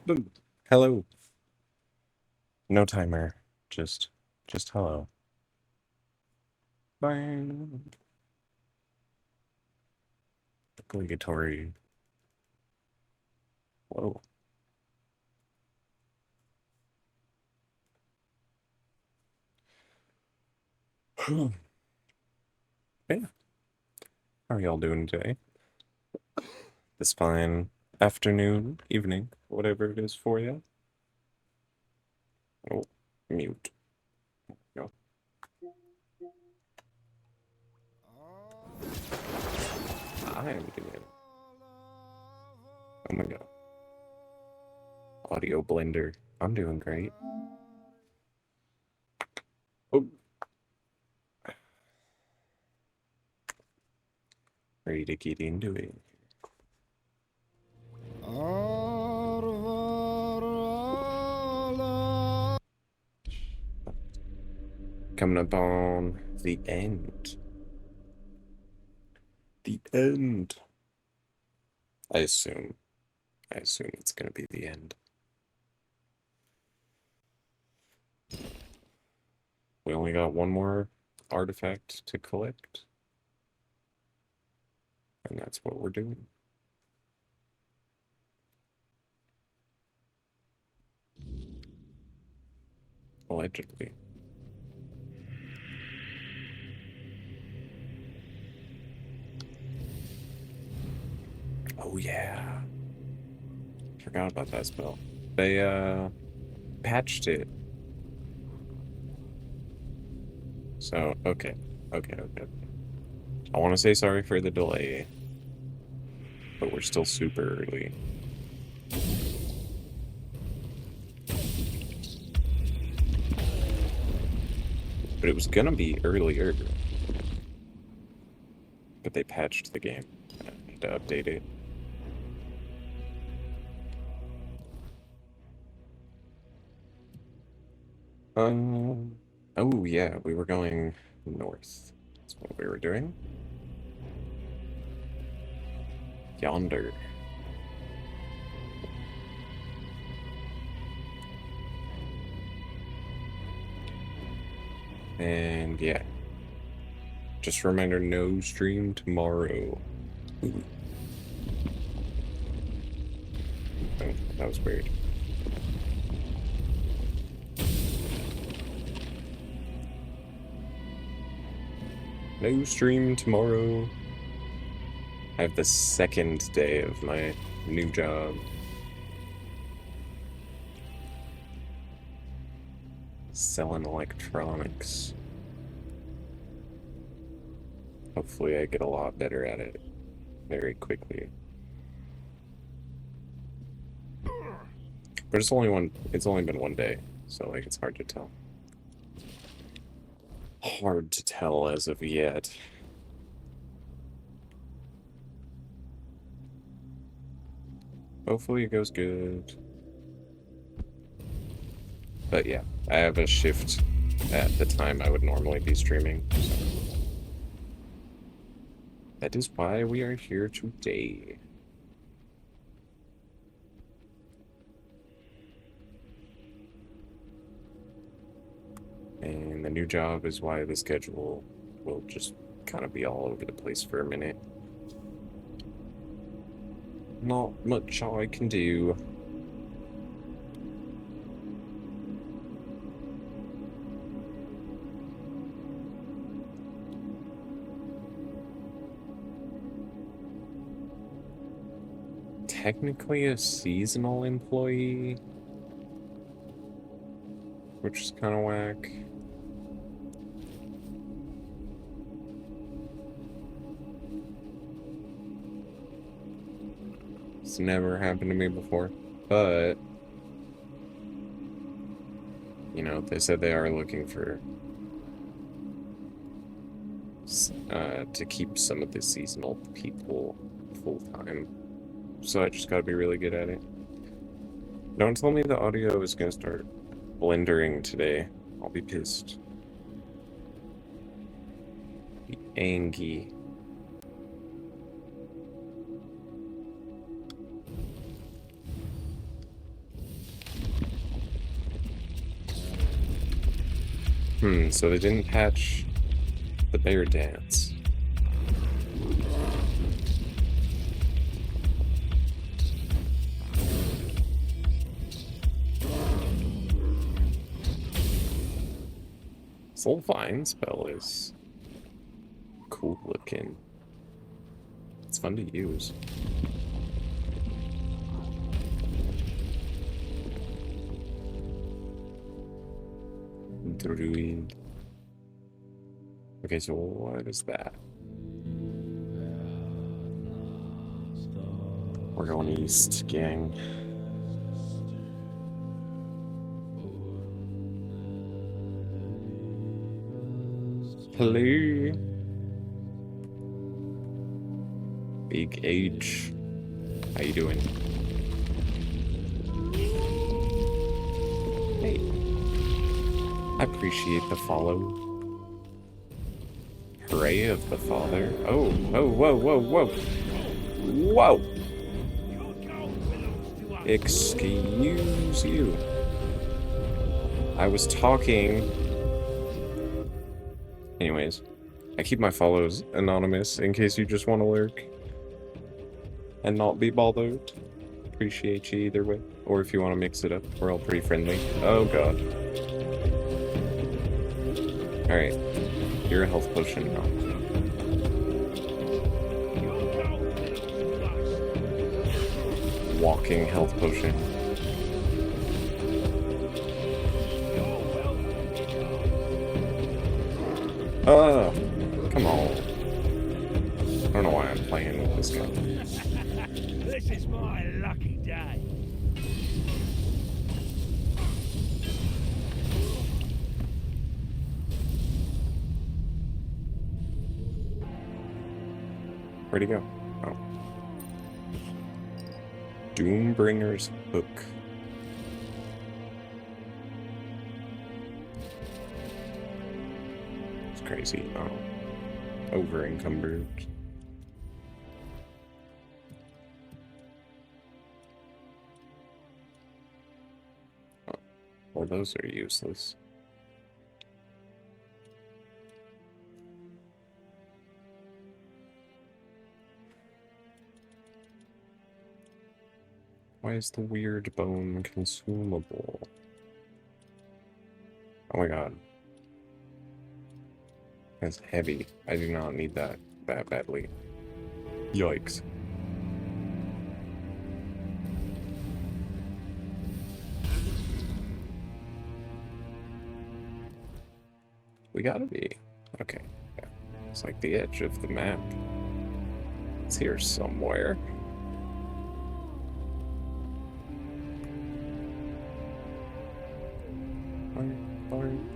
Boom. Hello. No timer. Just hello. Bang. Obligatory. Whoa. Yeah. How are y'all doing today? This fine afternoon, evening, whatever it is for you. Oh, mute. Go. I am doing. Oh my god. Audio blender. I'm doing great. Oh. Ready to get into it. Coming up on the end. The end. I assume it's gonna be the end. We only got one more artifact to collect. And that's what we're doing. Allegedly. Oh yeah. Forgot about that spell. They patched it. So okay. I wanna say sorry for the delay. But we're still super early. But it was gonna be earlier. But they patched the game. I need to update it. Oh yeah, we were going north. That's what we were doing. Yonder. And yeah. Just a reminder, no stream tomorrow. Ooh. Oh, that was weird. No stream tomorrow. I have the second day of my new job. Selling electronics. Hopefully I get a lot better at it very quickly. But it's only been one day, so like it's hard to tell. Hard to tell as of yet. Hopefully it goes good. But yeah, I have a shift at the time I would normally be streaming. So. That is why we are here today. And the new job is why the schedule will just kind of be all over the place for a minute. Not much I can do. Technically a seasonal employee, which is kind of whack. It's never happened to me before, but you know, they said they are looking for to keep some of the seasonal people full-time. So I just gotta be really good at it. Don't tell me the audio is gonna start blendering today. I'll be pissed. Be angry. So they didn't patch the bear dance. Soul Vine spell is cool looking. It's fun to use. Druid. Okay, so what is that? We're going east, gang. Hello. Big H. How you doing? Hey. I appreciate the follow. Hooray of the Father. Oh, whoa, whoa, whoa. Whoa! Excuse you. I was talking. Anyways, I keep my follows anonymous in case you just want to lurk and not be bothered. Appreciate you either way. Or if you want to mix it up, we're all pretty friendly. Oh god. Alright. You're a health potion now. Walking health potion. Come on. I don't know why I'm playing with this guy. This is my lucky day. Where'd he go? Oh. Doombringer's Hook. It's crazy. Oh. Over encumbered. Oh. Well, those are useless. Why is the weird bone consumable? Oh my god. That's heavy. I do not need that badly. Yikes. We gotta be. Okay. Yeah. It's like the edge of the map. It's here somewhere. Barn.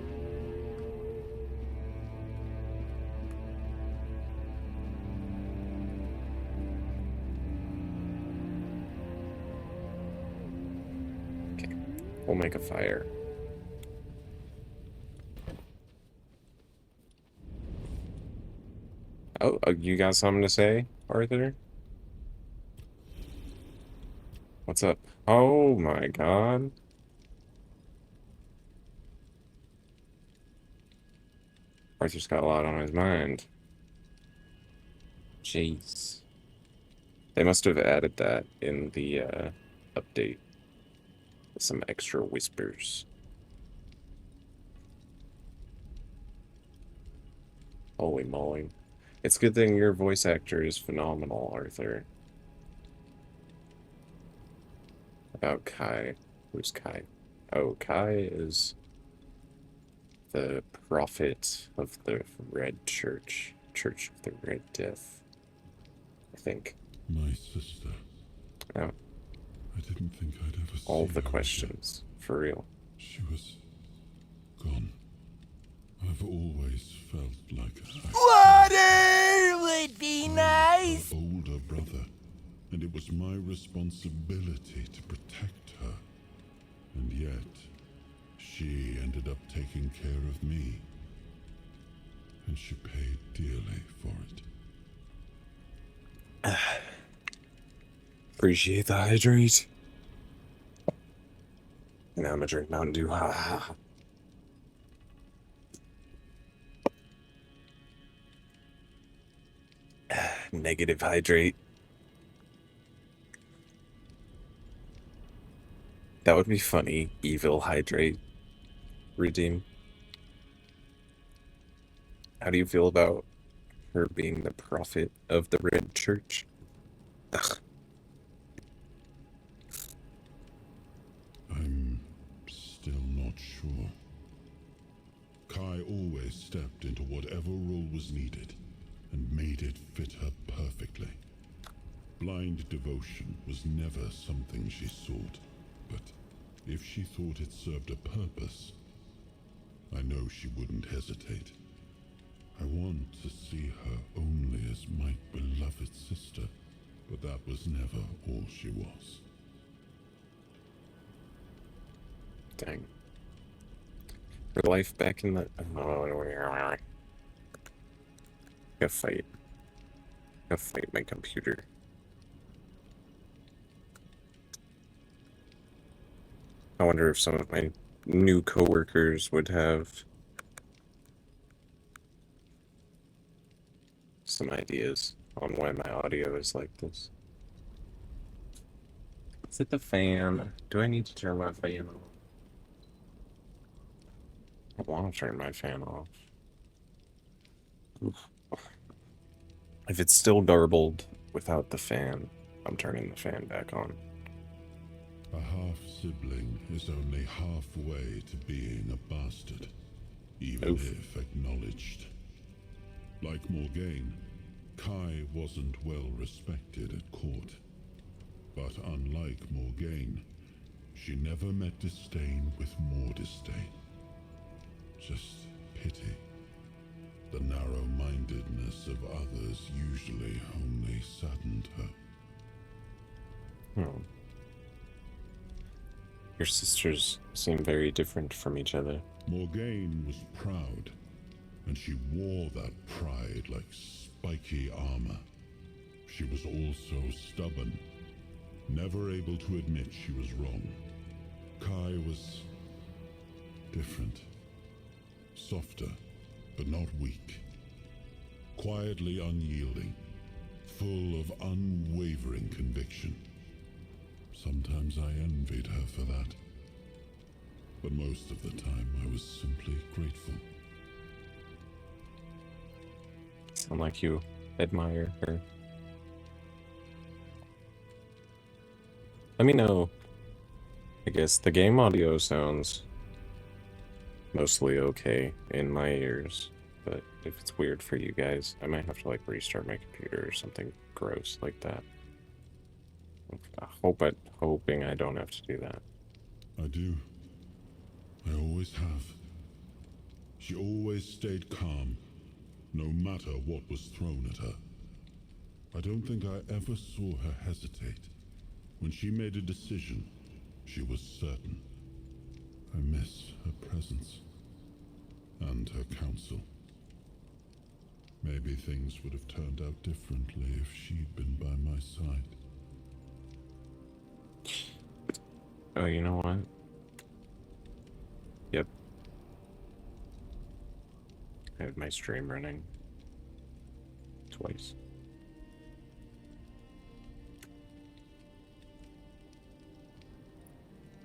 Okay, we'll make a fire. Oh, you got something to say, Arthur? What's up? Oh my god. Arthur's got a lot on his mind. Jeez. They must have added that in the update. Some extra whispers. Holy moly. It's a good thing your voice actor is phenomenal, Arthur. About Kai. Who's Kai? Oh, Kai is the prophet of the Red Church. Church of the Red Death. I think. My sister. Oh. I didn't think I'd ever see All the her questions. again. For real. She was gone. I've always felt like Water would be nice. her older brother, and it was my responsibility to protect her. And yet, she ended up taking care of me. And she paid dearly for it. Appreciate the hydrate. Now I'm gonna drink Mountain Dew. Negative hydrate. That would be funny. Evil hydrate. Redeem. How do you feel about her being the prophet of the Red Church? Ugh. I'm still not sure. Kai always stepped into whatever role was needed and made it fit her perfectly. Blind devotion was never something she sought, but if she thought it served a purpose, I know she wouldn't hesitate. I want to see her only as my beloved sister, but that was never all she was. Dang. Her life back in the... Gotta fight. Gotta fight my computer. I wonder if some of my new coworkers would have some ideas on why my audio is like this. Is it the fan? Do I need to turn my fan off? I want to turn my fan off. Oof. If it's still garbled without the fan, I'm turning the fan back on. A half-sibling is only halfway to being a bastard, even Oof. if acknowledged. Like Morgaine, Kai wasn't well respected at court. But unlike Morgaine, she never met disdain with more disdain. Just pity. The narrow-mindedness of others usually only saddened her. Hmm. Your sisters seem very different from each other. Morgaine was proud, and she wore that pride like spiky armor. She was also stubborn, never able to admit she was wrong. Kai was different. Softer, but not weak. Quietly unyielding, full of unwavering conviction. Sometimes I envied her for that. But most of the time I was simply grateful. Sound like you admire her. Let me know. I guess the game audio sounds mostly okay in my ears, but if it's weird for you guys, I might have to like restart my computer or something gross like that. Hoping I don't have to do that. I do. I always have. She always stayed calm, no matter what was thrown at her. I don't think I ever saw her hesitate. When she made a decision, she was certain. I miss her presence and her counsel. Maybe things would have turned out differently if she'd been by my side. Oh, you know what? Yep. I had my stream running twice.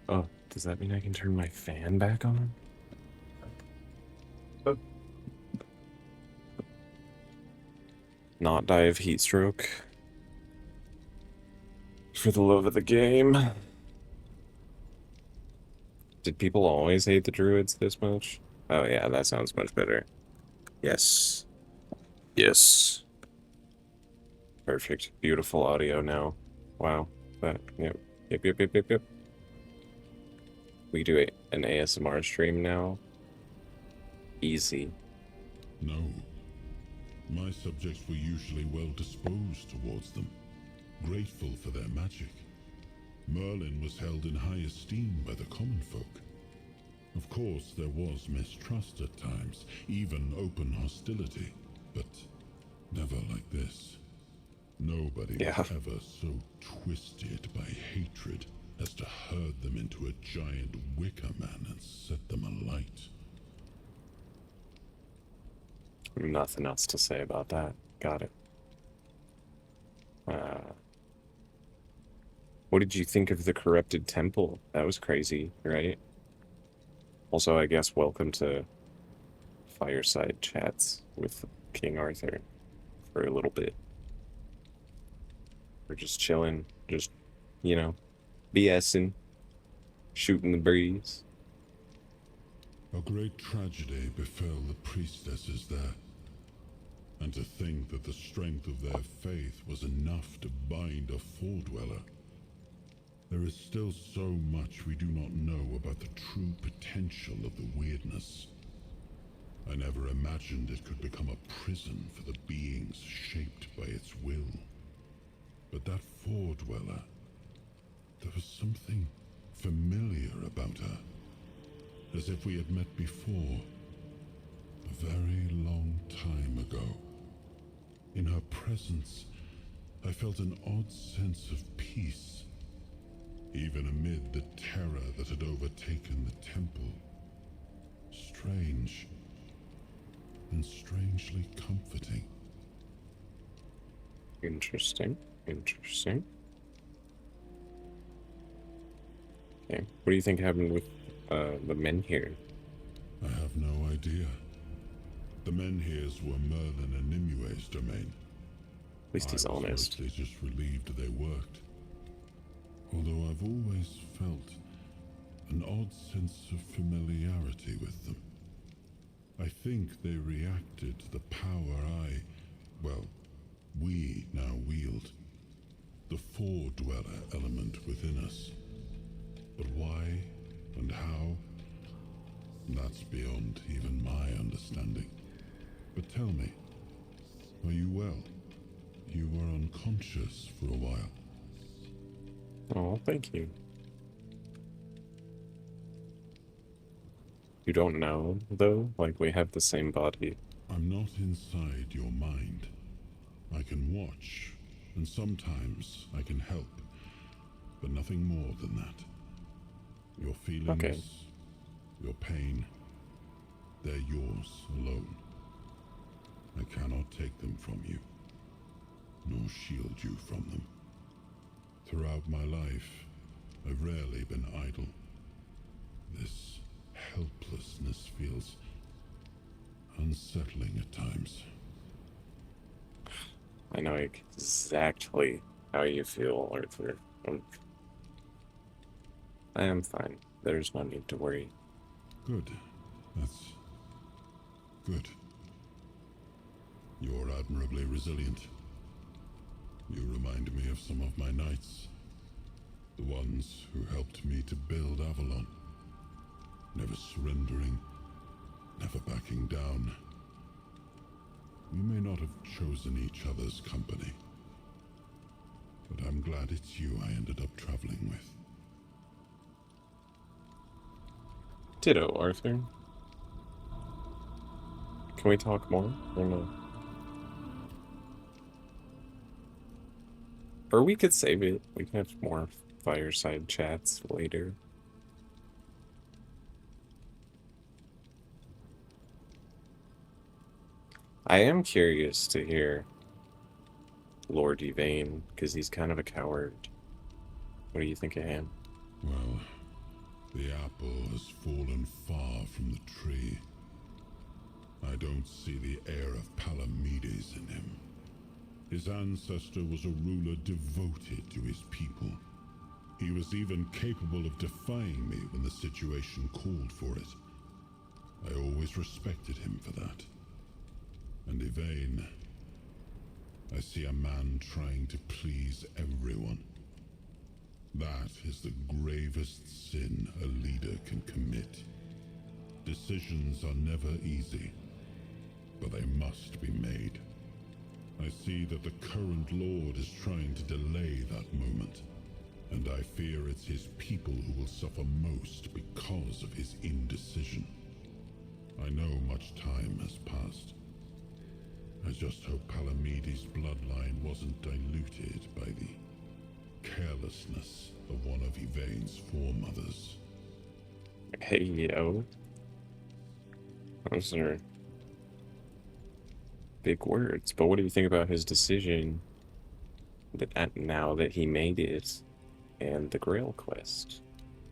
Oh, does that mean I can turn my fan back on? Oh. Not die of heat stroke. For the love of the game. Did people always hate the druids this much? Oh yeah, that sounds much better. Yes. Yes. Perfect. Beautiful audio now. Wow. But, yep. Yep. We do an ASMR stream now. Easy. No. My subjects were usually well disposed towards them, grateful for their magic. Merlin was held in high esteem by the common folk. Of course, there was mistrust at times, even open hostility, but never like this. Nobody was ever so twisted by hatred as to herd them into a giant wicker man and set them alight. Nothing else to say about that. Got it. What did you think of the corrupted temple? That was crazy, right? Also, I guess welcome to fireside chats with King Arthur for a little bit. We're just chilling, just, you know, BSing, shooting the breeze. A great tragedy befell the priestesses there. And to think that the strength of their faith was enough to bind a Four-Dweller. There is still so much we do not know about the true potential of the weirdness. I never imagined it could become a prison for the beings shaped by its will. But that Four-Dweller, there was something familiar about her. As if we had met before, a very long time ago. In her presence, I felt an odd sense of peace, even amid the terror that had overtaken the temple. Strange, and strangely comforting. Interesting. Okay, what do you think happened with the men here? I have no idea. The Menhirs were Merlin and Nimue's domain. At least he's honest. They just relieved they worked. Although I've always felt an odd sense of familiarity with them. I think they reacted to the power we now wield. The Four-Dweller element within us. But why and how? That's beyond even my understanding. But tell me, are you well? You were unconscious for a while. Oh, thank you. You don't know, though? Like, we have the same body. I'm not inside your mind. I can watch, and sometimes I can help, but nothing more than that. Your feelings, your pain, they're yours alone. I cannot take them from you, nor shield you from them. Throughout my life, I've rarely been idle. This helplessness feels unsettling at times. I know exactly how you feel, Arthur. I am fine. There's no need to worry. Good. That's good. You're admirably resilient. You remind me of some of my knights. The ones who helped me to build Avalon. Never surrendering, never backing down. We may not have chosen each other's company, but I'm glad it's you I ended up traveling with. Ditto, Arthur. Can we talk more, or no? Or we could save it. We can have more fireside chats later. I am curious to hear Lord Yvain, because he's kind of a coward. What do you think of him? Well, the apple has fallen far from the tree. I don't see the air of Palamedes in him. His ancestor was a ruler devoted to his people. He was even capable of defying me when the situation called for it. I always respected him for that. And Yvain, I see a man trying to please everyone. That is the gravest sin a leader can commit. Decisions are never easy, but they must be made. I see that the current Lord is trying to delay that moment, and I fear it's his people who will suffer most because of his indecision. I know much time has passed. I just hope Palamedes' bloodline wasn't diluted by the carelessness of one of Yvain's foremothers. Hey, yo. Those are big words, but what do you think about his decision that now that he made it and the Grail quest?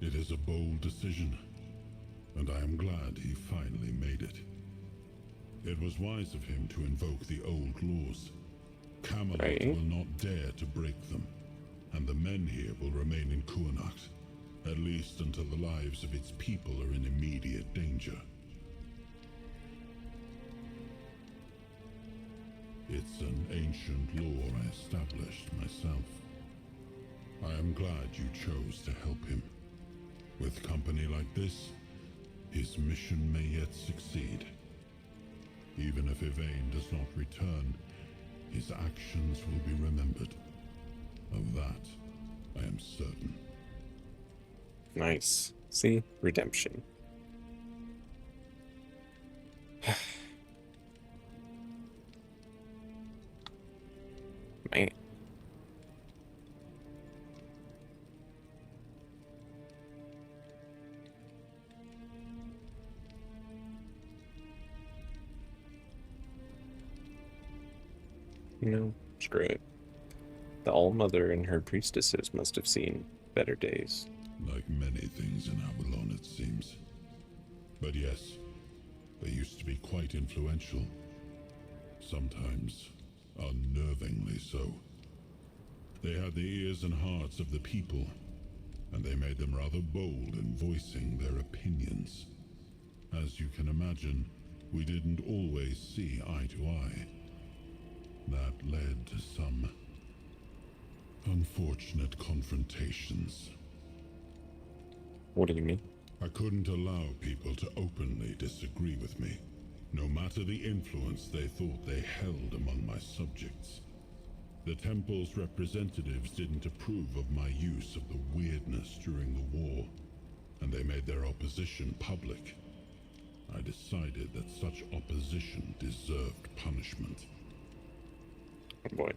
It is a bold decision, and I am glad he finally made it. It was wise of him to invoke the old laws. Kamelot Right. will not dare to break them, and the men here will remain in Kuanacht, at least until the lives of its people are in immediate danger. It's an ancient law I established myself. I am glad you chose to help him. With company like this, his mission may yet succeed. Even if Yvain does not return, his actions will be remembered. Of that, I am certain. Nice. See? Redemption. Man. You know, screw it. The All-Mother and her priestesses must have seen better days. Like many things in Avalon, it seems. But yes, they used to be quite influential. Sometimes unnervingly so. They had the ears and hearts of the people, and they made them rather bold in voicing their opinions. As you can imagine, we didn't always see eye to eye. That led to some unfortunate confrontations. What do you mean? I couldn't allow people to openly disagree with me, no matter the influence they thought they held among my subjects. The temple's representatives didn't approve of my use of the weirdness during the war, and they made their opposition public. I decided that such opposition deserved punishment. Oh boy.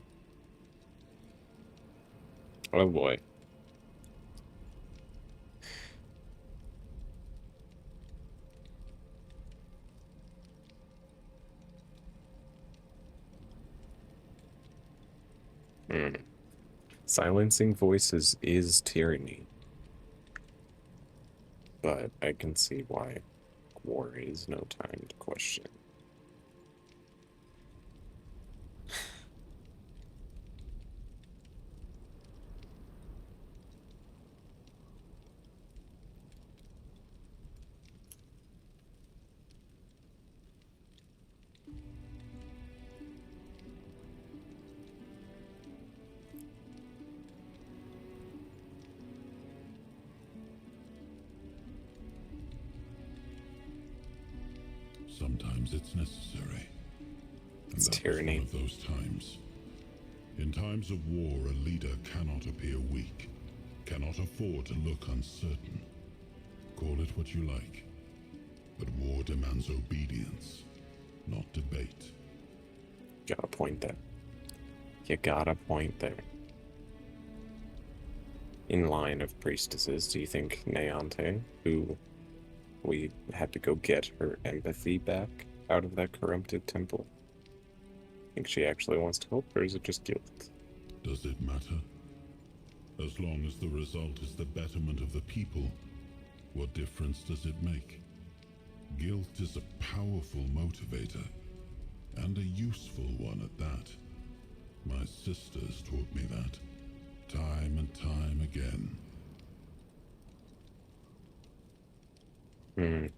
Oh boy. Silencing voices is tyranny. But I can see why war is no time to question. Sometimes it's necessary. And It's that tyranny. was one of those times. In times of war, a leader cannot appear weak, cannot afford to look uncertain. Call it what you like, but war demands obedience, not debate. Got a point there. You got a point there. In line of priestesses, do you think Neante, who we had to go get her empathy back out of that corrupted temple, Think she actually wants to help, or is it just guilt? Does it matter? As long as the result is the betterment of the people, what difference does it make? Guilt is a powerful motivator, and a useful one at that. My sisters taught me that, time and time again.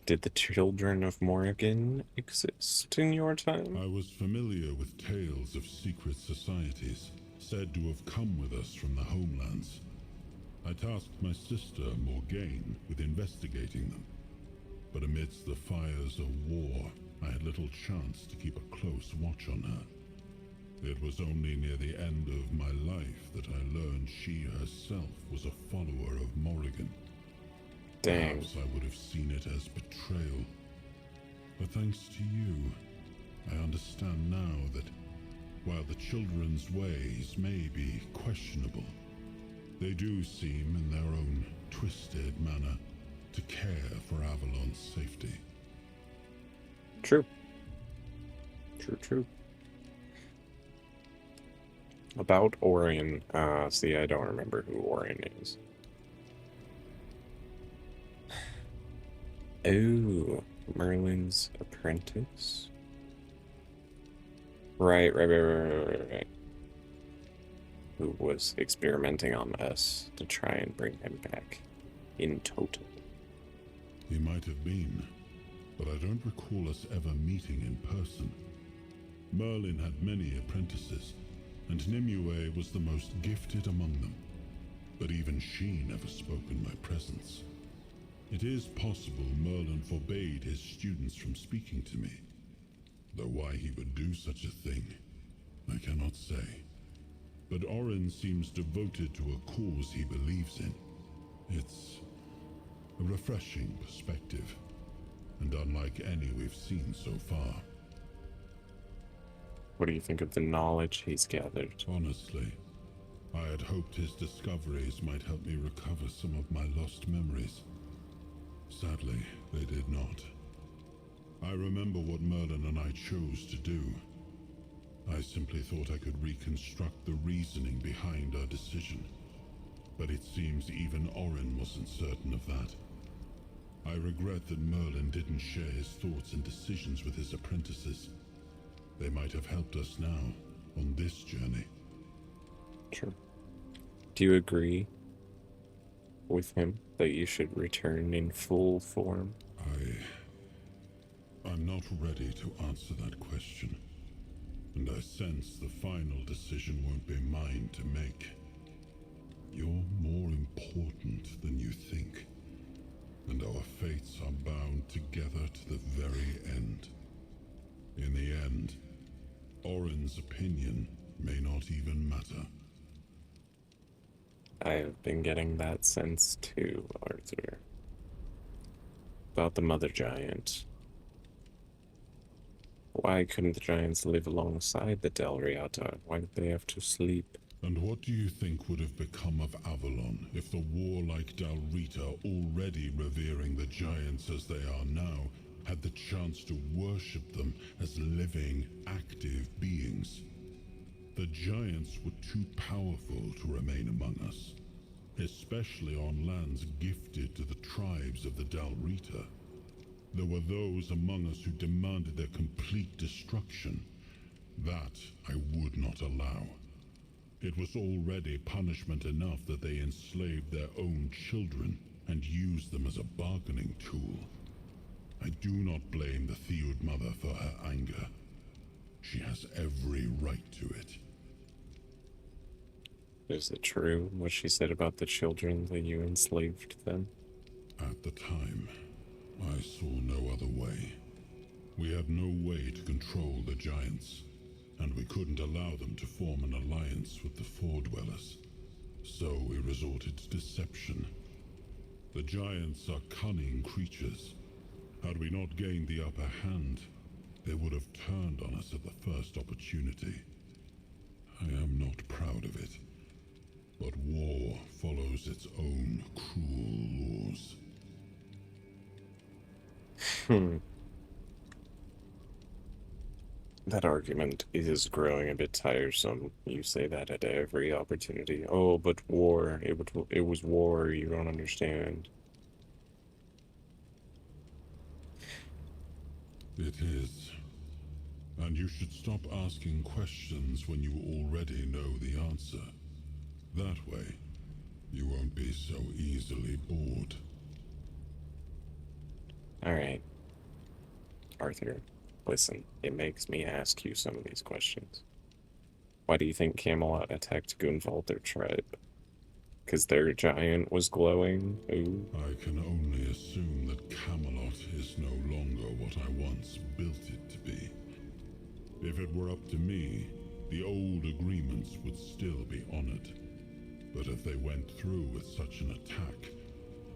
Did the children of Morrigan exist in your time? I was familiar with tales of secret societies, said to have come with us from the homelands. I tasked my sister, Morgaine, with investigating them. But amidst the fires of war, I had little chance to keep a close watch on her. It was only near the end of my life that I learned she herself was a follower of Morrigan. Dang. Perhaps I would have seen it as betrayal. But thanks to you, I understand now that while the children's ways may be questionable, they do seem, in their own twisted manner, to care for Avalon's safety. True. True. About Orion, see, I don't remember who Orion is. Oh, Merlin's apprentice? Right. Who was experimenting on us to try and bring him back in total. He might have been, but I don't recall us ever meeting in person. Merlin had many apprentices, and Nimue was the most gifted among them. But even she never spoke in my presence. It is possible Merlin forbade his students from speaking to me, though why he would do such a thing, I cannot say. But Orin seems devoted to a cause he believes in. It's a refreshing perspective, and unlike any we've seen so far. What do you think of the knowledge he's gathered? Honestly, I had hoped his discoveries might help me recover some of my lost memories. Sadly, they did not. I remember what Merlin and I chose to do. I simply thought I could reconstruct the reasoning behind our decision. But it seems even Orin wasn't certain of that. I regret that Merlin didn't share his thoughts and decisions with his apprentices. They might have helped us now, on this journey. Sure. Do you agree with him that you should return in full form? I'm not ready to answer that question. And I sense the final decision won't be mine to make. You're more important than you think. And our fates are bound together to the very end. In the end, Orin's opinion may not even matter. I've been getting that sense too, Arthur. About the mother giant. Why couldn't the giants live alongside the Delriata? Why did they have to sleep? And what do you think would have become of Avalon if the warlike Dalrita, already revering the giants as they are now, had the chance to worship them as living, active beings? The giants were too powerful to remain among us, especially on lands gifted to the tribes of the Dalrita. There were those among us who demanded their complete destruction. That I would not allow. It was already punishment enough that they enslaved their own children and used them as a bargaining tool. I do not blame the Theod mother for her anger. She has every right to it. Is it true what she said about the children, that you enslaved them? At the time, I saw no other way. We had no way to control the giants, and we couldn't allow them to form an alliance with the Four-Dwellers. So we resorted to deception. The giants are cunning creatures. Had we not gained the upper hand, they would have turned on us at the first opportunity. I am not proud of it, but war follows its own cruel laws. That argument is growing a bit tiresome. You say that at every opportunity. Oh, but war. It was war. You don't understand. It is. And you should stop asking questions when you already know the answer. That way, you won't be so easily bored. All right, Arthur. Listen, it makes me ask you some of these questions. Why do you think Camelot attacked Gunvald, their tribe? Because their giant was glowing? Ooh. I can only assume that Camelot is no longer what I once built it to be. If it were up to me, the old agreements would still be honored. But if they went through with such an attack,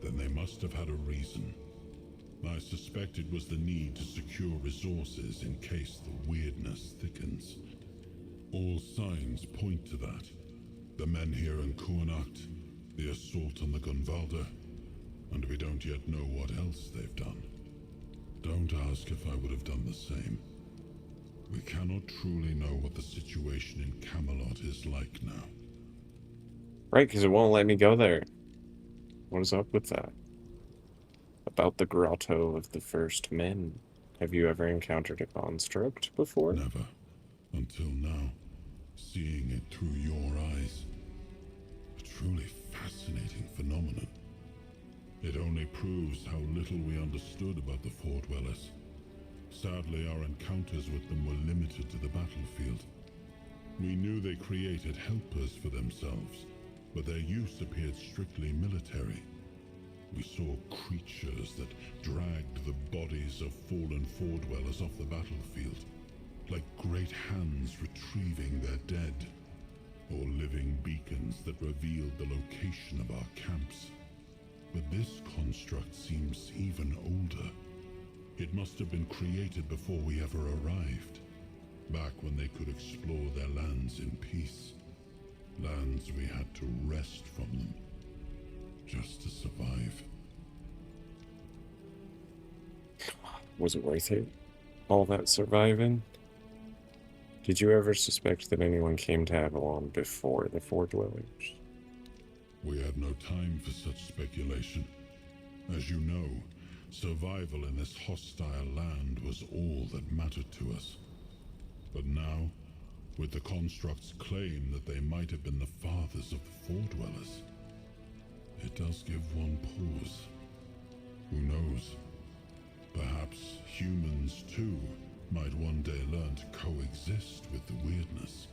then they must have had a reason. I suspect it was the need to secure resources in case the weirdness thickens. All signs point to that. The men here in Kuanacht, the assault on the Gunvalda, and we don't yet know what else they've done. Don't ask if I would have done the same. We cannot truly know what the situation in Camelot is like now. Right, because it won't let me go there. What is up with that? About the grotto of the first men. Have you ever encountered a construct before? Never. Until now. Seeing it through your eyes. A truly fascinating phenomenon. It only proves how little we understood about the Four Dwellers. Sadly, our encounters with them were limited to the battlefield. We knew they created helpers for themselves, but their use appeared strictly military. We saw creatures that dragged the bodies of fallen Four Dwellers off the battlefield, like great hands retrieving their dead, or living beacons that revealed the location of our camps. But this construct seems even older. It must have been created before we ever arrived, back when they could explore their lands in peace. Lands we had to wrest from them, just to survive. Was it worth it? All that surviving? Did you ever suspect that anyone came to Avalon before the Four Dwellers? We had no time for such speculation. As you know, survival in this hostile land was all that mattered to us. But now, with the construct's claim that they might have been the fathers of the Four Dwellers, it does give one pause. Who knows? Perhaps humans too might one day learn to coexist with the weirdness.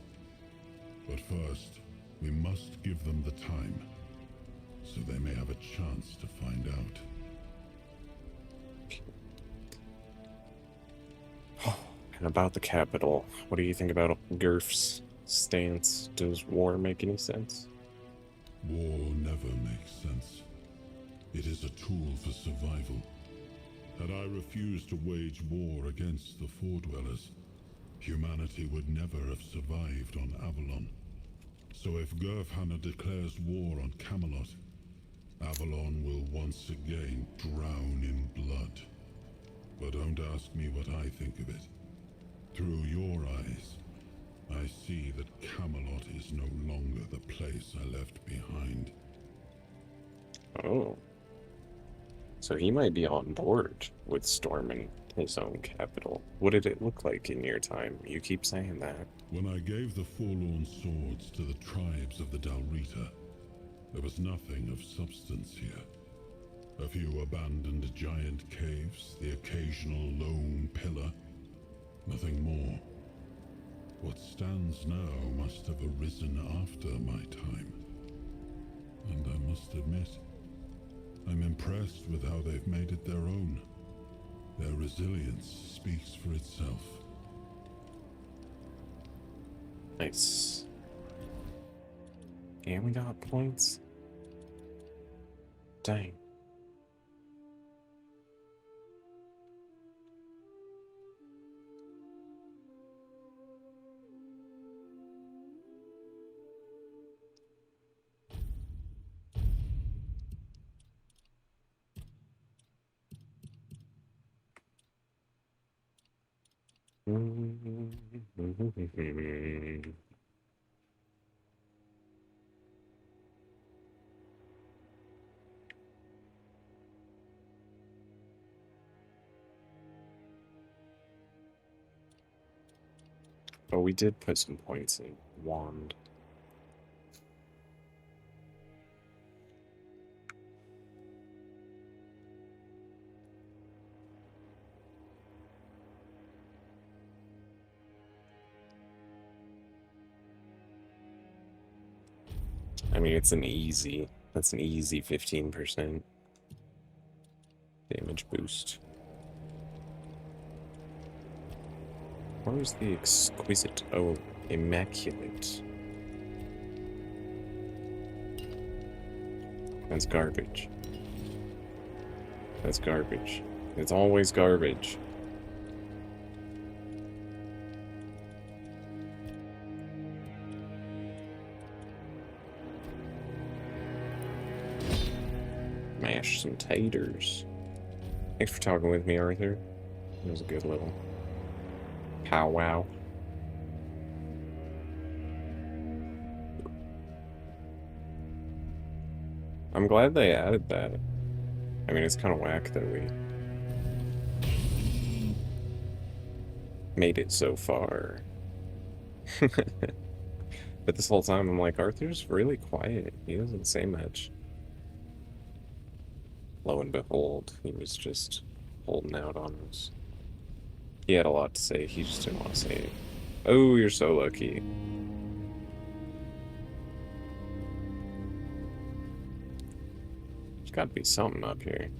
But first, we must give them the time, so they may have a chance to find out. And about the capital, what do you think about Gerf's stance? Does war make any sense? War never makes sense. It is a tool for survival. Had I refused to wage war against the Four Dwellers, humanity would never have survived on Avalon. So if Gerfhanna declares war on Kamelot, Avalon will once again drown in blood. But don't ask me what I think of it. Through your eyes, I see that Kamelot is no longer the place I left behind. Oh. So he might be on board with storming his own capital. What did it look like in your time? You keep saying that. When I gave the forlorn swords to the tribes of the Dalrita, there was nothing of substance here. A few abandoned giant caves, the occasional lone pillar. Nothing more. What stands now must have arisen after my time. And I must admit, I'm impressed with how they've made it their own. Their resilience speaks for itself. Nice. And we got points. Dang. Oh, we did put some points in wand. I mean, it's an easy. That's an easy 15% damage boost. Where's the exquisite? Oh, immaculate. That's garbage. That's garbage. It's always garbage. Mash some taters. Thanks for talking with me, Arthur. It was a good little powwow. I'm glad they added that. I mean, it's kind of whack that we made it so far. But this whole time, I'm like, Arthur's really quiet. He doesn't say much. Lo and behold, he was just holding out on us. He had a lot to say, he just didn't want to say it. Oh, you're so lucky. There's got to be something up here.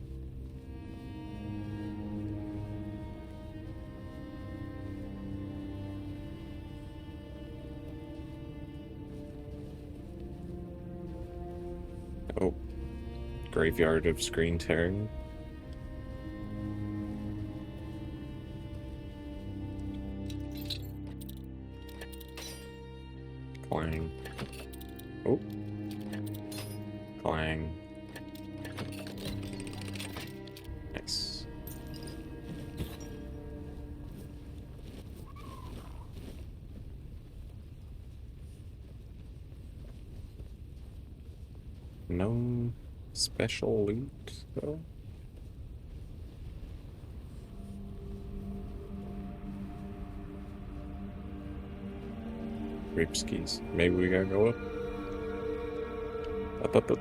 Oh. Graveyard of Screen Tearing. Clang. Oh. Clang. Nice. No special loot, though? Ripskis. Maybe we gotta go up. Up, up, up.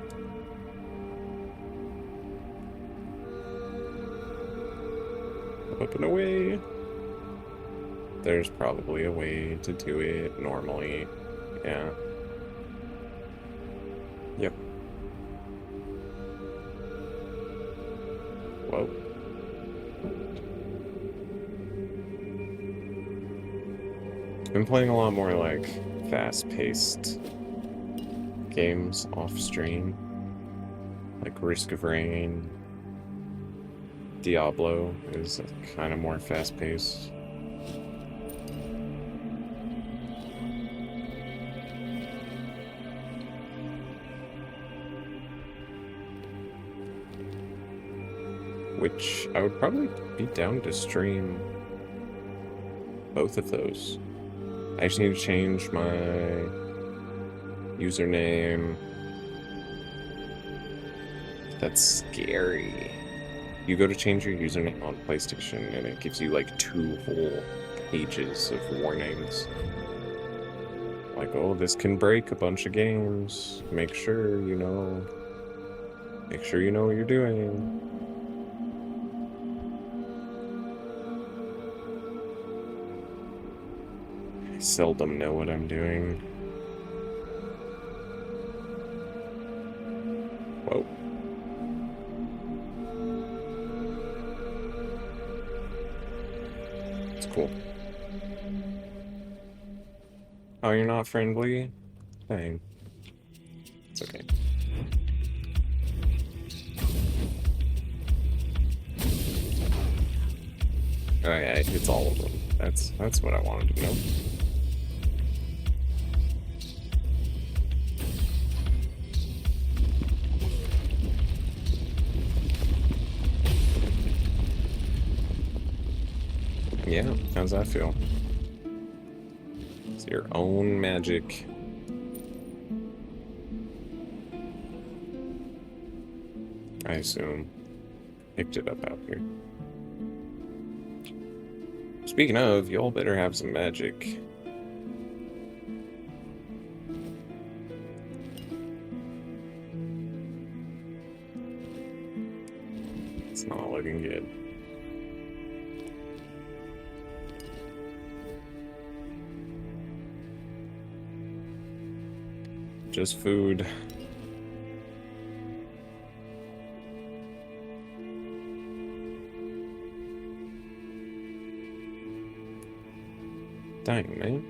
Up and away. There's probably a way to do it normally. Yeah. Yep. Whoa. Been playing a lot more like fast-paced games off stream, like Risk of Rain. Diablo is kind of more fast-paced. Which I would probably be down to stream both of those. I just need to change my username. That's scary. You go to change your username on PlayStation and it gives you like 2 whole pages of warnings. Like, oh, this can break a bunch of games. Make sure you know what you're doing. I seldom know what I'm doing. Whoa. It's cool. Oh, you're not friendly? Dang. It's okay. Oh yeah, it's all of them. That's what I wanted to know. Yeah, how's that feel? It's your own magic. I assume. Picked it up out here. Speaking of, y'all better have some magic. It's not looking good. Just food. Dang, man.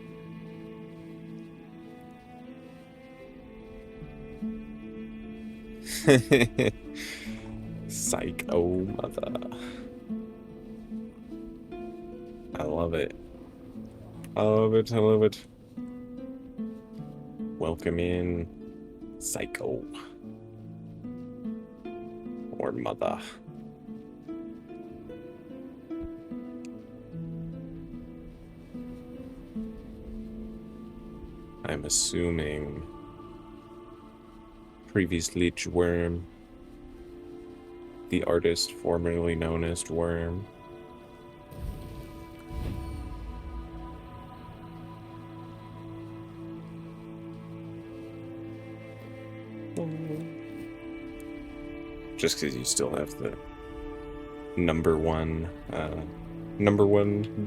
Psycho mother. I love it. I love it. I love it. Welcome in, Psycho. Or mother. I'm assuming previously Worm, the artist formerly known as Worm. Just because you still have the number one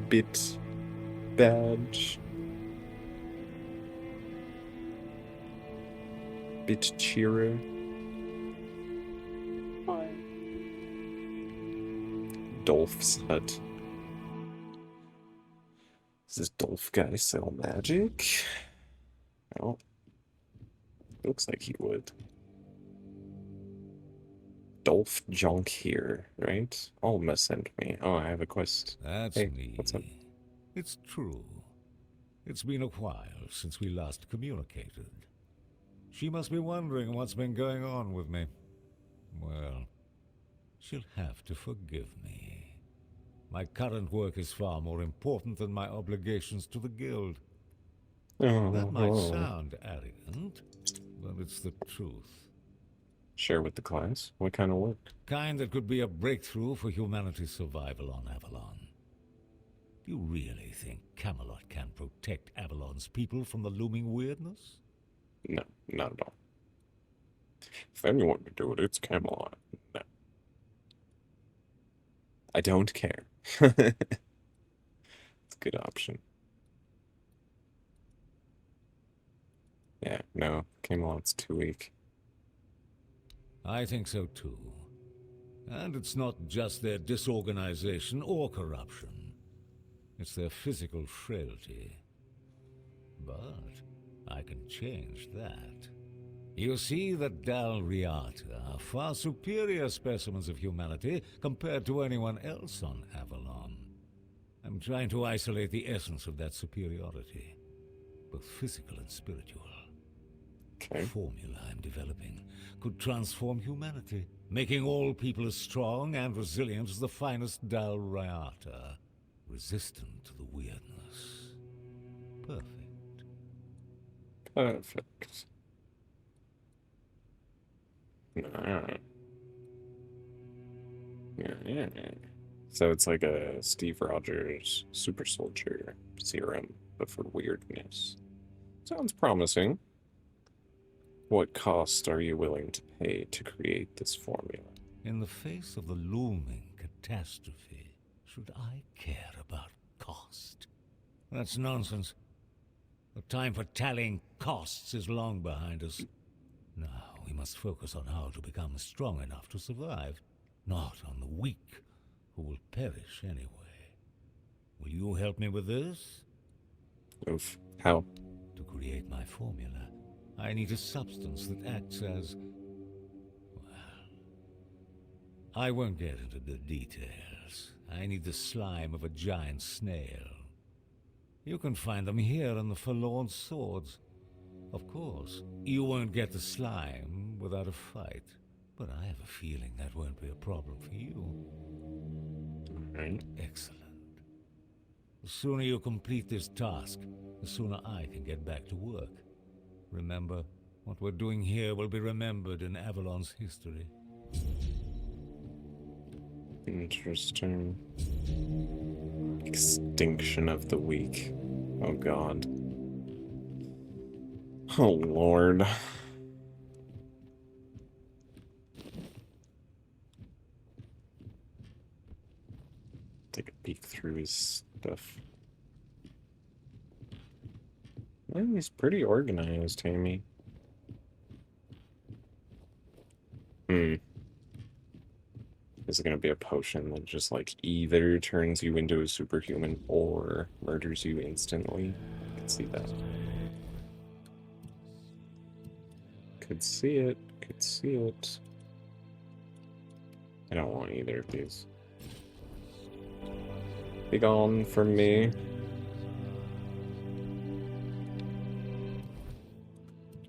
bit badge. Bit cheerer. Dolph's hut. Does this Dolph guy sell magic? Oh, looks like he would. Dolph junk here, right? Alma sent me. Oh, I have a quest. That's Hey, me. what's up? It's true. It's been a while since we last communicated. She must be wondering what's been going on with me. Well, she'll have to forgive me. My current work is far more important than my obligations to the guild. That might sound arrogant, but it's the truth. Share with the class. What kind of work? Kind that could be a breakthrough for humanity's survival on Avalon. Do you really think Kamelot can protect Avalon's people from the looming weirdness? No, not at all. If anyone can do it, it's Kamelot. No. I don't care. It's a good option. Yeah, no, Camelot's too weak. I think so too. And it's not just their disorganization or corruption. It's their physical frailty. But I can change that. You see, the Dalriata are far superior specimens of humanity compared to anyone else on Avalon. I'm trying to isolate the essence of that superiority, both physical and spiritual. Okay. The formula I'm developing could transform humanity, making all people as strong and resilient as the finest Dalriata, resistant to the weirdness. Perfect. Perfect. Alright. Yeah. So it's like a Steve Rogers super soldier serum, but for weirdness. Sounds promising. What cost are you willing to pay to create this formula? In the face of the looming catastrophe, should I care about cost? That's nonsense. The time for tallying costs is long behind us. Now we must focus on how to become strong enough to survive, not on the weak, who will perish anyway. Will you help me with this? Oof. How? To create my formula, I need a substance that acts as... well, I won't get into the details. I need the slime of a giant snail. You can find them here in the Forlorn Swords. Of course, you won't get the slime without a fight, but I have a feeling that won't be a problem for you. Alright. Excellent. The sooner you complete this task, the sooner I can get back to work. Remember, what we're doing here will be remembered in Avalon's history. Interesting. Extinction of the week. Oh god. Oh lord. Take a peek through his stuff. Well, he's pretty organized, Hammy. Is it gonna be a potion that just like either turns you into a superhuman or murders you instantly? I could see that. Could see it. Could see it. I don't want either of these. Be gone from me.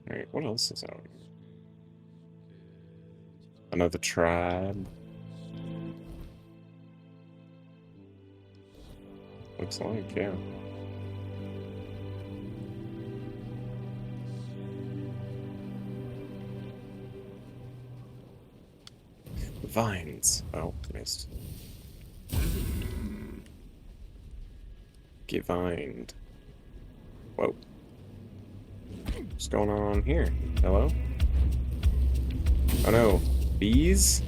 Alright, what else is out here? Another tribe. Looks like, yeah. Vines. Oh, missed. Get vined. Whoa. What's going on here? Hello? Oh no. Bees?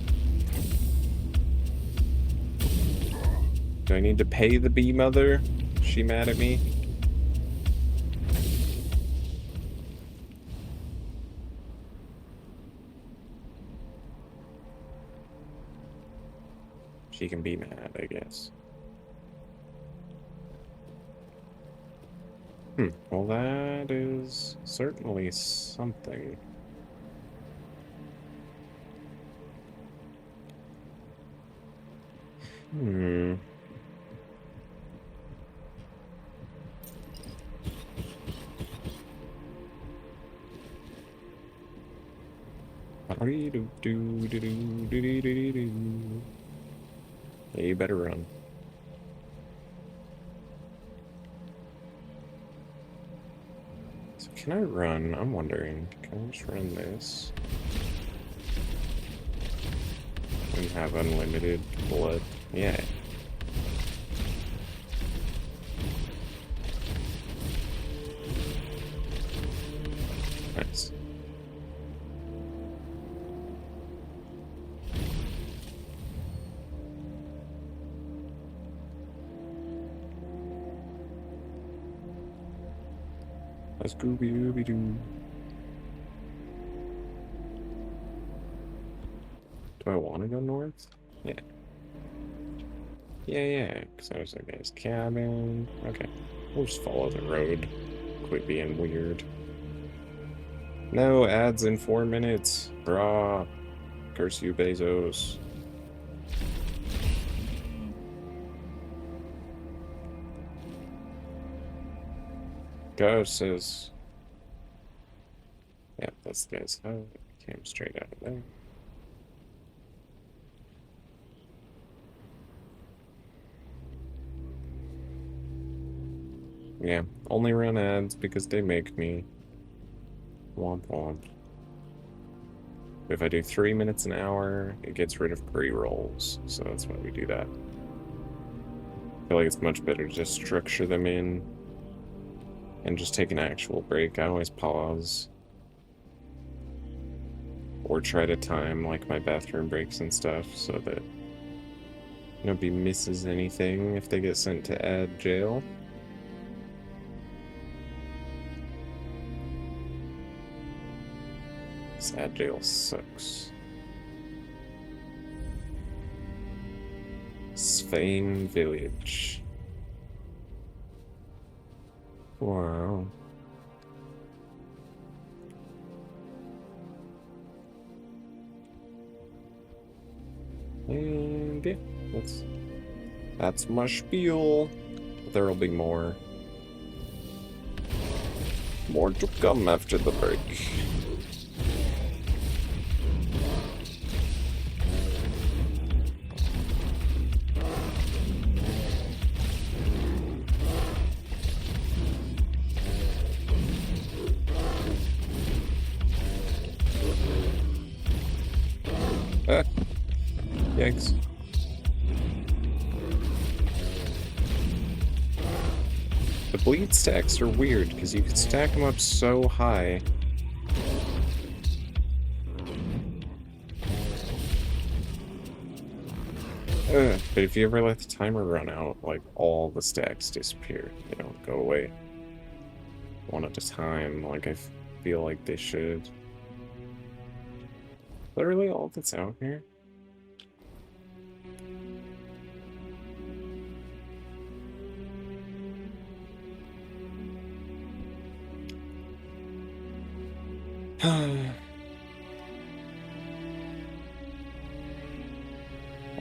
Do I need to pay the bee mother? Is she mad at me? She can be mad, I guess. Well, that is certainly something. Yeah, you better run. So can I run? I'm wondering. Can I just run this? And have unlimited blood? Yeah. Nice. Let's Scooby-Dooby-Doo. Do I want to go north? Yeah. Yeah, because I was like, there's cabin. Okay. We'll just follow the road. Quit being weird. No ads in 4 minutes. Brah. Curse you, Bezos. Ghost says. Yeah, that's the guy's house. Came straight out of there. Yeah, only run ads because they make me. Womp womp. If I do 3 minutes an hour, it gets rid of pre-rolls, so that's why we do that. I feel like it's much better to just structure them in and just take an actual break. I always pause. Or try to time like my bathroom breaks and stuff so that nobody misses anything if they get sent to ad jail. This ad jail sucks. Svein Village. Wow. And yeah, that's my spiel. There'll be more. More to come after the break. Yikes. The bleed stacks are weird, because you can stack them up so high. But if you ever let the timer run out, like, all the stacks disappear. They don't go away one at a time, like I feel like they should. Literally all that's out here.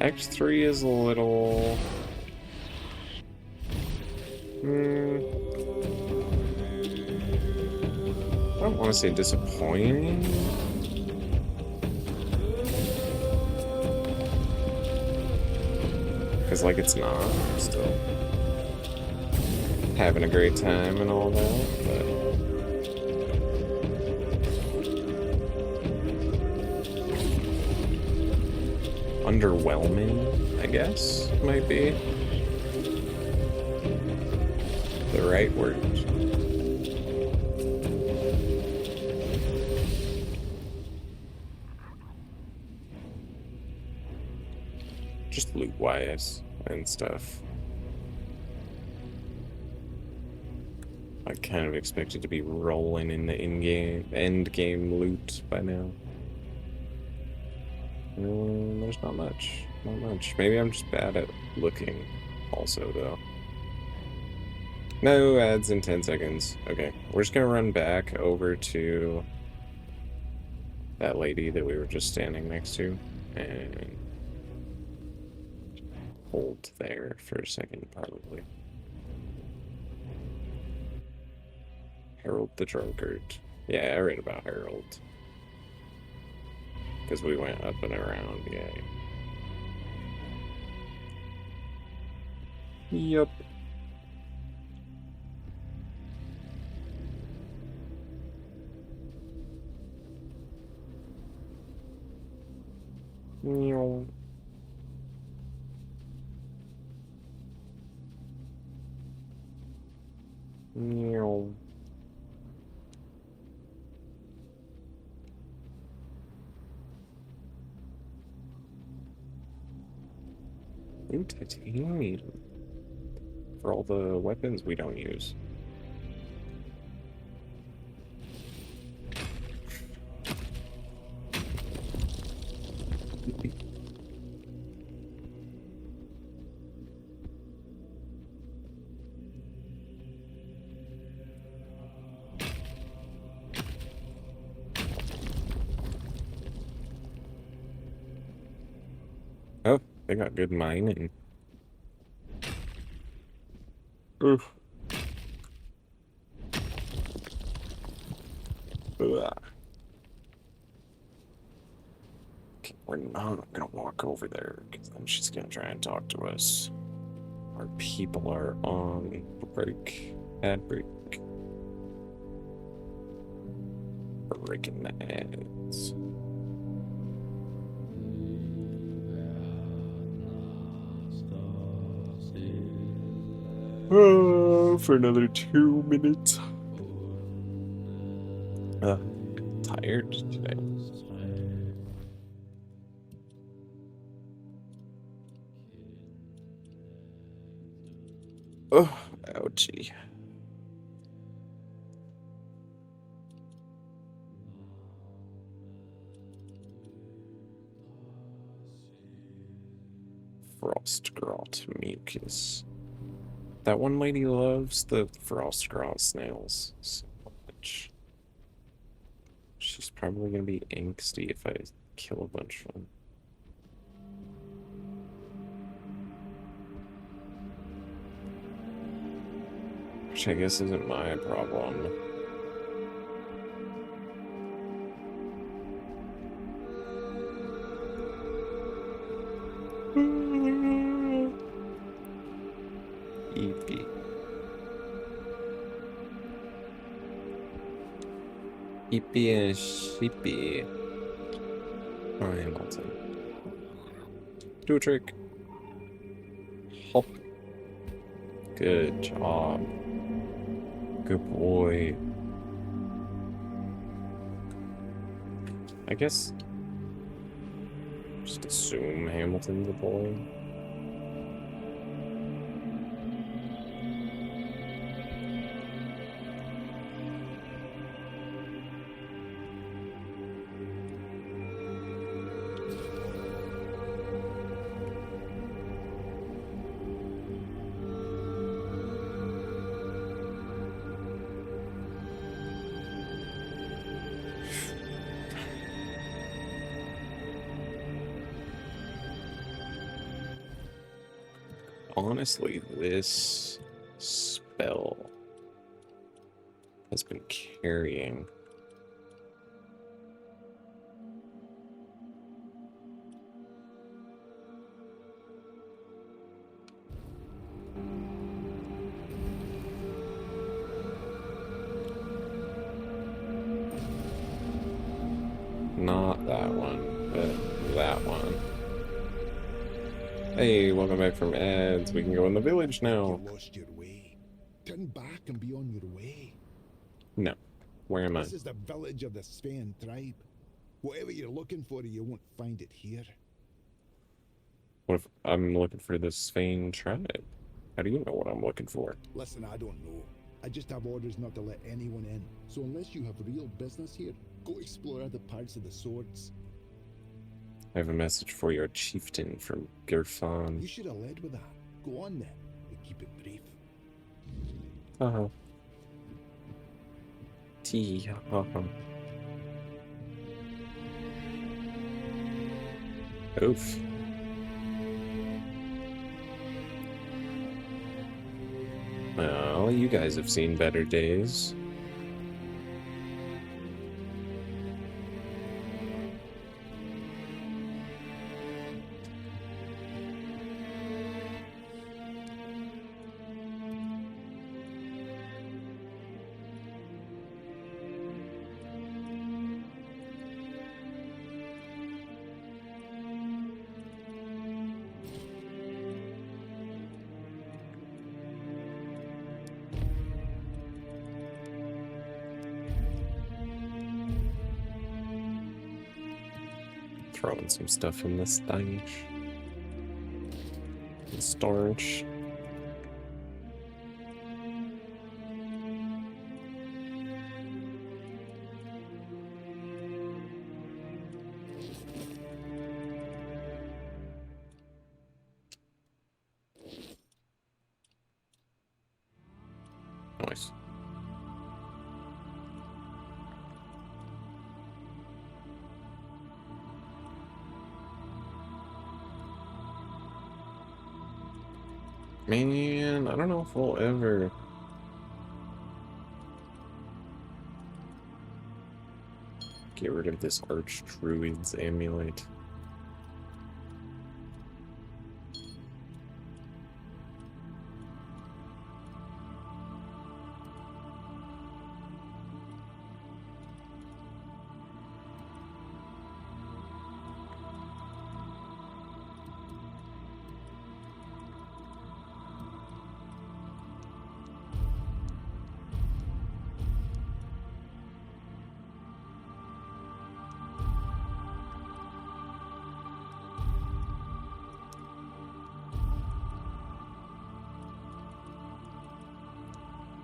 Act 3 is a little... I don't want to say disappointing. Because, like, it's not. I'm still having a great time and all that, but... underwhelming, I guess, might be the right word. Just loot-wise and stuff. I kind of expected to be rolling in the in-game, end-game loot by now. There's not much. Not much. Maybe I'm just bad at looking also, though. No ads in 10 seconds. Okay, we're just gonna run back over to that lady that we were just standing next to and hold there for a second, probably. Harold the Drunkard. Yeah, I read about Harold. Because we went up and around, yeah. Yup. Meow. Meow. Ooh, titanium. For all the weapons we don't use. Oh, they got good mining. Oof. Ugh. Okay, we're not gonna walk over there, because then she's gonna try and talk to us. Our people are on break. Ad break. Breaking the ads. Oh, for another 2 minutes. Tired today. Oh, ouchie. Frostgrot mucus. That one lady loves the Frostgrot snails so much. She's probably gonna be angsty if I kill a bunch of them. Which I guess isn't my problem. EP. EP and sheepy. Oh, Hamilton. Do a trick. Hop. Good job. Good boy. I guess just assume Hamilton's a boy. Honestly, this spell has been carrying. Not that one, but that one. Hey, welcome back from ads. We can go in the village now. You lost your way. Turn back and be on your way. No. Where am I? This is the village of the Sven tribe. Whatever you're looking for, you won't find it here. What if I'm looking for the Sven tribe? How do you know what I'm looking for? Listen, I don't know. I just have orders not to let anyone in. So unless you have real business here, go explore other parts of the swords. I have a message for your chieftain from Gerfan. You should have led with that. Go on then, and keep it brief. Uh-huh. Tea. Uh-huh. Oof. Well, you guys have seen better days. Throwing some stuff in the stanch. The storage. Nice. Man, I don't know if we'll ever... get rid of this Archdruid's amulet.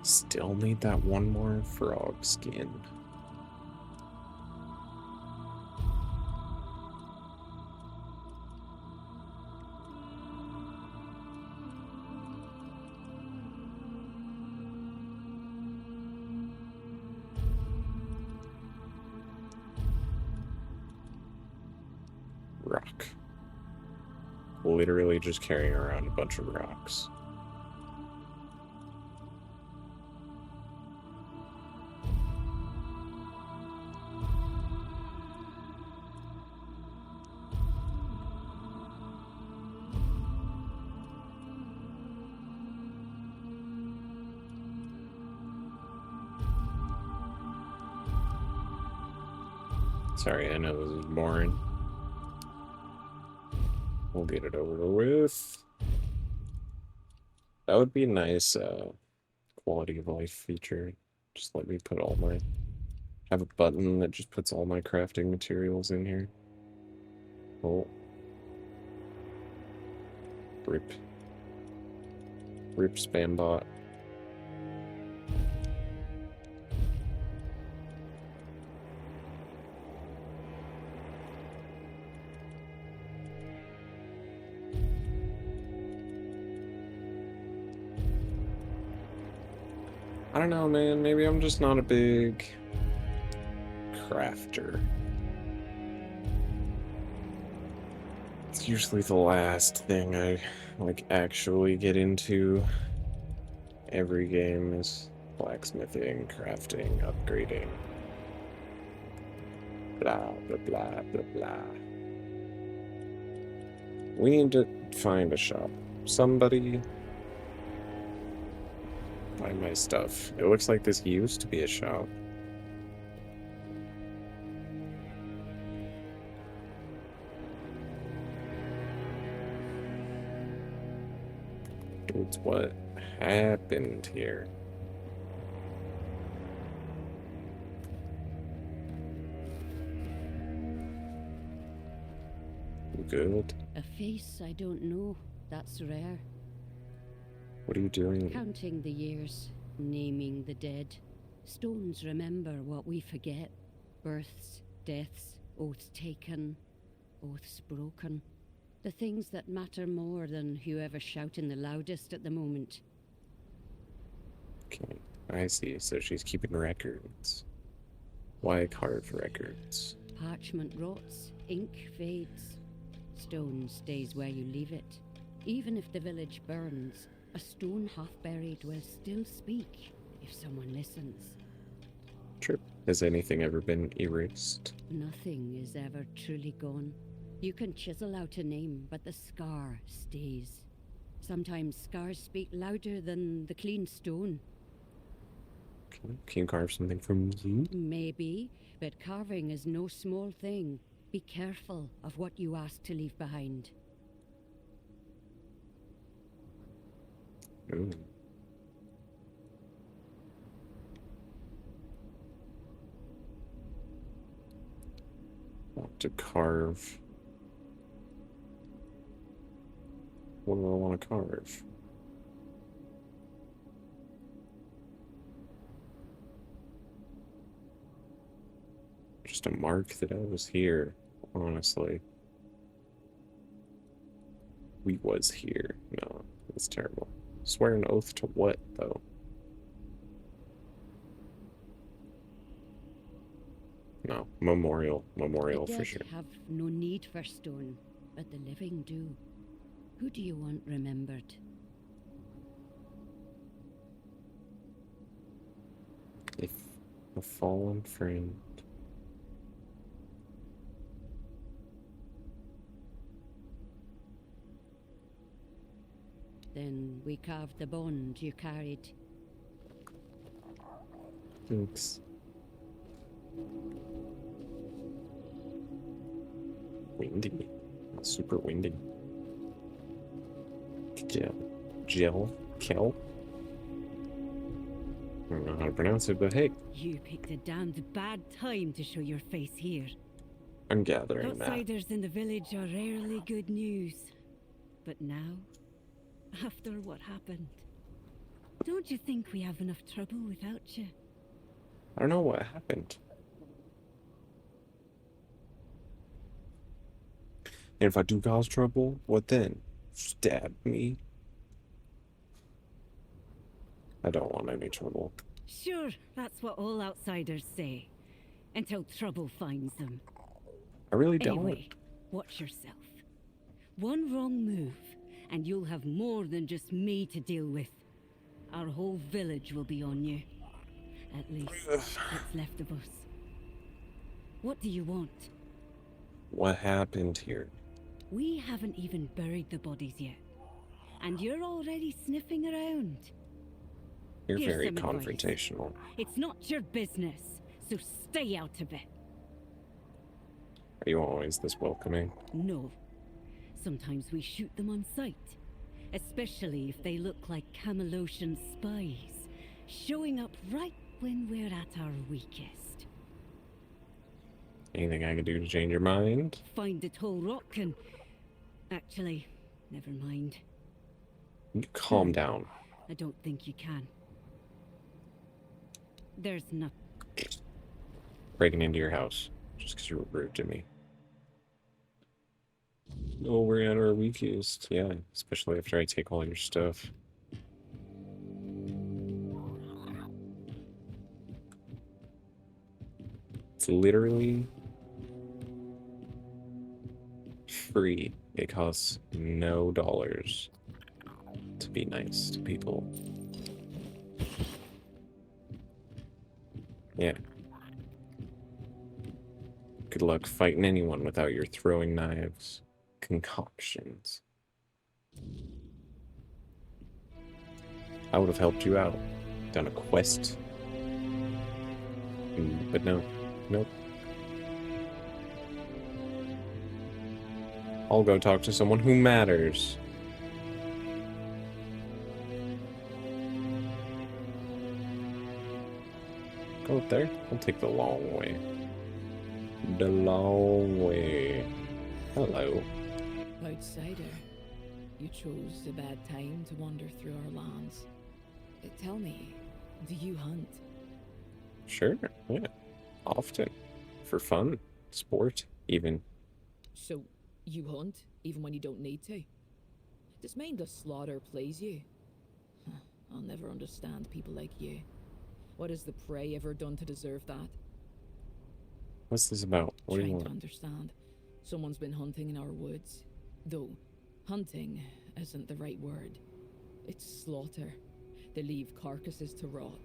Still need that one more frog skin. Rock. Literally just carrying around a bunch of rocks. Sorry, I know this is boring. We'll get it over with. That would be a nice quality of life feature. Just let me put all my... have a button that just puts all my crafting materials in here. Oh. Rip. Rip spam bot. I don't know, man. Maybe I'm just not a big crafter. It's usually the last thing I like actually get into. Every game is blacksmithing, crafting, upgrading. Blah, blah, blah, blah, blah. We need to find a shop. Somebody buy my stuff. It looks like this used to be a shop. It's what happened here. Good. A face I don't know. That's rare. What are you doing? Counting the years, naming the dead. Stones remember what we forget. Births, deaths, oaths taken, oaths broken. The things that matter more than whoever's shouting the loudest at the moment. Okay, I see. So she's keeping records. Why carve records? Parchment rots, ink fades. Stone stays where you leave it. Even if the village burns, a stone half buried will still speak if someone listens. True. Has anything ever been erased? Nothing is ever truly gone. You can chisel out a name, but the scar stays. Sometimes scars speak louder than the clean stone. Can you carve something from you? Maybe, but carving is no small thing. Be careful of what you ask to leave behind. Ooh. Want to carve. What do I want to carve? Just a mark that I was here, honestly. We was here. No, that's terrible. Swear an oath to what, though? No, memorial The for dead sure. have no need for stone, but the living do. Who do you want remembered? If a fallen friend. Then we carved the bond you carried. Thanks. Windy. Super windy. Kel? I don't know how to pronounce it, but hey, You picked a damned bad time to show your face here. I'm gathering that. Outsiders in the village are rarely good news. But now, after what happened, don't you think we have enough trouble without you? I don't know what happened. And if I do cause trouble, what then? Stab me? I don't want any trouble. Sure, that's what all outsiders say. Until trouble finds them. I really don't. Anyway, watch yourself. One wrong move, and you'll have more than just me to deal with. Our whole village will be on you. At least, what's left of us. What do you want? What happened here? We haven't even buried the bodies yet. And you're already sniffing around. You're Here's very some advice. confrontational. It's not your business, so stay out of it. Are you always this welcoming? No. Sometimes we shoot them on sight, especially if they look like Camelotian spies, showing up right when we're at our weakest. Anything I can do to change your mind? Find the tall rock and... Actually, never mind. You calm down. I don't think you can. There's nothing. Breaking into your house just because you were rude to me. Oh, we're at our weakest. Yeah, especially after I take all your stuff. It's literally free. It costs no dollars to be nice to people. Yeah. Good luck fighting anyone without your throwing knives concoctions. I would have helped you out. Done a quest. But no. Nope. I'll go talk to someone who matters. Go up there? I'll take the long way. The long way. Hello. Outsider, you chose a bad time to wander through our lands. Tell me, do you hunt? Sure, yeah. Often. For fun. Sport, even. So, you hunt, even when you don't need to? Does mindless slaughter please you? I'll never understand people like you. What has the prey ever done to deserve that? What's this about? What do you Trying to want? understand. Someone's been hunting in our woods. Though, hunting isn't the right word. It's slaughter. They leave carcasses to rot,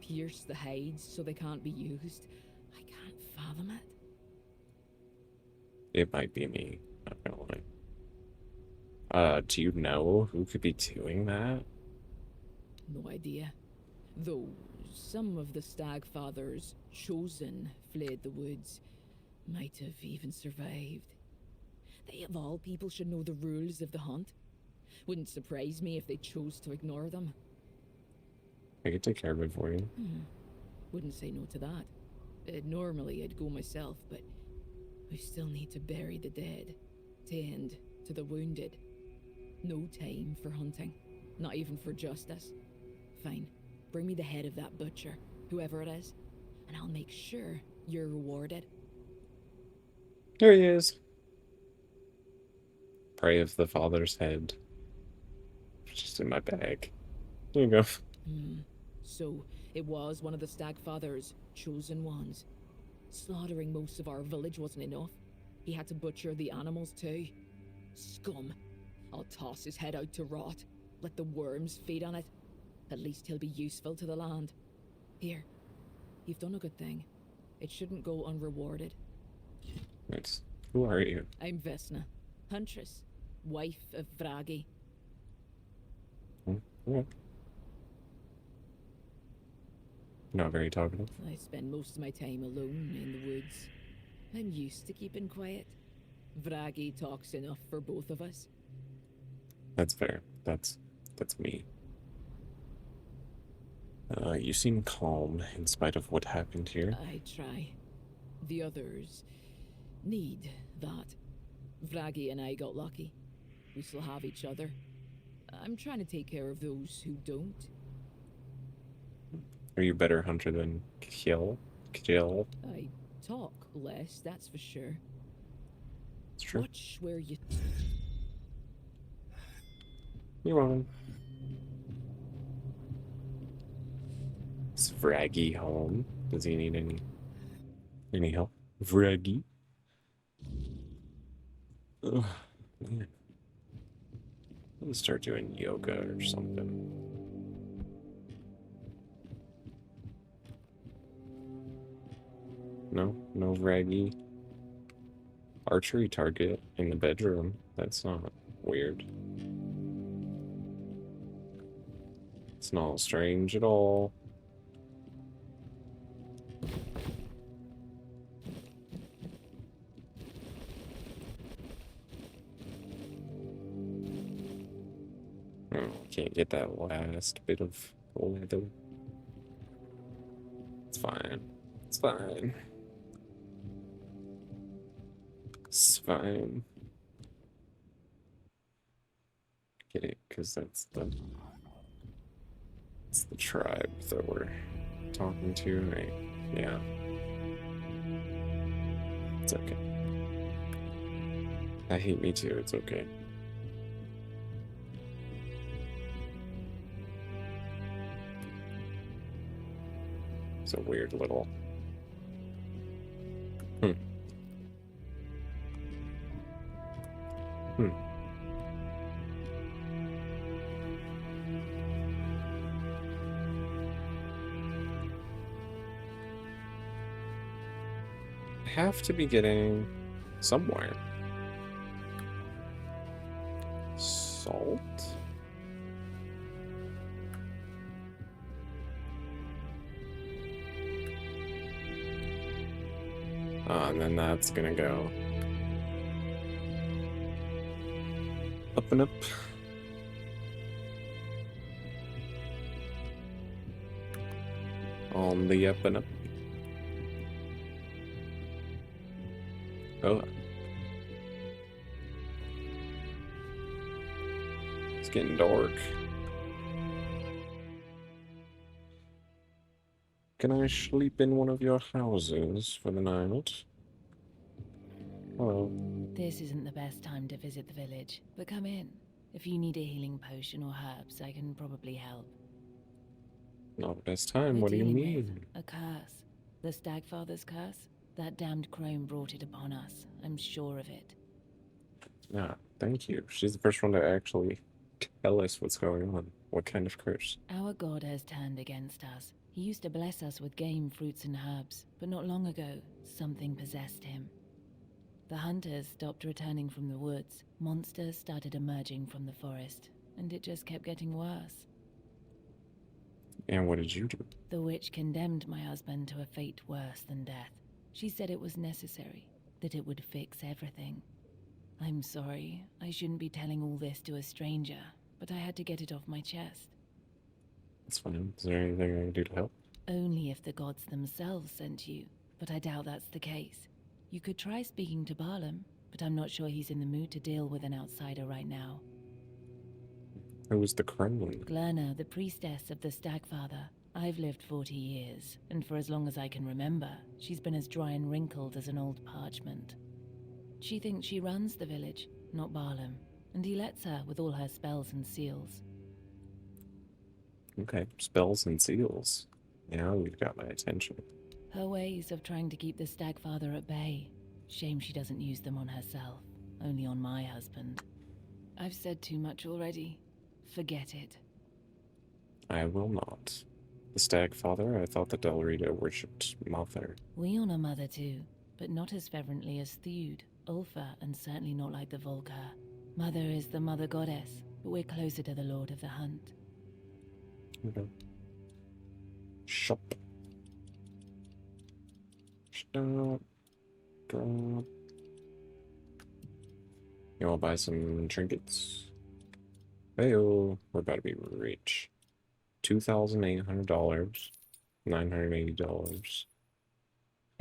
pierce the hides so they can't be used. I can't fathom it. It might be me. Not gonna lie. Do you know who could be doing that? No idea. Though, some of the stag fathers chosen fled the woods. Might have even survived. They of all people should know the rules of the hunt. Wouldn't surprise me if they chose to ignore them. I could take care of it for you. Wouldn't say no to that. Normally I'd go myself, but we still need to bury the dead, tend to the wounded. No time for hunting, not even for justice. Fine, bring me the head of that butcher, whoever it is, and I'll make sure you're rewarded. There he is. Prey of the father's head. Just in my bag. There you go. So, it was one of the stag fathers, chosen ones. Slaughtering most of our village wasn't enough. He had to butcher the animals too. Scum. I'll toss his head out to rot. Let the worms feed on it. At least he'll be useful to the land. Here, you've done a good thing. It shouldn't go unrewarded. Nice. Who are you? I'm Vesna, huntress, wife of Vragi. Yeah. Not very talkative. I spend most of my time alone in the woods. I'm used to keeping quiet. Vragi talks enough for both of us. That's fair. That's me. You seem calm in spite of what happened here. I try. The others need that. Vragi and I got lucky. We still have each other. I'm trying to take care of those who don't. Are you a better hunter than Kiel? I talk less, that's for sure. It's true. Watch where you... You're welcome. Is Vragi home? Does he need any help? Vragi? Ugh, man. Let's start doing yoga or something. No Vragi. Archery target in the bedroom. That's not weird. It's not strange at all. Can't get that last bit of leather. It's fine. It's fine. It's fine. Get it? Because that's the tribe that we're talking to, right? Yeah. It's okay. I hate me too, it's okay. It's a weird little... Hmm. I have to be getting somewhere. Salt? And then that's gonna go up and up. On the up and up. Oh. It's getting dark. Can I sleep in one of your houses for the night? Hello. This isn't the best time to visit the village, but come in. If you need a healing potion or herbs, I can probably help. Not the best time, We're what do you dealing with mean? a curse. The Stagfather's curse? That damned crone brought it upon us. I'm sure of it. Ah, thank you. She's the first one to actually tell us what's going on. What kind of curse? Our god has turned against us. He used to bless us with game, fruits, and herbs, but not long ago, something possessed him. The hunters stopped returning from the woods. Monsters started emerging from the forest, and it just kept getting worse. And what did you do? The witch condemned my husband to a fate worse than death. She said it was necessary, that it would fix everything. I'm sorry, I shouldn't be telling all this to a stranger, but I had to get it off my chest. It's fine. Is there anything I can do to help? Only if the gods themselves sent you, but I doubt that's the case. You could try speaking to Barlam, but I'm not sure he's in the mood to deal with an outsider right now. Who was the crone? Glerna, the priestess of the Stagfather. I've lived 40 years, and for as long as I can remember, she's been as dry and wrinkled as an old parchment. She thinks she runs the village, not Barlam, and he lets her with all her spells and seals. Okay, spells and seals. Now you've got my attention. Her ways of trying to keep the Stagfather at bay. Shame she doesn't use them on herself, only on my husband. I've said too much already. Forget it. I will not. The Stagfather? I thought the Del Rito worshipped Mother. We honor Mother too, but not as fervently as Theud, Ulfa, and certainly not like the Volker. Mother is the Mother Goddess, but we're closer to the Lord of the Hunt. Okay. Shop. Stop. Drop. You wanna buy some trinkets? Heyo, we're about to be rich. $2,800, $980,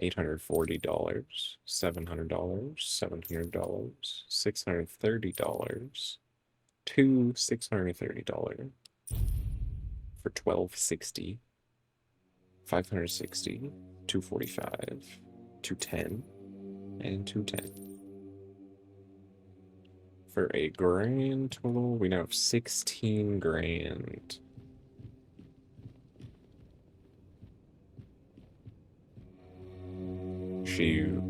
$840, $700, $700, $630, two $630 for $1,260, $560, $245, $210, and $210. For a grand total, we now have 16 grand. Shoot.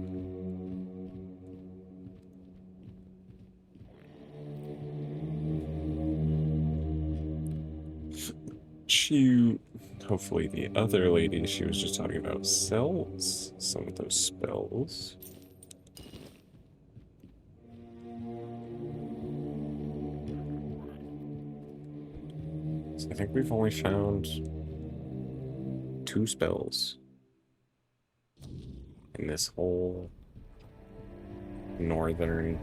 Shoot. Hopefully the other lady she was just talking about sells some of those spells. So I think we've only found 2 spells in this whole northern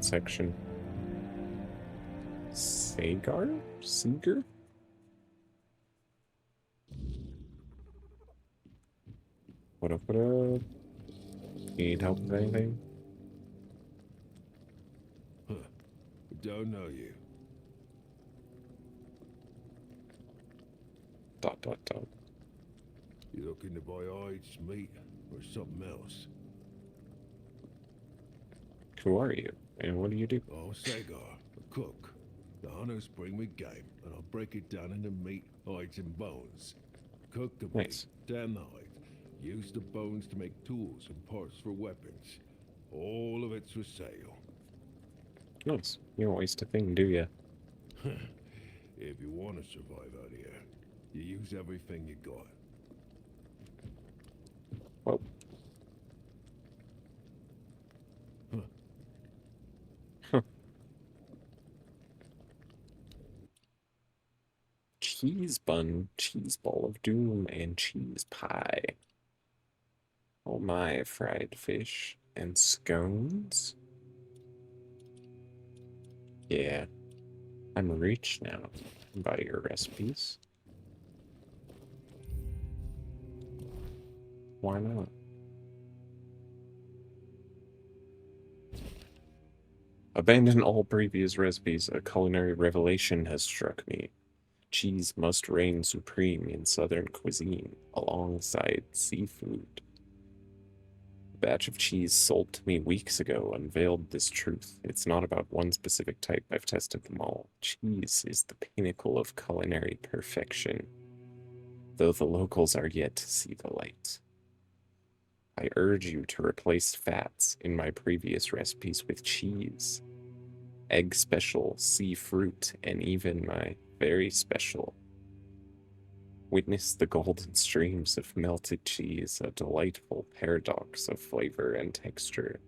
section. Sagar? Seeger? What up, what up? Need help with anything? Huh. Don't know you. Dot, dot, dot. You looking to buy hides, meat, or something else? Who are you? And what do you do? Oh, Sagar, a cook. The hunters bring me game, and I'll break it down into meat, hides, and bones. Cook the Nice. meat, tan the hide. Use the bones to make tools and parts for weapons. All of it's for sale. Nice. You don't waste a thing, do ya? If you want to survive out here, you use everything you got. Well. Huh. Cheese bun, cheese ball of doom, and cheese pie. Oh my, fried fish and scones? Yeah, I'm rich now. Buy your recipes. Why not? Abandon all previous recipes. A culinary revelation has struck me. Cheese must reign supreme in southern cuisine, alongside seafood. A batch of cheese sold to me weeks ago unveiled this truth. It's not about one specific type, I've tested them all. Cheese is the pinnacle of culinary perfection, though the locals are yet to see the light. I urge you to replace fats in my previous recipes with cheese. Egg special, sea fruit, and even my very special. Witness the golden streams of melted cheese, a delightful paradox of flavor and texture.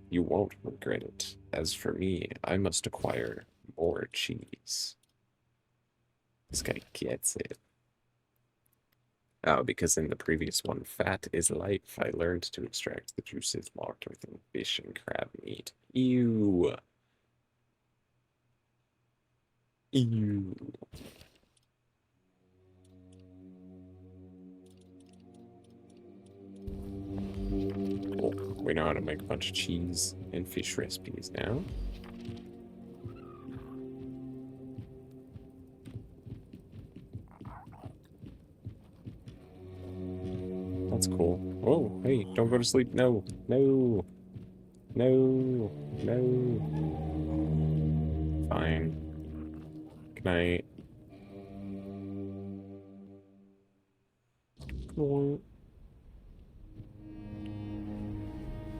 You won't regret it. As for me, I must acquire more cheese. This guy gets it. Oh, because in the previous one, fat is life. I learned to extract the juices locked within fish and crab meat. Ew. Ew. Cool. We know how to make a bunch of cheese and fish recipes now. That's cool. Whoa, hey, don't go to sleep. No, no, no, no. Fine. Good night. Cool.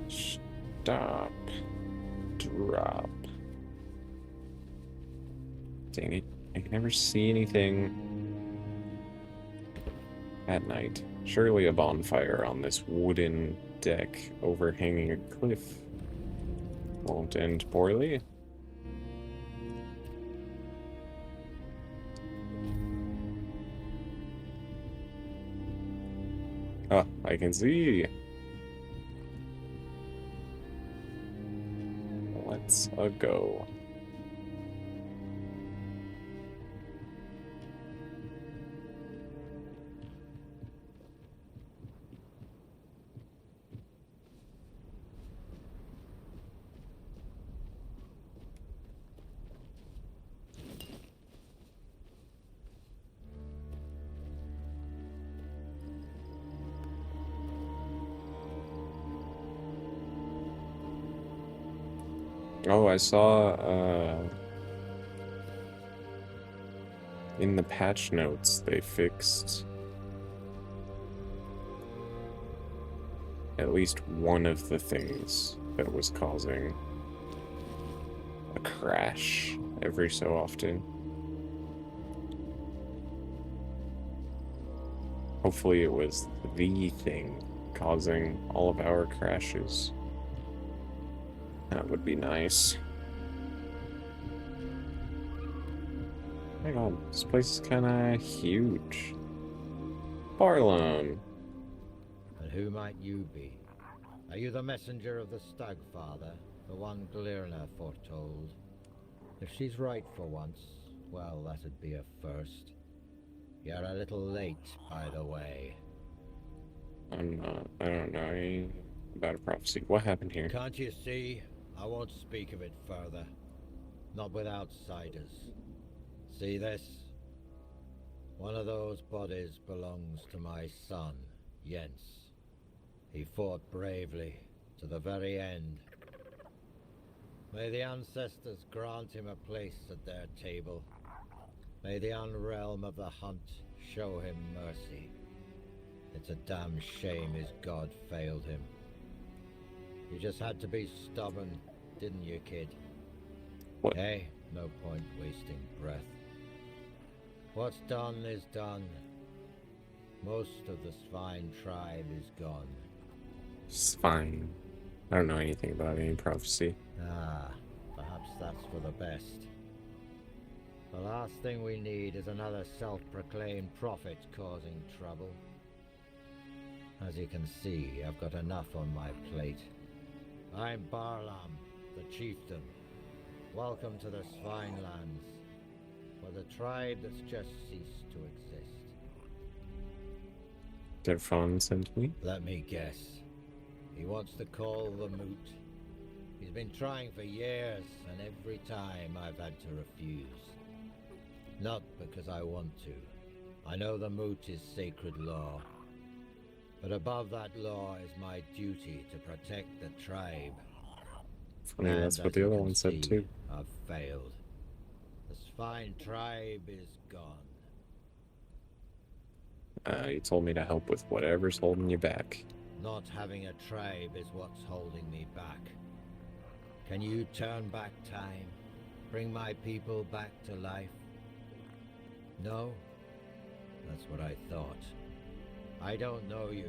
Stop. Drop. Dang it. I can never see anything at night. Surely a bonfire on this wooden deck overhanging a cliff won't end poorly. Ah, I can see. Let's go. Oh, I saw, in the patch notes, they fixed at least one of the things that was causing a crash every so often. Hopefully it was the thing causing all of our crashes. That would be nice. Oh my god, this place is kinda huge. Barlam. And who might you be? Are you the messenger of the Stag Father, the one Glirna foretold? If she's right for once, well, that'd be a first. You're a little late, by the way. I'm not. I don't know anything about a prophecy. What happened here? Can't you see? I won't speak of it further. Not with outsiders. See this? One of those bodies belongs to my son, Jens. He fought bravely to the very end. May the ancestors grant him a place at their table. May the unrealm of the hunt show him mercy. It's a damn shame his god failed him. You just had to be stubborn, didn't you, kid? What? Hey, no point wasting breath. What's done is done. Most of the Svine tribe is gone. It's fine. I don't know anything about any prophecy. Ah, perhaps that's for the best. The last thing we need is another self-proclaimed prophet causing trouble. As you can see, I've got enough on my plate. I'm Barlam, the chieftain. Welcome to the Svinelands, for the tribe that's just ceased to exist. Did Fawn send me? Let me guess. He wants to call the moot. He's been trying for years, and every time I've had to refuse. Not because I want to. I know the moot is sacred law. But above that law is my duty to protect the tribe. Funny, that's what the other one said too. I've failed. The Svine tribe is gone. You told me to help with whatever's holding you back. Not having a tribe is what's holding me back. Can you turn back time? Bring my people back to life? No? That's what I thought. I don't know you.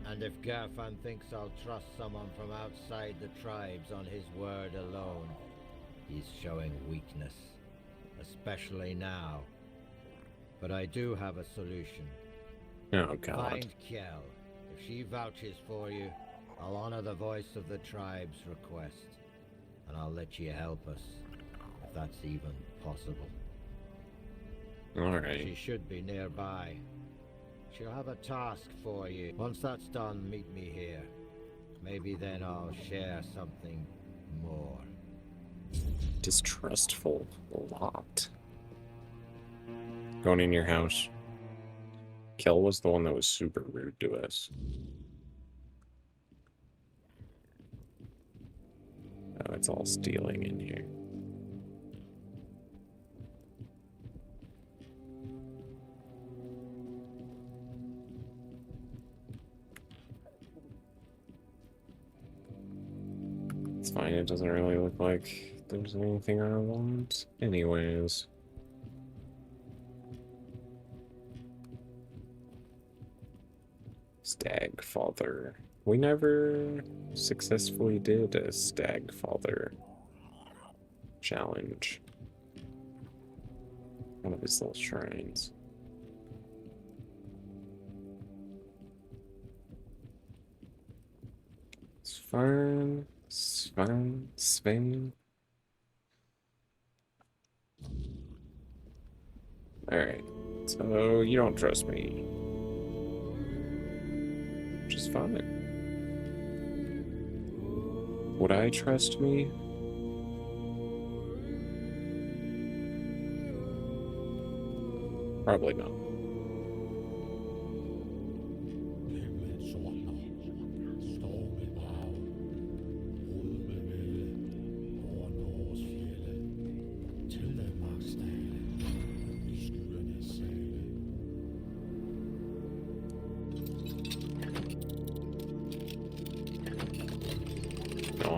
And if Gerfan thinks I'll trust someone from outside the tribes on his word alone, he's showing weakness. Especially now. But I do have a solution. Oh, God. Find Kjell. If she vouches for you, I'll honor the voice of the tribe's request. And I'll let you help us, if that's even possible. Alright. She should be nearby. She'll have a task for you. Once that's done, meet me here. Maybe then I'll share something more. Distrustful a lot. Going in your house. Kel was the one that was super rude to us. Oh, it's all stealing in here. It's fine, it doesn't really look like there's anything I want. Anyways. Stag Father. We never successfully did a Stag Father challenge. One of his little shrines. Sven. Alright, so you don't trust me. Which is fine. Would I trust me? Probably not.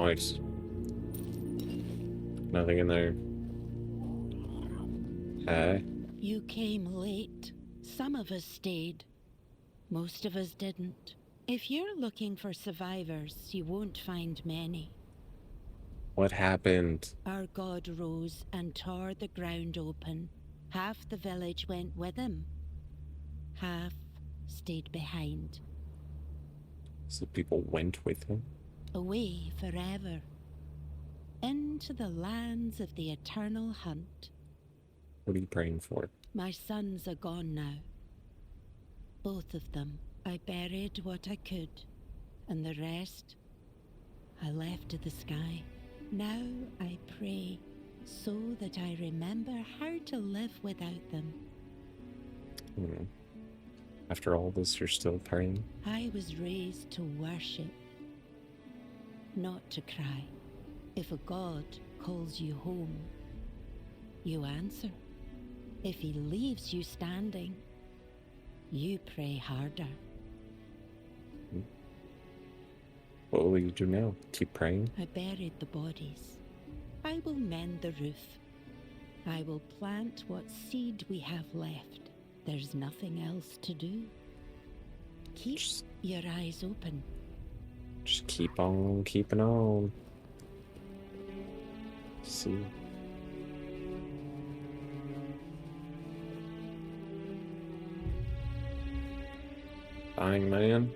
Nice. Nothing in there. Hey. You came late. Some of us stayed. Most of us didn't. If you're looking for survivors, you won't find many. What happened? Our god rose and tore the ground open. Half the village went with him. Half stayed behind. So people went with him? Away forever. into the lands of the eternal hunt. What are you praying for? My sons are gone now. Both of them. I buried what I could, and the rest I left to the sky. Now I pray so that I remember how to live without them. After all this, you're still praying? I was raised to worship, not to cry. If a god calls you home, you answer. If he leaves you standing, you pray harder. What will you do now? Keep praying? I buried the bodies. I will mend the roof. I will plant what seed we have left. There's nothing else to do. Keep your eyes open. Just keep on keeping on. See. Dying man.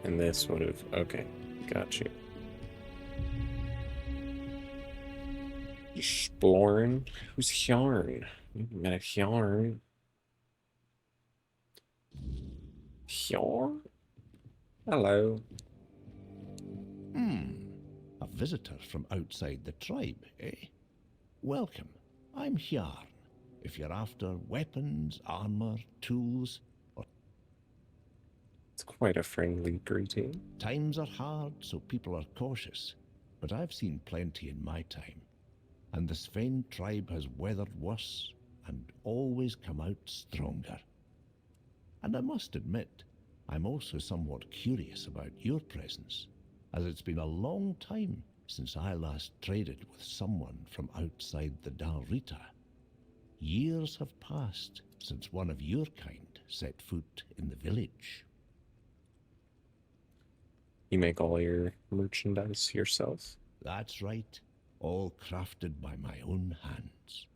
And this would have... Okay, got you. Exploring? Who's Hjarn? We met a Hjarn. Hjarn? Hello. A visitor from outside the tribe, eh? Welcome. I'm Hjarn. If you're after weapons, armor, tools, or... It's quite a friendly greeting. Times are hard, so people are cautious. But I've seen plenty in my time. And the Sven tribe has weathered worse and always come out stronger. And I must admit, I'm also somewhat curious about your presence, as it's been a long time since I last traded with someone from outside the Dalrita. Years have passed since one of your kind set foot in the village. You make all your merchandise yourself? That's right. All crafted by my own hands.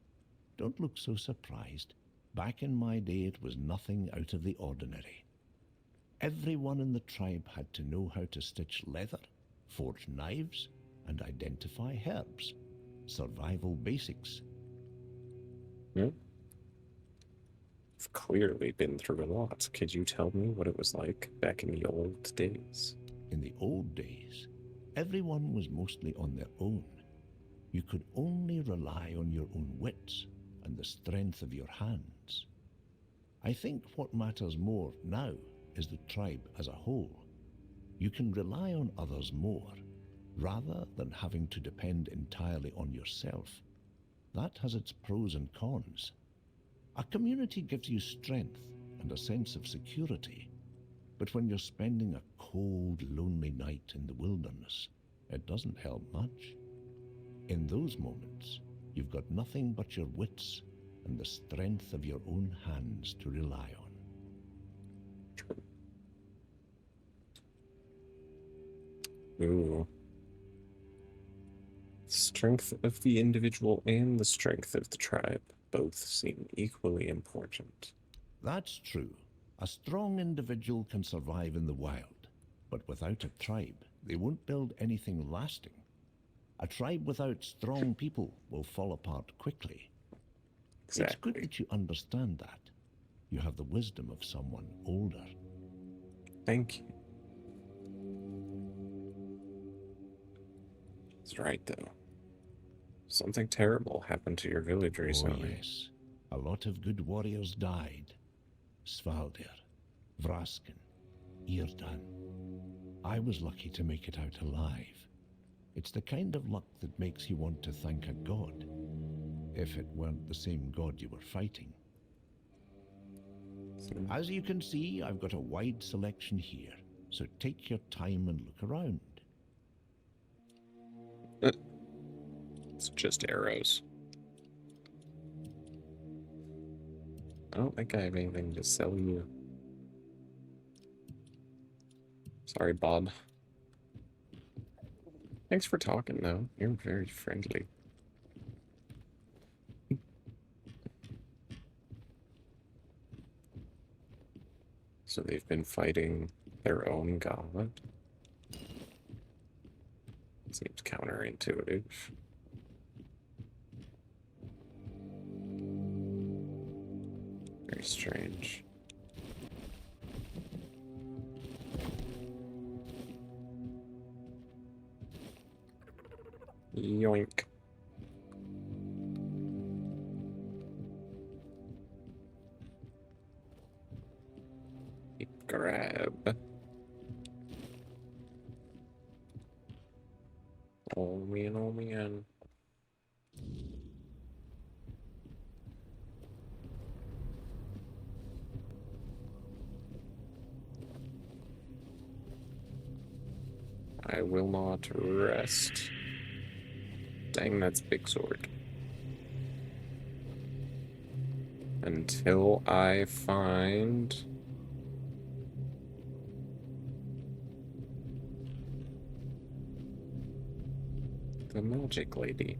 Don't look so surprised. Back in my day, it was nothing out of the ordinary. Everyone in the tribe had to know how to stitch leather, forge knives, and identify herbs. Survival basics. I've clearly been through a lot. Could you tell me what it was like back in the old days? In the old days, everyone was mostly on their own. You could only rely on your own wits and the strength of your hands. I think what matters more now is the tribe as a whole. You can rely on others more, rather than having to depend entirely on yourself. That has its pros and cons. A community gives you strength and a sense of security, but when you're spending a cold, lonely night in the wilderness, it doesn't help much. In those moments, you've got nothing but your wits and the strength of your own hands to rely on. Ooh. Strength of the individual and the strength of the tribe both seem equally important. That's true. A strong individual can survive in the wild, but without a tribe, they won't build anything lasting. A tribe without strong people will fall apart quickly. Exactly. It's good that you understand that. You have the wisdom of someone older. Thank you. That's right, though. Something terrible happened to your village recently. Oh, yes. A lot of good warriors died. Svaldir, Vrasken, Irdan. I was lucky to make it out alive. It's the kind of luck that makes you want to thank a god, if it weren't the same god you were fighting. As you can see, I've got a wide selection here, so take your time and look around. It's just arrows. I don't think I have anything to sell you. Sorry, Bob. Thanks for talking, though. You're very friendly. So they've been fighting their own god? Seems counterintuitive. Very strange. Yoink. Grab. Oh man, oh man. I will not rest. Dang, that's big sword. Until I find... the magic lady.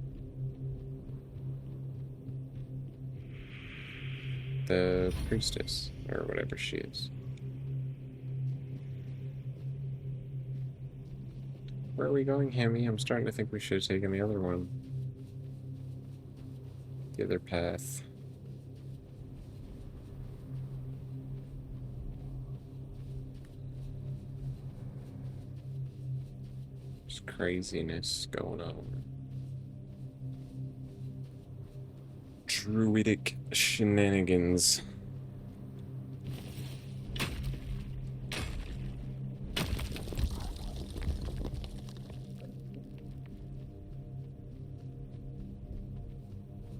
The priestess, or whatever she is. Where are we going, Hammy? I'm starting to think we should have taken the other one. The other path. There's craziness going on. Druidic shenanigans.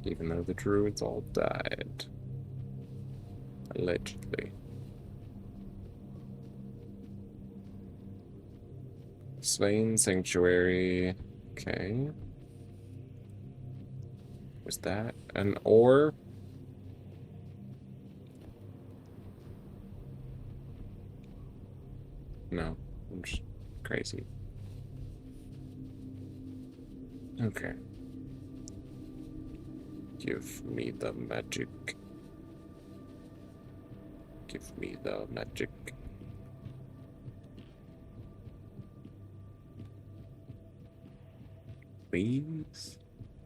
Even though the druids all died. Allegedly. Slain Sanctuary. Okay. Was that an ore? No, I'm just crazy. Okay. Give me the magic. Give me the magic. Please?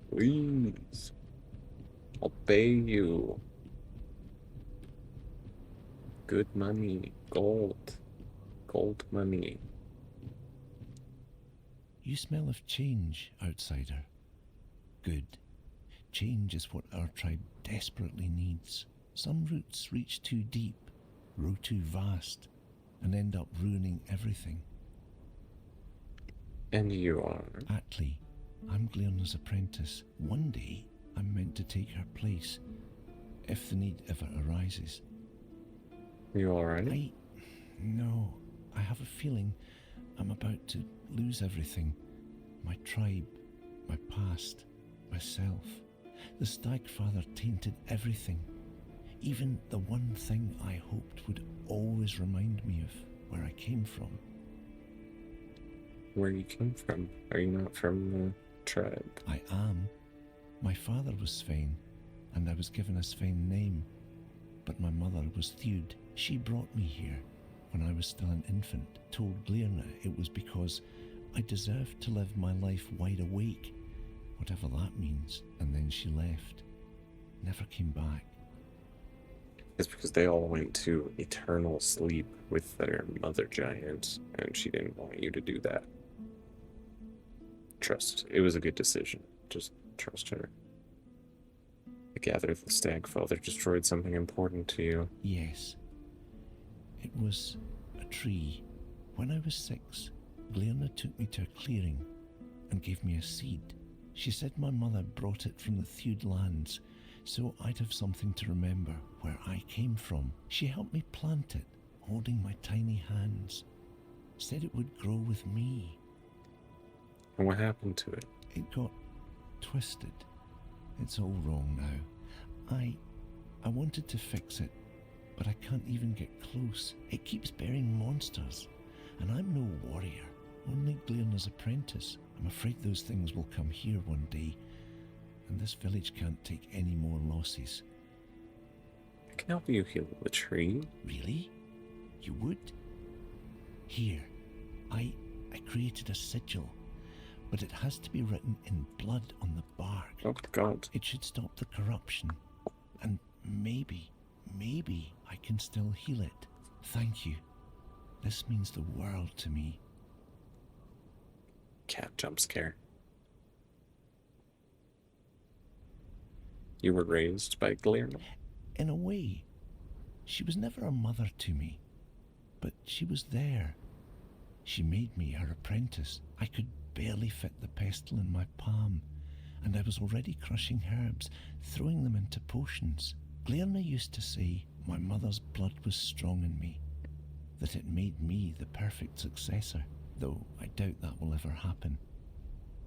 Please. I'll pay you. Good money. Gold. Gold money. You smell of change, outsider. Good. Change is what our tribe desperately needs. Some roots reach too deep, grow too vast, and end up ruining everything. And you are? Atli. I'm Glearna's apprentice. One day, I'm meant to take her place, if the need ever arises. You alright? No. I have a feeling I'm about to lose everything. My tribe, my past, myself. The Stagfather tainted everything. Even the one thing I hoped would always remind me of where I came from. Where you came from? Are you not from the tribe? I am. My father was Svein, and I was given a Svein name. But my mother was Thewd. She brought me here when I was still an infant, told Glearna it was because I deserved to live my life wide awake, whatever that means, and then she left. Never came back. It's because they all went to eternal sleep with their mother giant, and she didn't want you to do that. Trust. It was a good decision. Just trust her. I gather the Stagfather destroyed something important to you. Yes. It was a tree. When I was 6, Glearna took me to a clearing and gave me a seed. She said my mother brought it from the Thewd lands, so I'd have something to remember where I came from. She helped me plant it, holding my tiny hands. Said it would grow with me. And what happened to it? It got twisted. It's all wrong now. I wanted to fix it, but I can't even get close. It keeps bearing monsters, and I'm no warrior, only Glearna's apprentice. I'm afraid those things will come here one day, and this village can't take any more losses. I can help you heal the tree. Really? You would? Here, I created a sigil. but it has to be written in blood on the bark. Oh, God. It should stop the corruption. And maybe I can still heal it. Thank you. This means the world to me. Cat jump scare. You were raised by Glirna? In a way. She was never a mother to me, but she was there. She made me her apprentice. I could barely fit the pestle in my palm, and I was already crushing herbs, throwing them into potions. Glirna used to say my mother's blood was strong in me, that it made me the perfect successor, though I doubt that will ever happen.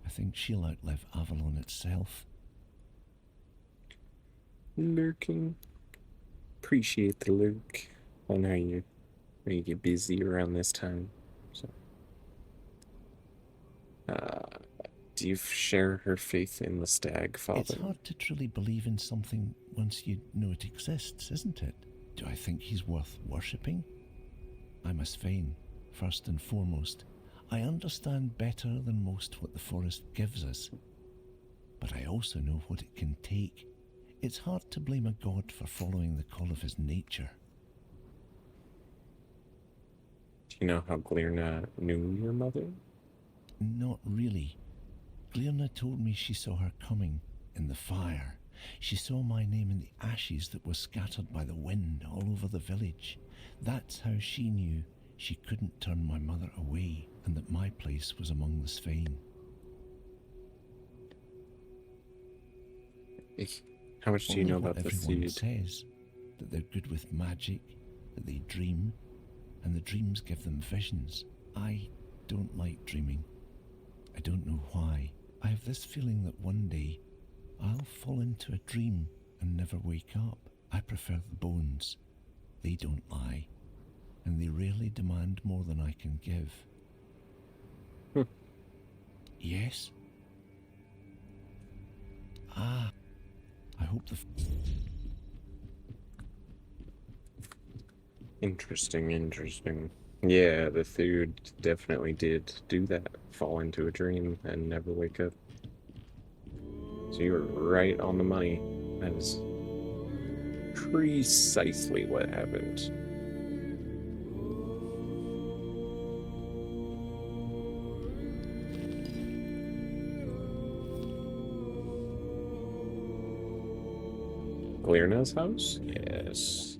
I think she'll outlive Avalon itself. Lurking. Appreciate the lurk. I know you get busy around this time. So, do you share her faith in the stag, Father? It's hard to truly believe in something once you know it exists, isn't it? Do I think he's worth worshipping? I'm a Svein, first and foremost. I understand better than most what the forest gives us, but I also know what it can take. It's hard to blame a god for following the call of his nature. Do you know how Glirna knew your mother? Not really. Glirna told me she saw her coming in the fire. She saw my name in the ashes that were scattered by the wind all over the village. That's how she knew she couldn't turn my mother away, and that my place was among the Svein. How much do you know about the everyone seed? Says that they're good with magic, that they dream, and the dreams give them visions. I don't like dreaming. I don't know why. I have this feeling that one day I'll fall into a dream and never wake up. I prefer the bones. They don't lie, and they rarely demand more than I can give. Yes? Ah, I hope the... Interesting. Yeah, the food definitely did do that. Fall into a dream and never wake up. So you were right on the money. That is precisely what happened. Glirna's house? Yes.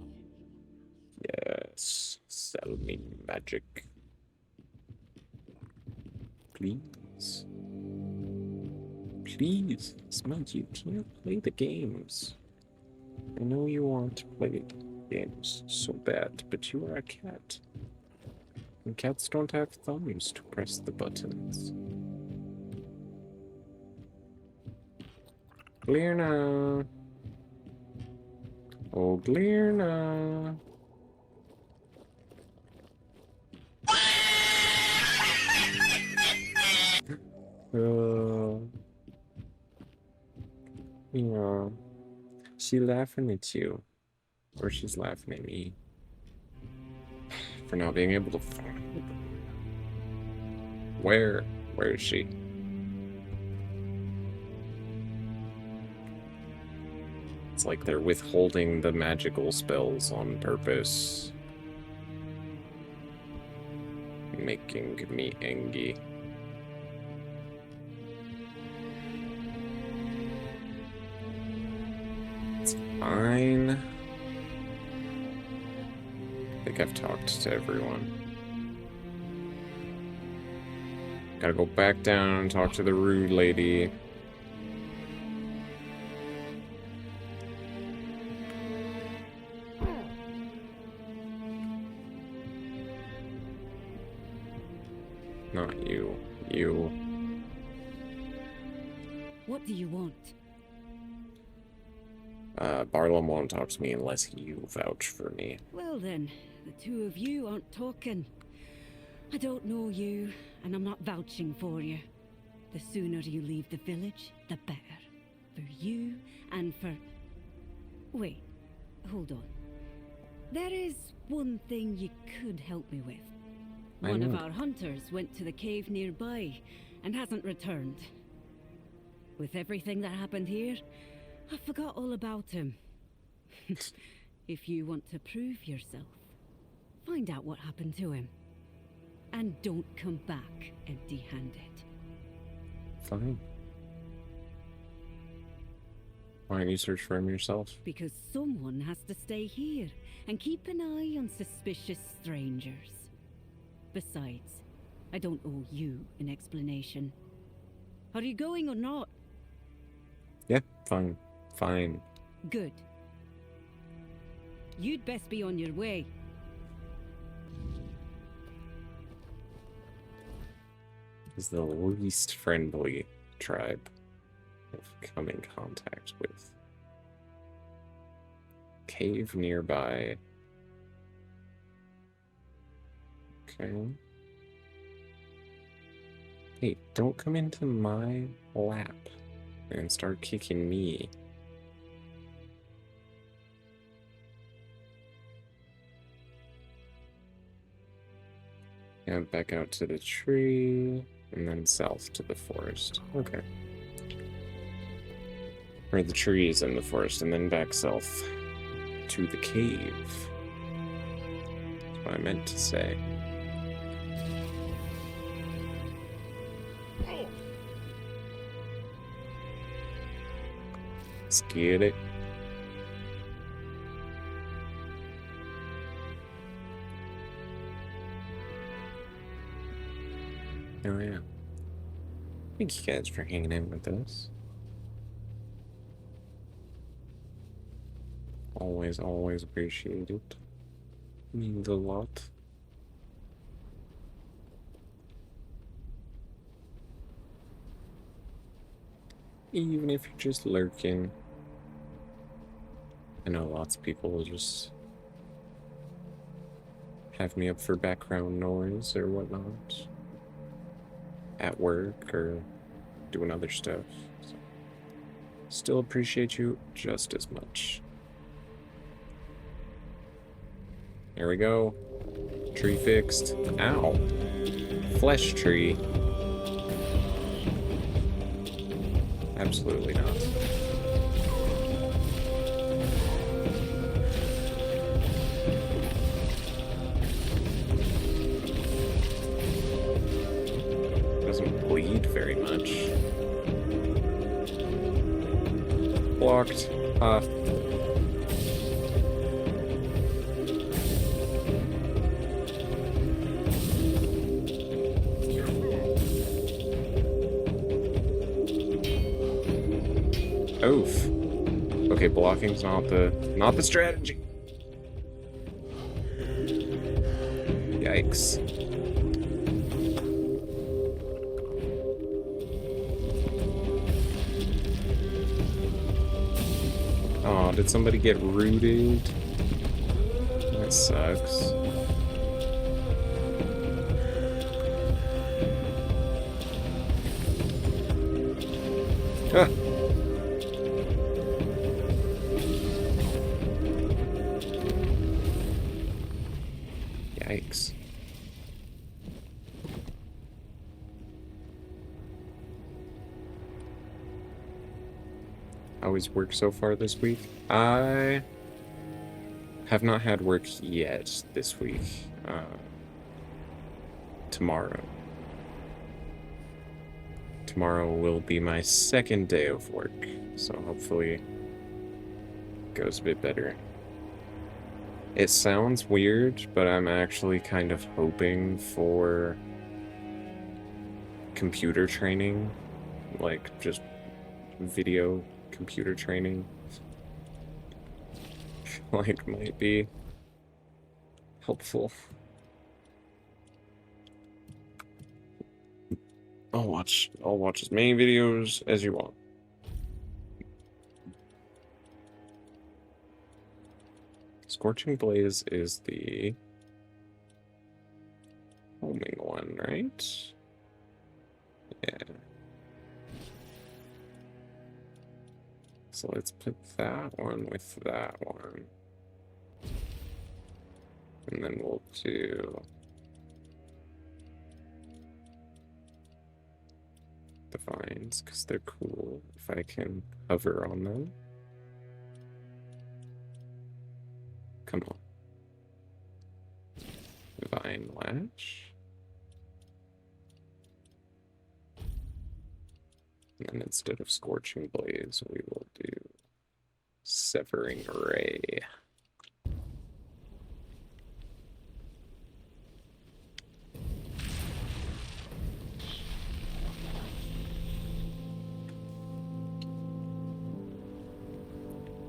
Yes. Sell me magic. Please. Please, Smudge, you can't play the games. I know you want to play games so bad, but you are a cat. And cats don't have thumbs to press the buttons. Glirna. Oh, Glirna. Yeah. She laughing at you. Or she's laughing at me. For not being able to find her. Where is she? It's like they're withholding the magical spells on purpose. Making me angry. It's fine. I think I've talked to everyone. Gotta go back down and talk to the rude lady. Not you. You. What do you want? Barlam won't talk to me unless you vouch for me. Well then, the two of you aren't talking. I don't know you, and I'm not vouching for you. The sooner you leave the village, the better. For you, and for... Wait, hold on. There is one thing you could help me with. One of our hunters went to the cave nearby, and hasn't returned. With everything that happened here, I forgot all about him. If you want to prove yourself, find out what happened to him. And don't come back empty-handed. Fine. Why don't you search for him yourself? Because someone has to stay here and keep an eye on suspicious strangers. Besides, I don't owe you an explanation. Are you going or not? Yeah, fine. Fine. Good. You'd best be on your way. Is the least friendly tribe I've come in contact with. Cave nearby. Okay. Hey, don't come into my lap and start kicking me. Yeah, back out to the tree, and then south to the forest. Okay. Or the trees in the forest, and then back south to the cave. That's what I meant to say. Let's get it. Oh yeah. Thank you guys for hanging out with us. Always appreciate it. Means a lot. Even if you're just lurking. I know lots of people will just have me up for background noise or whatnot. At work or doing other stuff. So, still appreciate you just as much. There we go. Tree fixed. Ow. Flesh tree. Absolutely not. Doesn't bleed very much. Blocked. Oof. Okay, blocking's not the strategy. Yikes. Oh, did somebody get rooted? That sucks. Ah. Yikes. How is work so far this week? I have not had work yet this week. Tomorrow. Tomorrow will be my second day of work, so hopefully it goes a bit better. It sounds weird, but I'm actually kind of hoping for computer training, like just video computer training. Like, might be helpful. I'll watch as many videos as you want. Scorching Blaze is the homing one, right? Yeah. So let's put that one with that one. And then we'll do the vines because they're cool if I can hover on them. Come on. Vine latch. And instead of Scorching Blaze, we will do Severing Ray.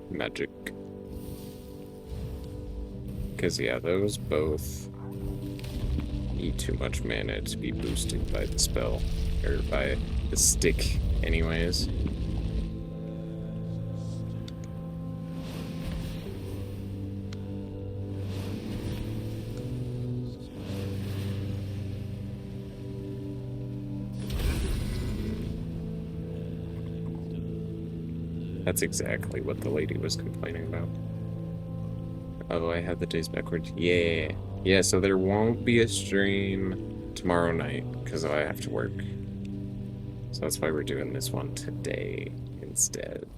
Magic. Because, yeah, those both need too much mana to be boosted by the spell, or by the stick, anyways. That's exactly what the lady was complaining about. Oh, I have the days backwards. Yeah. Yeah, so there won't be a stream tomorrow night because I have to work. So that's why we're doing this one today instead.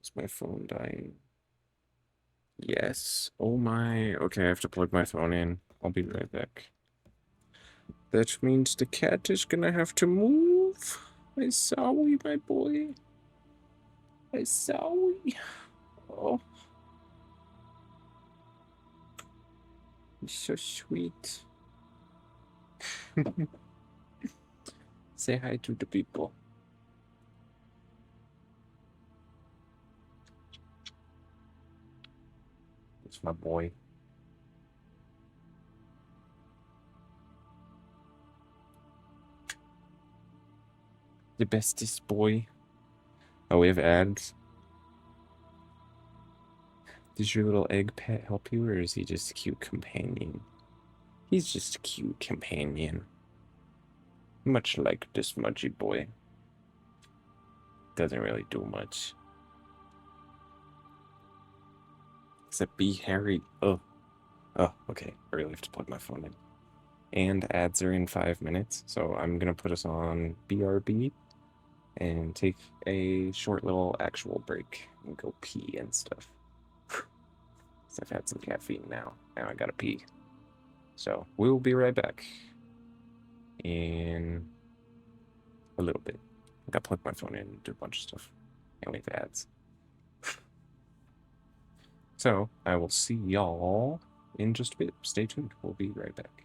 Is my phone dying? Yes. Oh my. Okay, I have to plug my phone in. I'll be right back. That means the cat is gonna have to move. I sorry, my boy. I sorry. Oh. He's so sweet. Say hi to the people. It's my boy. The bestest boy. Oh, we have ads. Does your little egg pet help you, or is he just a cute companion? He's just a cute companion. Much like this smudgy boy. Doesn't really do much. Except be Harry. Oh. Oh, okay. I really have to plug my phone in. And ads are in 5 minutes, so I'm gonna put us on BRB and take a short little actual break and go pee and stuff. So I've had some caffeine now. Now I gotta pee. So we'll be right back in a little bit. I gotta plug my phone in and do a bunch of stuff. And leave ads. So I will see y'all in just a bit. Stay tuned. We'll be right back.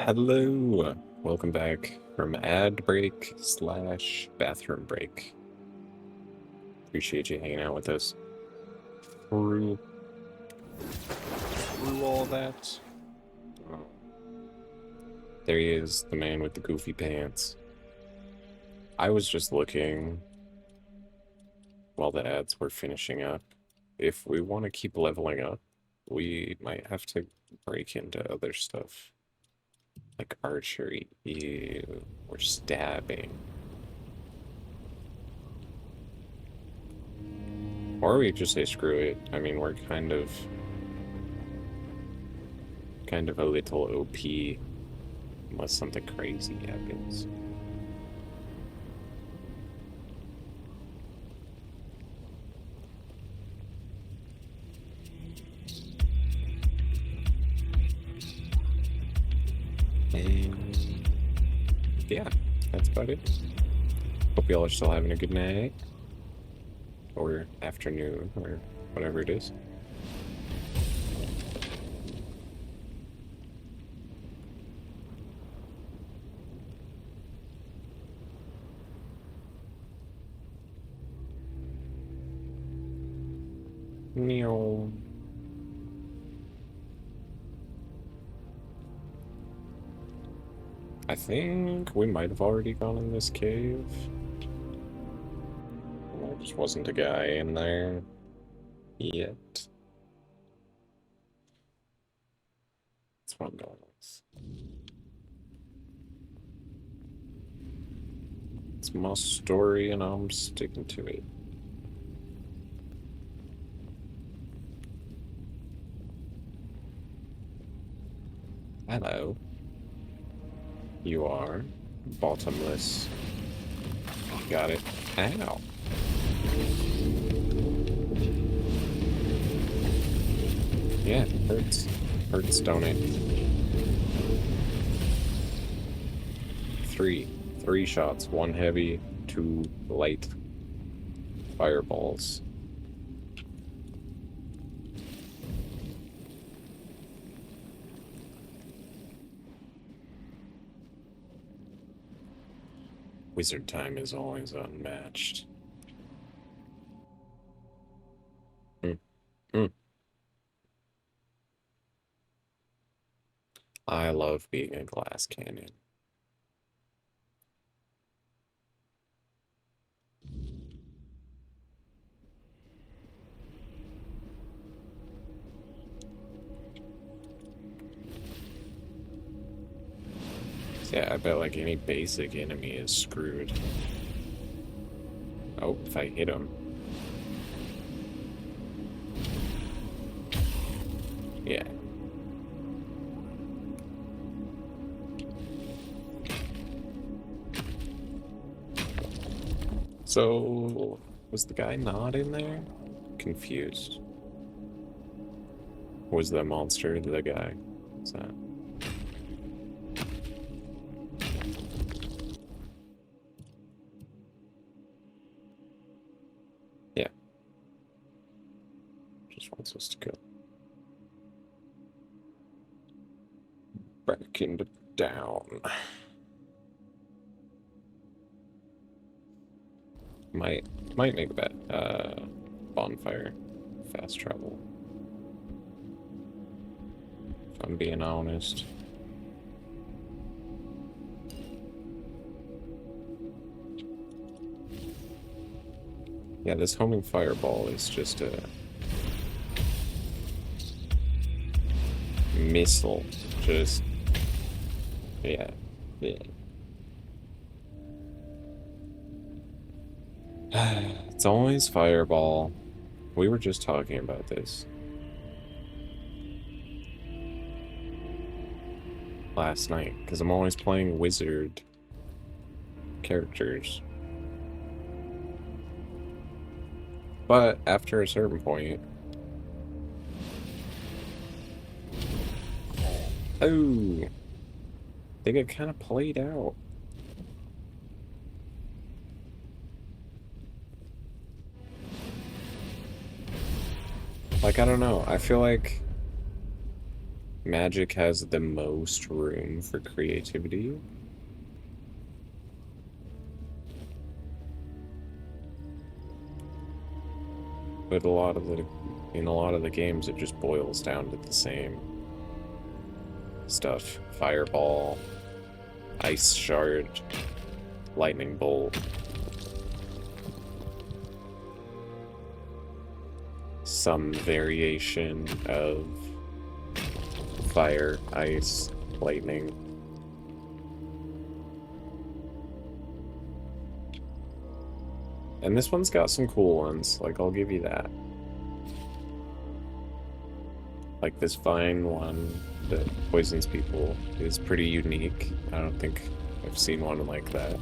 Hello, welcome back from ad break / bathroom break. Appreciate you hanging out with us through all that. Oh. There he is, the man with the goofy pants. I was just looking while the ads were finishing up. If we want to keep leveling up, we might have to break into other stuff. Like archery, ew, or stabbing. Or we just say screw it. I mean, we're kind of a little OP unless something crazy happens. And yeah, that's about it. Hope y'all are still having a good night. Or afternoon, or whatever it is. Meow. I think we might have already gone in this cave. There just wasn't a guy in there yet. That's what I'm going with. It's my story and I'm sticking to it. Hello. You are bottomless. Got it. Ow. Yeah, it hurts. Hurts, don't it? Three shots. 1 heavy, 2 light fireballs. Wizard time is always unmatched. I love being a glass cannon. Yeah, I bet like any basic enemy is screwed. Oh, if I hit him. Yeah. So, was the guy not in there? Confused. Was the monster the guy? What's that? Yeah. Just wants us to go back into down. Might make that bonfire fast travel. If I'm being honest. Yeah, this homing fireball is just a missile. Just yeah. It's always fireball. We were just talking about this last night, because I'm always playing wizard characters. But after a certain point... Oh! They get kind of played out. Like, I don't know. I feel like magic has the most room for creativity. But in a lot of the games, it just boils down to the same stuff. Fireball, ice shard, lightning bolt. Some variation of fire, ice, lightning. And this one's got some cool ones, like, I'll give you that. Like, this vine one that poisons people is pretty unique. I don't think I've seen one like that.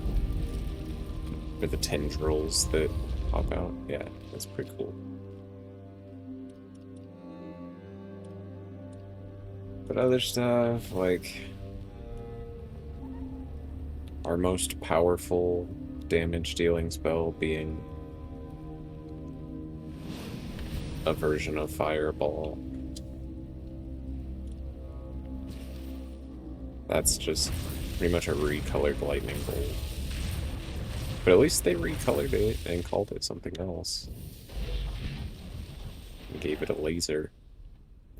Or the tendrils that pop out. Yeah, that's pretty cool. But other stuff, like our most powerful damage-dealing spell being a version of Fireball. That's just pretty much a recolored lightning bolt. But at least they recolored it and called it something else. And gave it a laser.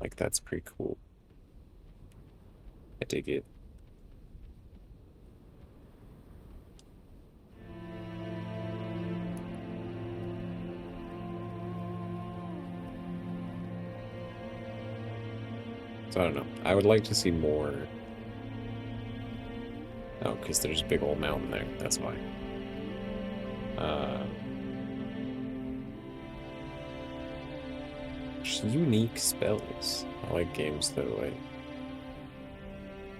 Like, that's pretty cool. I dig it. So I don't know. I would like to see more. Oh, because there's a big old mountain there. That's why. Just unique spells. I like games that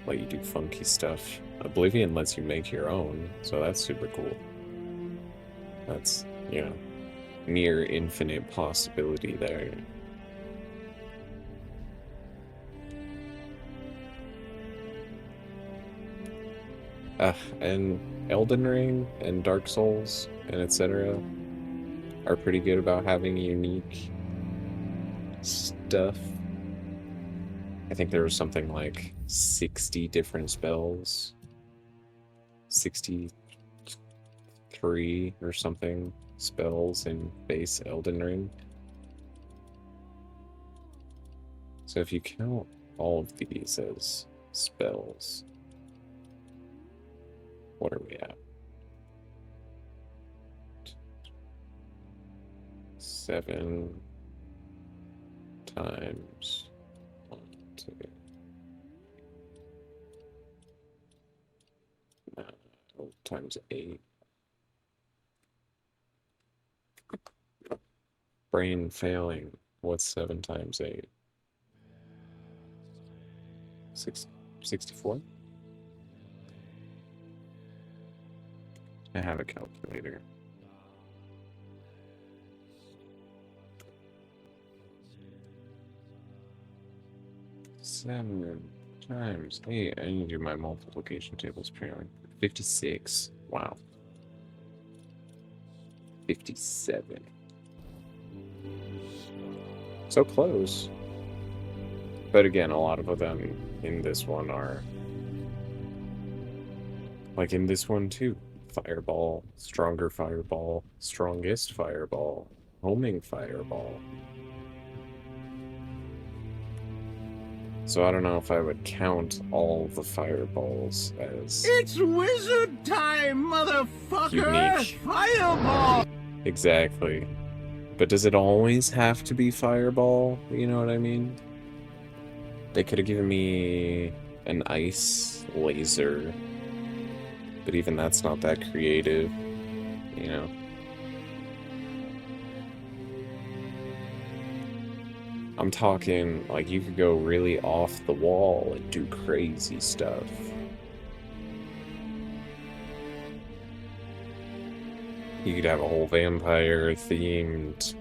let you do funky stuff. Oblivion lets you make your own, so that's super cool. That's, you know, near infinite possibility there. And Elden Ring and Dark Souls and etc. are pretty good about having unique stuff. I think there was something like 60 different spells. 63 or something spells in base Elden Ring. So if you count all of these as spells, what are we at? 7 times 1, 2, 9 times 8. Brain failing. What's 7 times 8? 64? I have a calculator. Seven times 8. I need to do my multiplication tables apparently. 56. Wow. 57. So close. But again, a lot of them in this one are like in this one too. Fireball, stronger fireball, strongest fireball, homing fireball. So I don't know if I would count all the fireballs as It's wizard time, motherfucker! unique. Fireball! Exactly. But does it always have to be fireball? You know what I mean? They could have given me an ice laser. But even that's not that creative, you know? I'm talking, like, you could go really off the wall and do crazy stuff. You could have a whole vampire-themed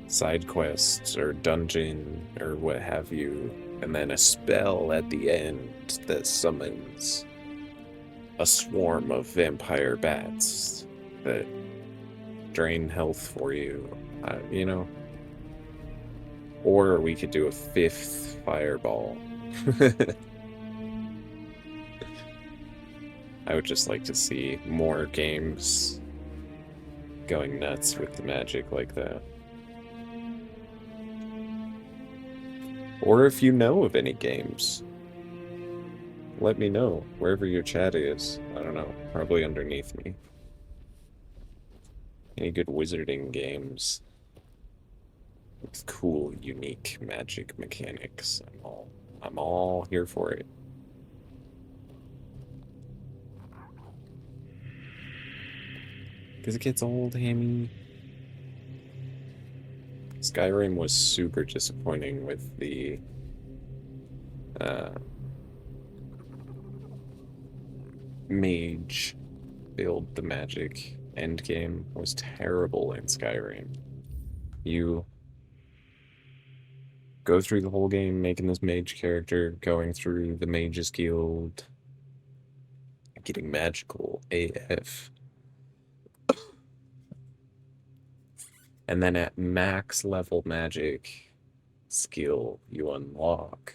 side quests or dungeon or what have you, and then a spell at the end that summons a swarm of vampire bats that drain health for you, you know? Or we could do a 5th fireball I would just like to see more games going nuts with the magic like that. Or if you know of any games, let me know wherever your chat is. I don't know, probably underneath me. Any good wizarding games with cool, unique magic mechanics? I'm all here for it. Because it gets old, Hammy. Skyrim was super disappointing with the mage build. The magic endgame was terrible in Skyrim. You go through the whole game making this mage character, going through the Mages Guild, getting magical AF. And then at max level magic skill, you unlock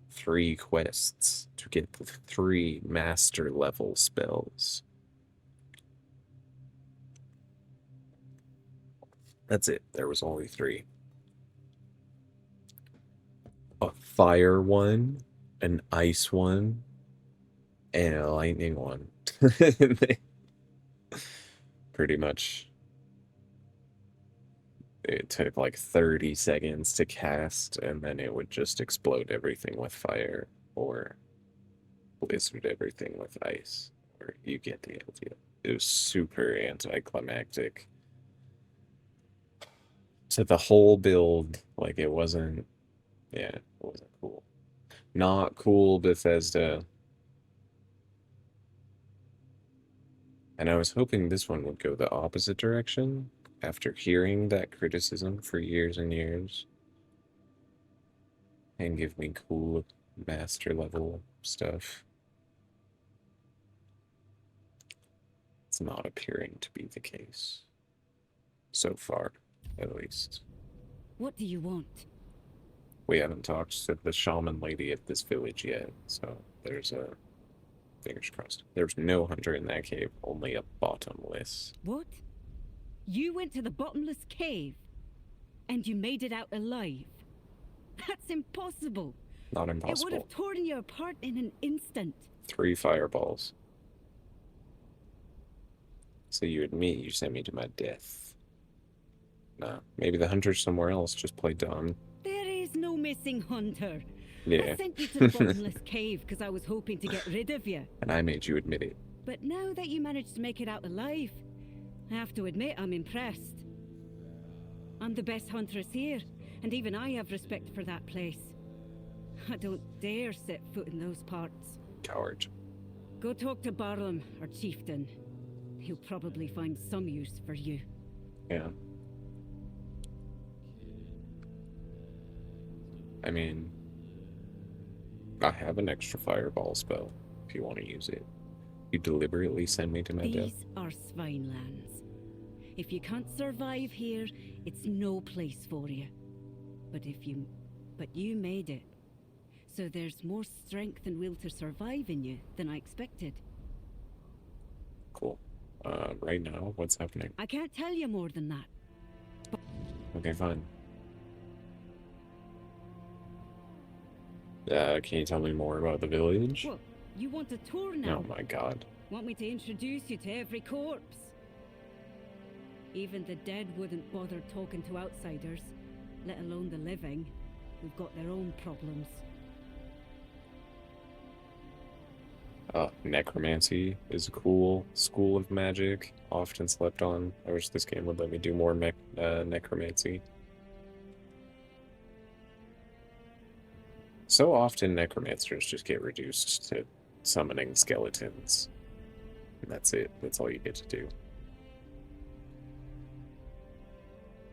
3 quests to get the 3 master level spells. That's it. There was only 3. A fire one, an ice one, and a lightning one. Pretty much. It took like 30 seconds to cast, and then it would just explode everything with fire, or blizzard everything with ice. Or you get the idea. It was super anticlimactic. So the whole build, like, it wasn't, yeah, it wasn't cool. Not cool, Bethesda. And I was hoping this one would go the opposite direction after hearing that criticism for years and years and give me cool master level stuff. It's not appearing to be the case. So far, at least. What do you want? We haven't talked to the shaman lady at this village yet, so there's a... fingers crossed. There's no hunter in that cave, only a bottomless. What? You went to the bottomless cave? And you made it out alive? That's impossible! Not impossible. It would have torn you apart in an instant. 3 fireballs. So you admit you sent me to my death. Nah, maybe the hunter's somewhere else, just play dumb. There is no missing hunter. Yeah. I sent you to the bottomless cave because I was hoping to get rid of you. And I made you admit it. But now that you managed to make it out alive, I have to admit I'm impressed. I'm the best huntress here, and even I have respect for that place. I don't dare set foot in those parts. Coward. Go talk to Barlam, our chieftain. He'll probably find some use for you. Yeah. I mean, I have an extra fireball spell, if you want to use it. You deliberately send me to my death. These are Svinelands. If you can't survive here, it's no place for you. But you made it. So there's more strength and will to survive in you than I expected. Cool. Right now, what's happening? I can't tell you more than that. Okay, fine. Can you tell me more about the village? What? You want a tour now? Oh my god. Want me to introduce you to every corpse? Even the dead wouldn't bother talking to outsiders, let alone the living, who've got their own problems. Necromancy is a cool school of magic, often slept on. I wish this game would let me do more necromancy. So often necromancers just get reduced to summoning skeletons. And that's it. That's all you get to do.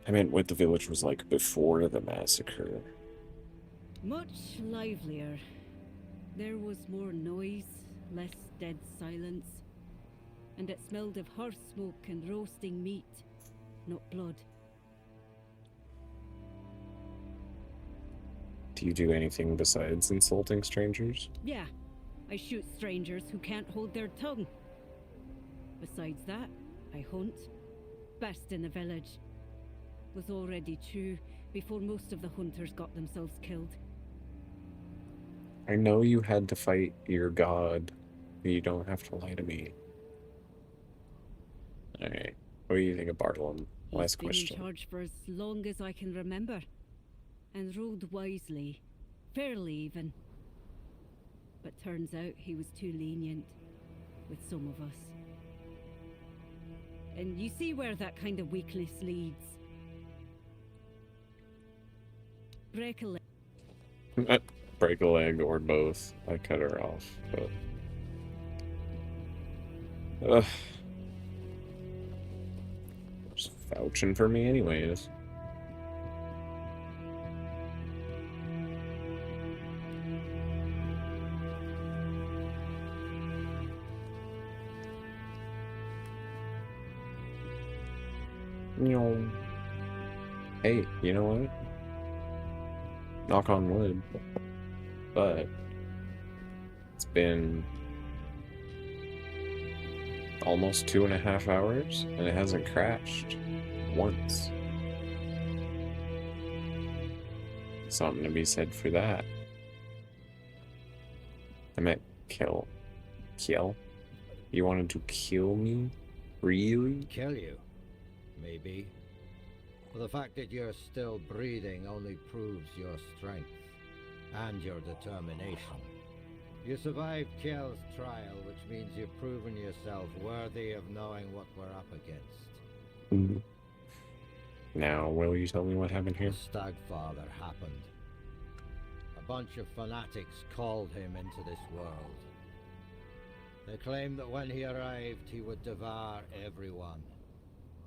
I meant what the village was like before the massacre. Much livelier. There was more noise, less dead silence, and it smelled of hearth smoke and roasting meat, not blood. Do you do anything besides insulting strangers? Yeah, I shoot strangers who can't hold their tongue. Besides that, I hunt. Best in the village. Was already true before most of the hunters got themselves killed. I know you had to fight your god, but you don't have to lie to me. Alright, what do you think of Bartolom? Last He's been question. in charge for as long as I can remember, and ruled wisely, fairly even. But turns out he was too lenient with some of us. And you see where that kind of weakness leads. Break a leg. Break a leg or both. I cut her off, but... Ugh. Just vouching for me anyways. Hey, you know what? Knock on wood. But it's been almost 2.5 hours and it hasn't crashed once. Something to be said for that. I meant kill. Kill? You wanted to kill me? Really? Kill you? Maybe. But the fact that you're still breathing only proves your strength and your determination. You survived Kjell's trial, which means you've proven yourself worthy of knowing what we're up against. Now, will you tell me what happened here? The Stagfather happened. A bunch of fanatics called him into this world. They claimed that when he arrived, he would devour everyone,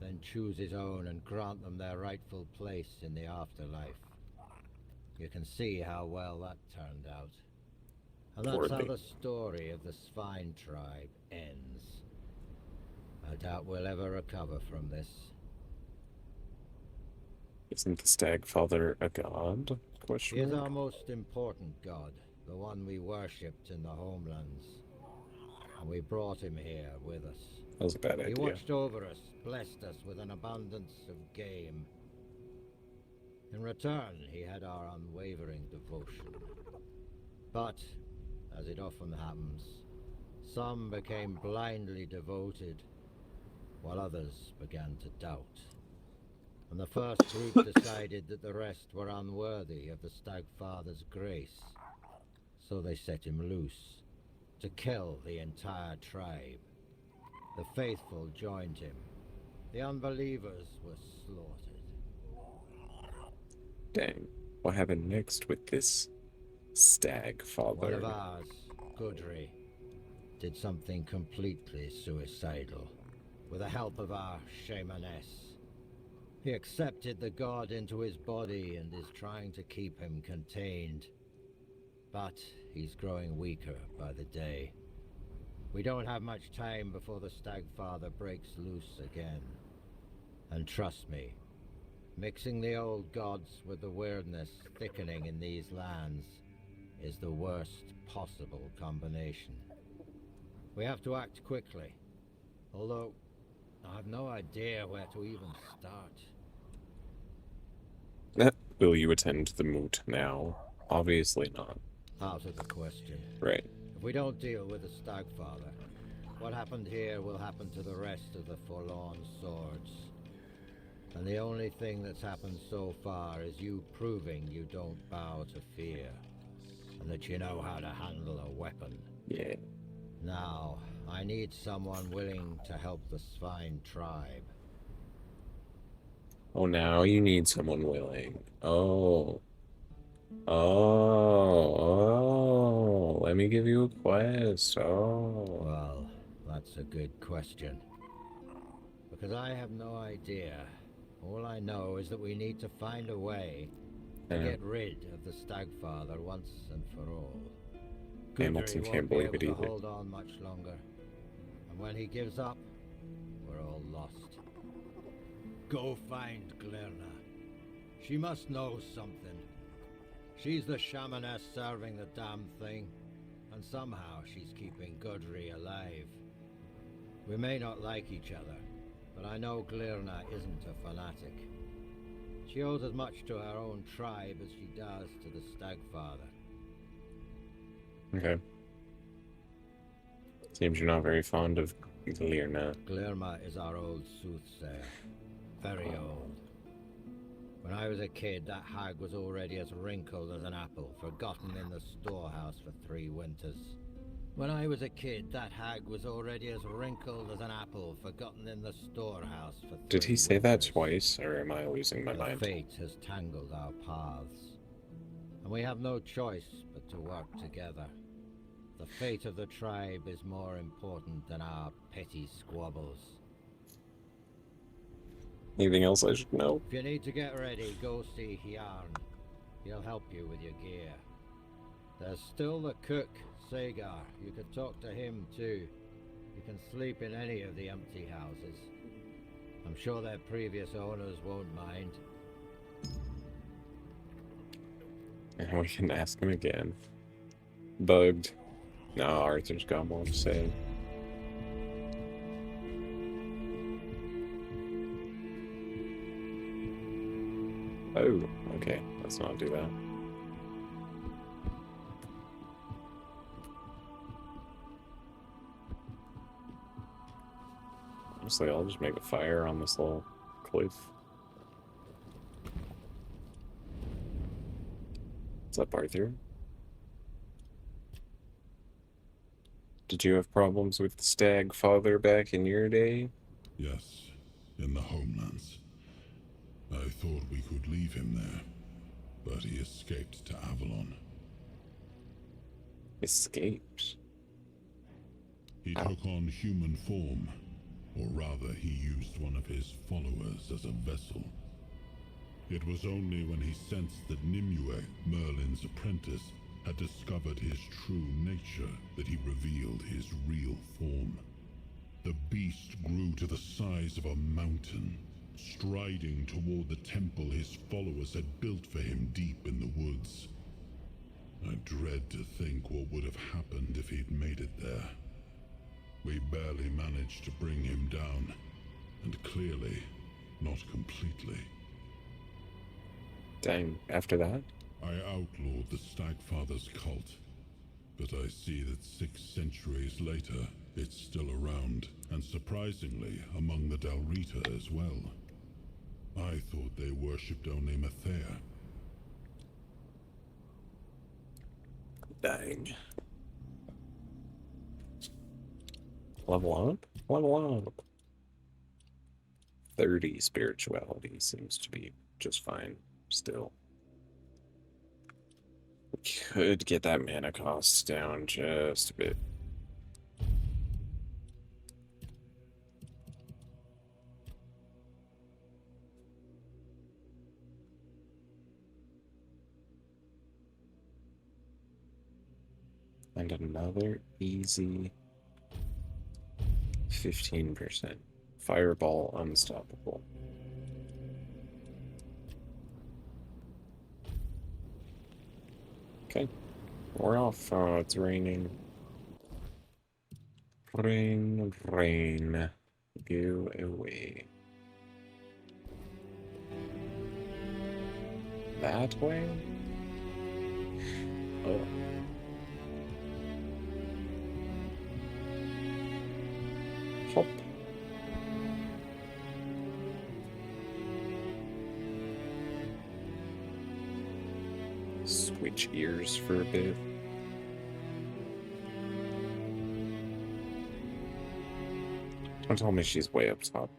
then choose his own and grant them their rightful place in the afterlife. You can see how well that turned out. And that's how the story of the Svine tribe ends. I doubt we'll ever recover from this. Isn't the Stagfather a god? He is our most important god, the one we worshipped in the homelands. And we brought him here with us. That was a bad idea. He watched over us, blessed us with an abundance of game. In return, he had our unwavering devotion. But, as it often happens, some became blindly devoted, while others began to doubt. And the first group decided that the rest were unworthy of the Stagfather's grace. So they set him loose, to kill the entire tribe. The faithful joined him. The unbelievers were slaughtered. Dang. What happened next with this Stagfather? One of ours, Gudry, did something completely suicidal. With the help of our shamaness. He accepted the god into his body and is trying to keep him contained. But he's growing weaker by the day. We don't have much time before the Stagfather breaks loose again. And trust me, mixing the old gods with the weirdness thickening in these lands is the worst possible combination. We have to act quickly, although I have no idea where to even start. Will you attend the moot now? Obviously not. Out of the question. Right. If we don't deal with the Stagfather, what happened here will happen to the rest of the Forlorn Swords. And the only thing that's happened so far is you proving you don't bow to fear, and that you know how to handle a weapon. Yeah. Now, I need someone willing to help the Svine tribe. Oh, now you need someone willing. Oh. Oh. Let me give you a quest. Oh. Well, that's a good question. Because I have no idea. All I know is that we need to find a way to get rid of the Stagfather once and for all. Hamilton can't believe it either. Hold on much longer. And when he gives up, we're all lost. Go find Glerna. She must know something. She's the shamaness serving the damn thing, and somehow she's keeping Gudry alive. We may not like each other, but I know Glirna isn't a fanatic. She owes as much to her own tribe as she does to the Stagfather. Okay. Seems you're not very fond of Glirna. Glirna is our old soothsayer. Very old. When I was a kid, that hag was already as wrinkled as an apple, forgotten in the storehouse for 3 winters. When I was a kid, that hag was already as wrinkled as an apple, forgotten in the storehouse for 3 Did he say that winters. twice, or am I losing my mind? Fate has tangled our paths, and we have no choice but to work together. The fate of the tribe is more important than our petty squabbles. Anything else I should know? If you need to get ready, go see Hjarn. He'll help you with your gear. There's still the cook, Sagar. You could talk to him too. You can sleep in any of the empty houses. I'm sure their previous owners won't mind. And we can ask him again. Bugged. No, Arthur's got more to say. Oh, okay. Let's not do that. Honestly, I'll just make a fire on this little cliff. What's up, Arthur? Did you have problems with the Stagfather back in your day? Yes, in the homelands. I thought we could leave him there, but he escaped to Avalon. Escaped? He took on human form, or rather he used one of his followers as a vessel. It was only when he sensed that Nimue, Merlin's apprentice, had discovered his true nature that he revealed his real form. The beast grew to the size of a mountain, striding toward the temple his followers had built for him deep in the woods. I dread to think what would have happened if he'd made it there. We barely managed to bring him down, and clearly, not completely. Dang, after that? I outlawed the Stagfather's cult, but I see that 6 centuries later, it's still around, and surprisingly, among the Dalrita as well. I thought they worshipped only Mathea. Dang. Level up? Level up. 30 spirituality seems to be just fine still. We could get that mana cost down just a bit. And another easy 15%. Fireball unstoppable. Okay, we're off. Oh, it's raining. Rain, rain, go away. That way? Oh. Hop. Switch ears for a bit. Don't tell me she's way up top.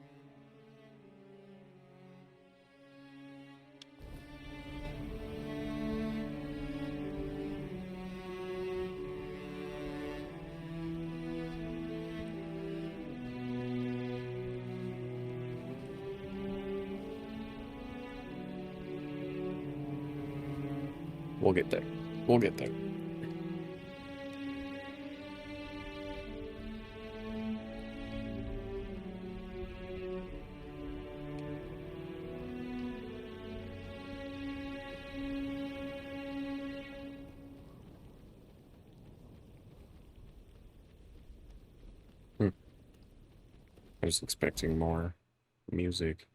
We'll get there. We'll get there. I was expecting more music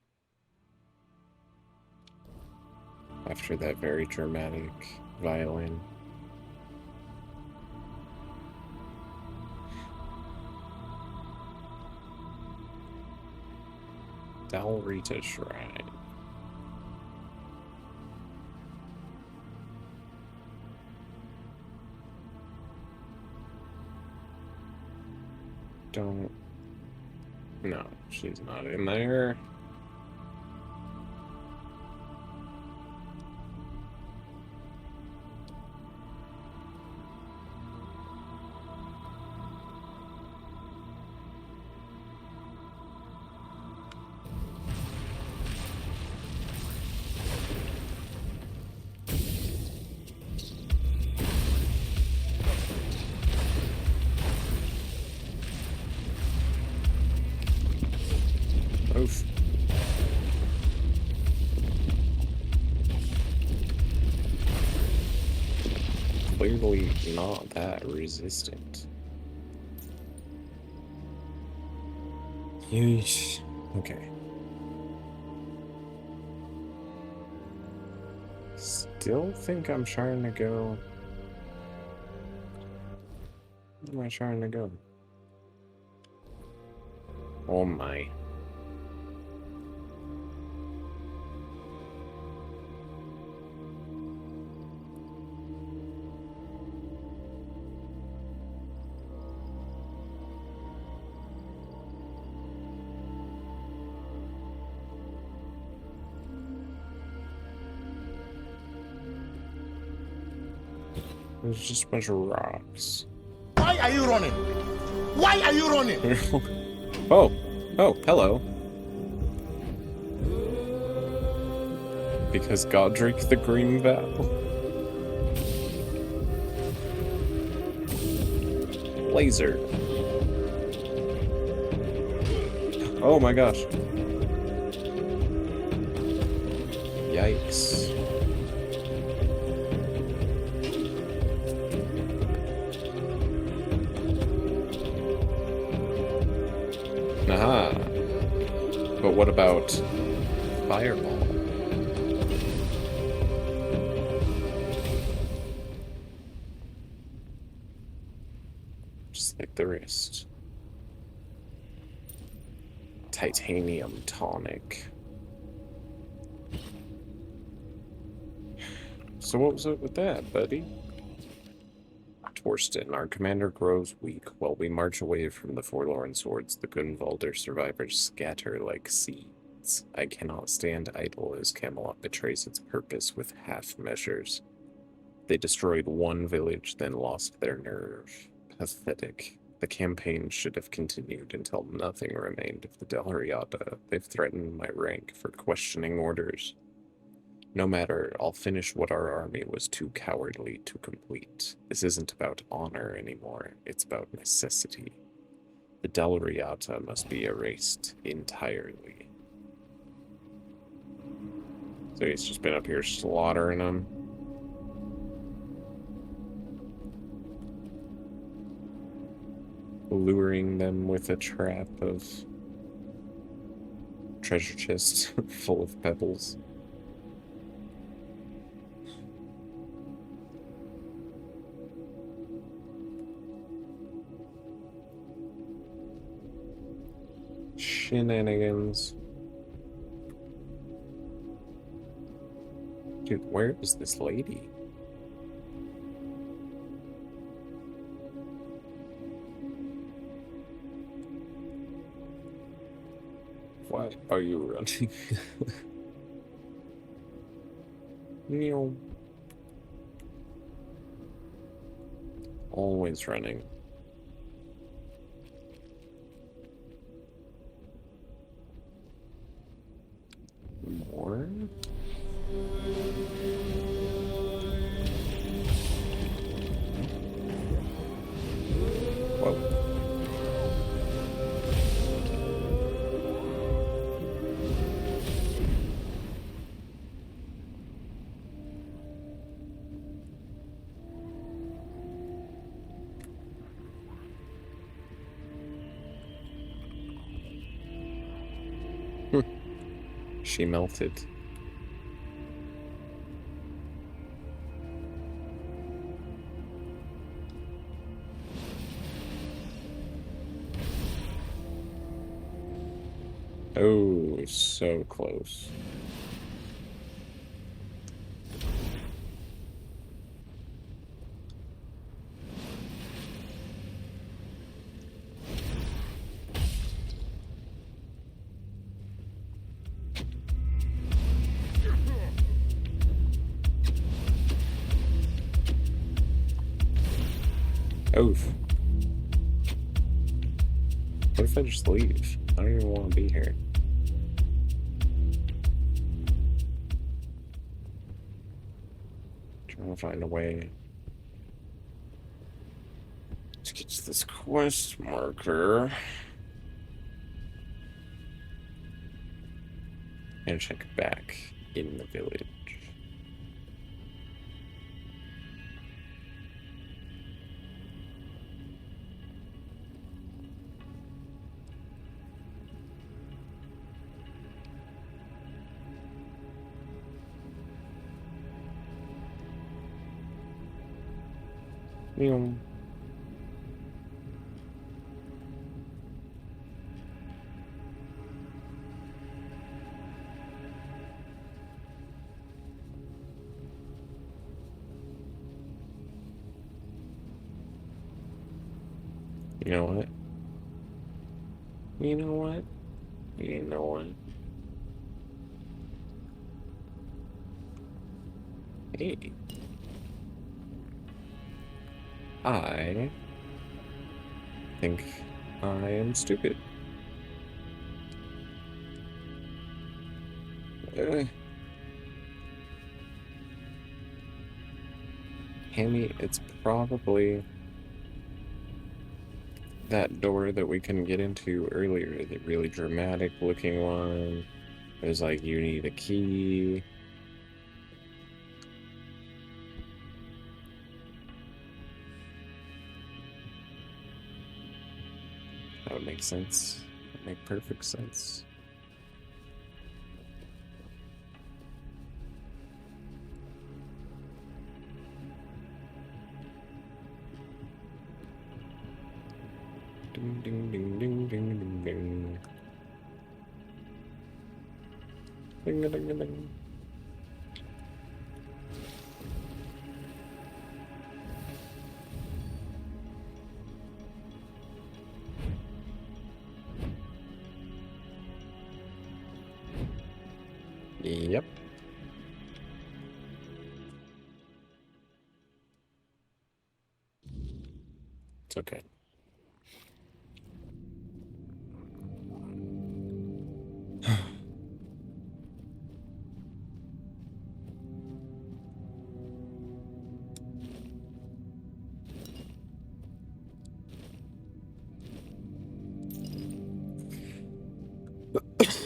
after that very dramatic violin. Dalrita Shrine. Don't... No, she's not in there. Oof. Clearly not that resistant. Yeesh. Okay. Still think I'm trying to go. Where am I trying to go? Oh my. There's just a bunch of rocks. Why are you running? Why are you running? Oh, hello. Because Godric the Green Vow. Laser. Oh my gosh. Yikes. Aha. But what about Fireball? Just like the rest. Titanium tonic. So what was up with that, buddy? Torsten, our commander grows weak. While we march away from the forlorn swords, the Gunvalder survivors scatter like seeds. I cannot stand idle as Kamelot betrays its purpose with half measures. They destroyed one village, then lost their nerve. Pathetic. The campaign should have continued until nothing remained of the Delriata. They've threatened my rank for questioning orders. No matter, I'll finish what our army was too cowardly to complete. This isn't about honor anymore, it's about necessity. The Delriata must be erased entirely. So he's just been up here slaughtering them. Luring them with a trap of treasure chests full of pebbles. Shenanigans. Dude, where is this lady? Why are you running? Meow. Always running. More? Whoa. She melted. Oh, so close. Oof. What if I just leave? I don't even want to be here. Trying to find a way to get to this quest marker. And check back in the village. Meow. You know what? You know what? You know what? Hey. I think I am stupid. Hammy, it's probably that door that we couldn't get into earlier, the really dramatic looking one. It was like, you need a key. That would make sense. That would make perfect sense. Ding, ding, ding, ding, ding, ding, ding. Ding, ding, ding, ding. Yep. It's okay.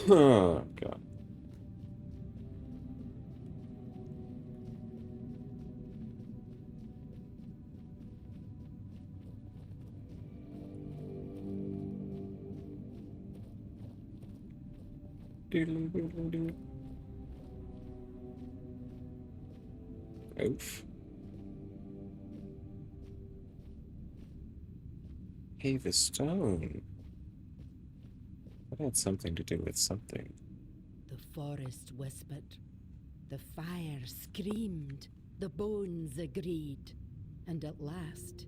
Oh, God. Oof. Hey, the stone. That had something to do with something. The forest whispered, the fire screamed, the bones agreed, and at last,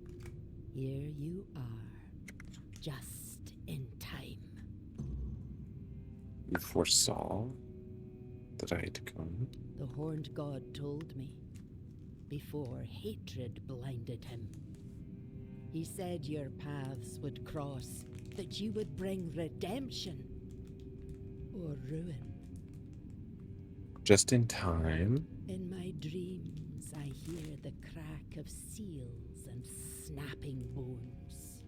here you are, just in time. You foresaw that I had to come? The horned god told me, before hatred blinded him. He said your paths would cross, that you would bring redemption or ruin. Just in time? In my dreams, I hear the crack of seals and snapping bones.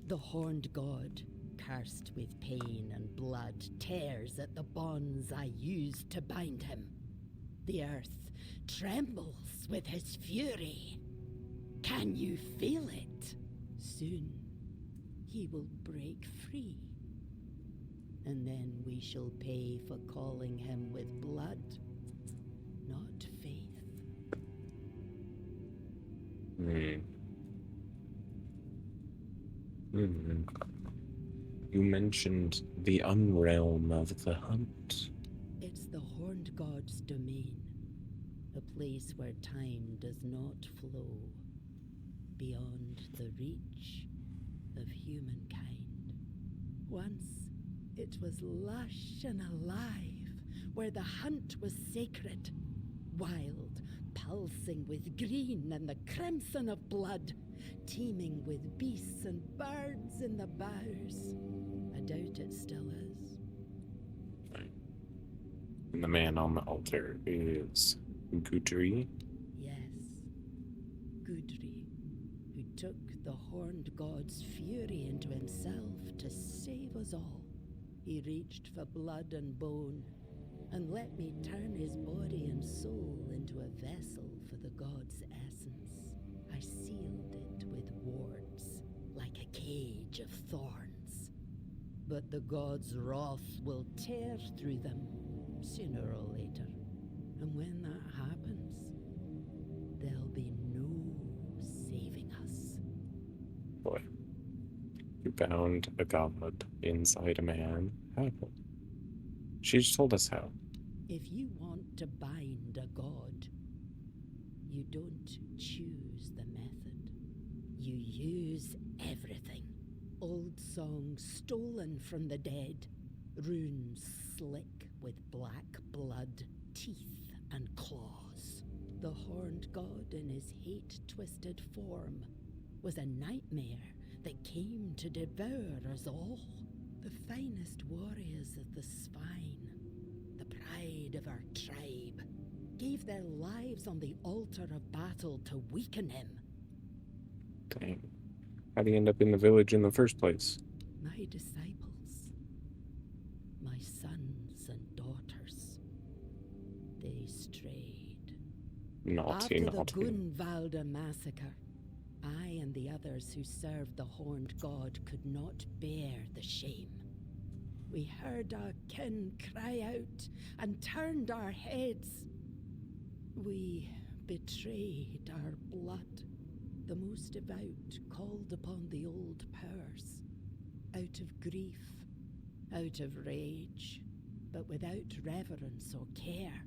The horned god, cursed with pain and blood, tears at the bonds I used to bind him. The earth trembles with his fury. Can you feel it? Soon, he will break free. and then we shall pay for calling him with blood, not faith. You mentioned the unrealm of the hunt. It's the Horned God's domain, a place where time does not flow, beyond the reach of humankind. Once it was lush and alive, where the hunt was sacred, wild, pulsing with green and the crimson of blood, teeming with beasts and birds in the boughs. I doubt it still is. And the man on the altar is Gudri. Yes, Gudri, who took the Horned God's fury into himself to save us all. He reached for blood and bone, and let me turn his body and soul into a vessel for the god's essence. I sealed it with wards, like a cage of thorns. But the god's wrath will tear through them, sooner or later. And when that happens, there'll be no saving us. Boy. You bound a goblet inside a man. How? She just told us how. If you want to bind a god, you don't choose the method. You use everything. Old songs stolen from the dead, runes slick with black blood, teeth and claws. The Horned God in his hate-twisted form was a nightmare that came to devour us all. The finest warriors of the Spine, the pride of our tribe, gave their lives on the altar of battle to weaken him. Dang. How'd he end up in the village in the first place? My disciples, my sons and daughters, they strayed. Naughty, After naughty. the Gunvalda massacre, I and the others who served the Horned God could not bear the shame. We heard our kin cry out and turned our heads. We betrayed our blood. The most devout called upon the old powers, out of grief, out of rage, but without reverence or care.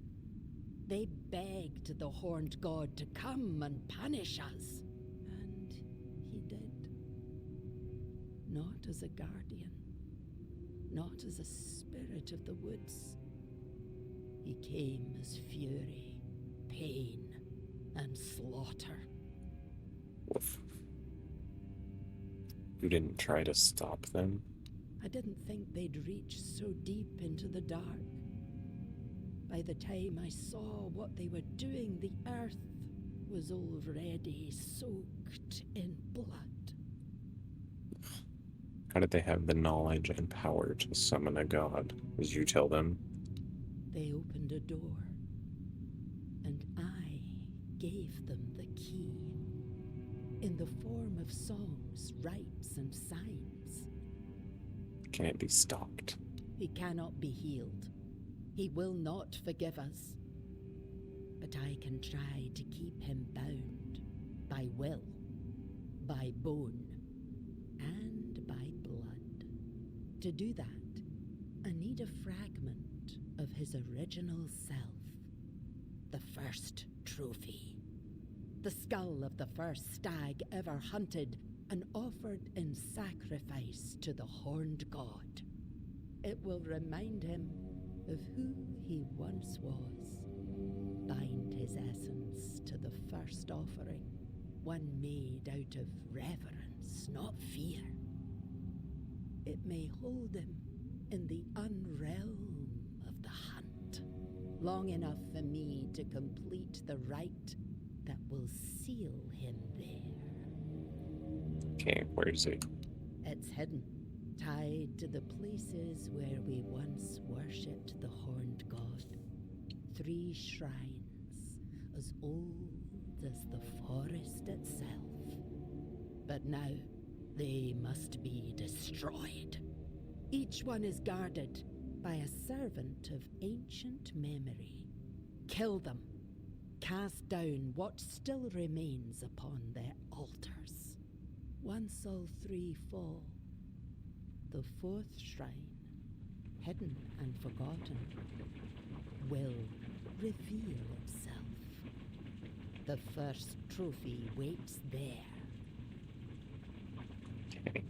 They begged the Horned God to come and punish us. And he did. Not as a guardian, not as a spirit of the woods. He came as fury, pain, and slaughter. Woof. You didn't try to stop them? I didn't think they'd reach so deep into the dark. By the time I saw what they were doing, the earth was already soaked in blood. How did they have the knowledge and power to summon a god, as you tell them? They opened a door, and I gave them the key, in the form of songs, rites, and signs. Can it be stopped? He cannot be healed. He will not forgive us. But I can try to keep him bound, by will, by bone, and by blood. To do that, I need a fragment of his original self. The first trophy. The skull of the first stag ever hunted and offered in sacrifice to the Horned God. It will remind him of who he once was. Bind his essence to the first offering, one made out of reverence, not fear. It may hold him in the unrealm of the hunt, long enough for me to complete the rite that will seal him there. Okay, where is it? It's hidden, tied to the places where we once worshipped the Horned God. 3 shrines, as old as the forest itself. But now, they must be destroyed. Each one is guarded by a servant of ancient memory. Kill them. Cast down what still remains upon their altars. Once all three fall, the fourth shrine, hidden and forgotten, will reveal itself. The first trophy waits there. Okay.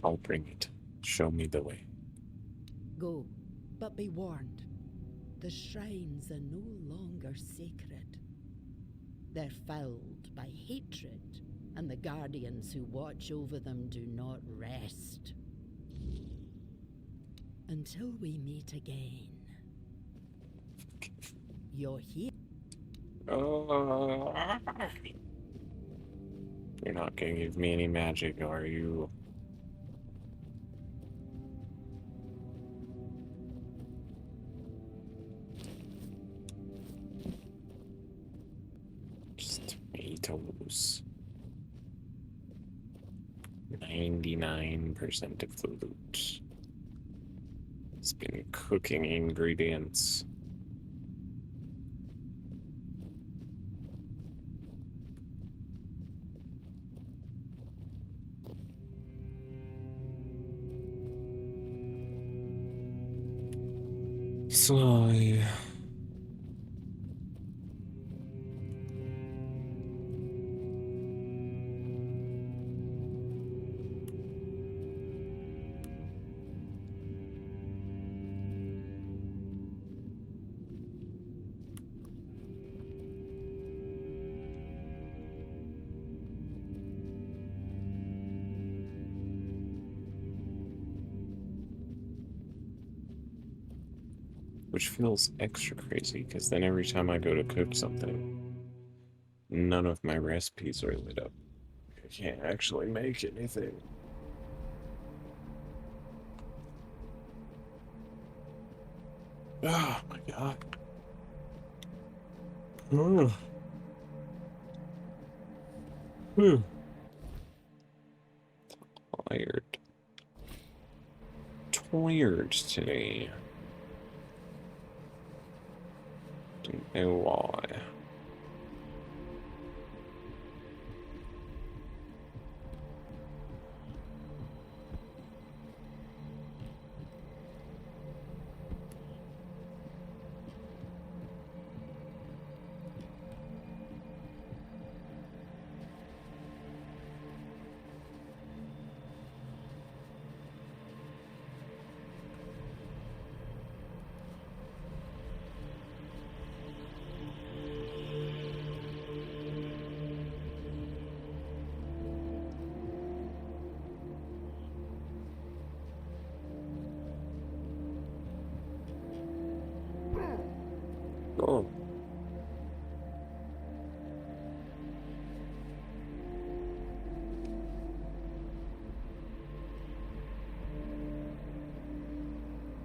I'll bring it. Show me the way. Go, but be warned. The shrines are no longer sacred. They're fouled by hatred, and the guardians who watch over them do not rest. Until we meet again. You're here. You're not gonna give me any magic, are you? Just tomatoes. 99% of the loot. It's been cooking ingredients. Sly. Which feels extra crazy, because then every time I go to cook something, none of my recipes are lit up. I can't actually make anything. Oh my god. Ugh. Tired. Tired today. Don't know why. Oh.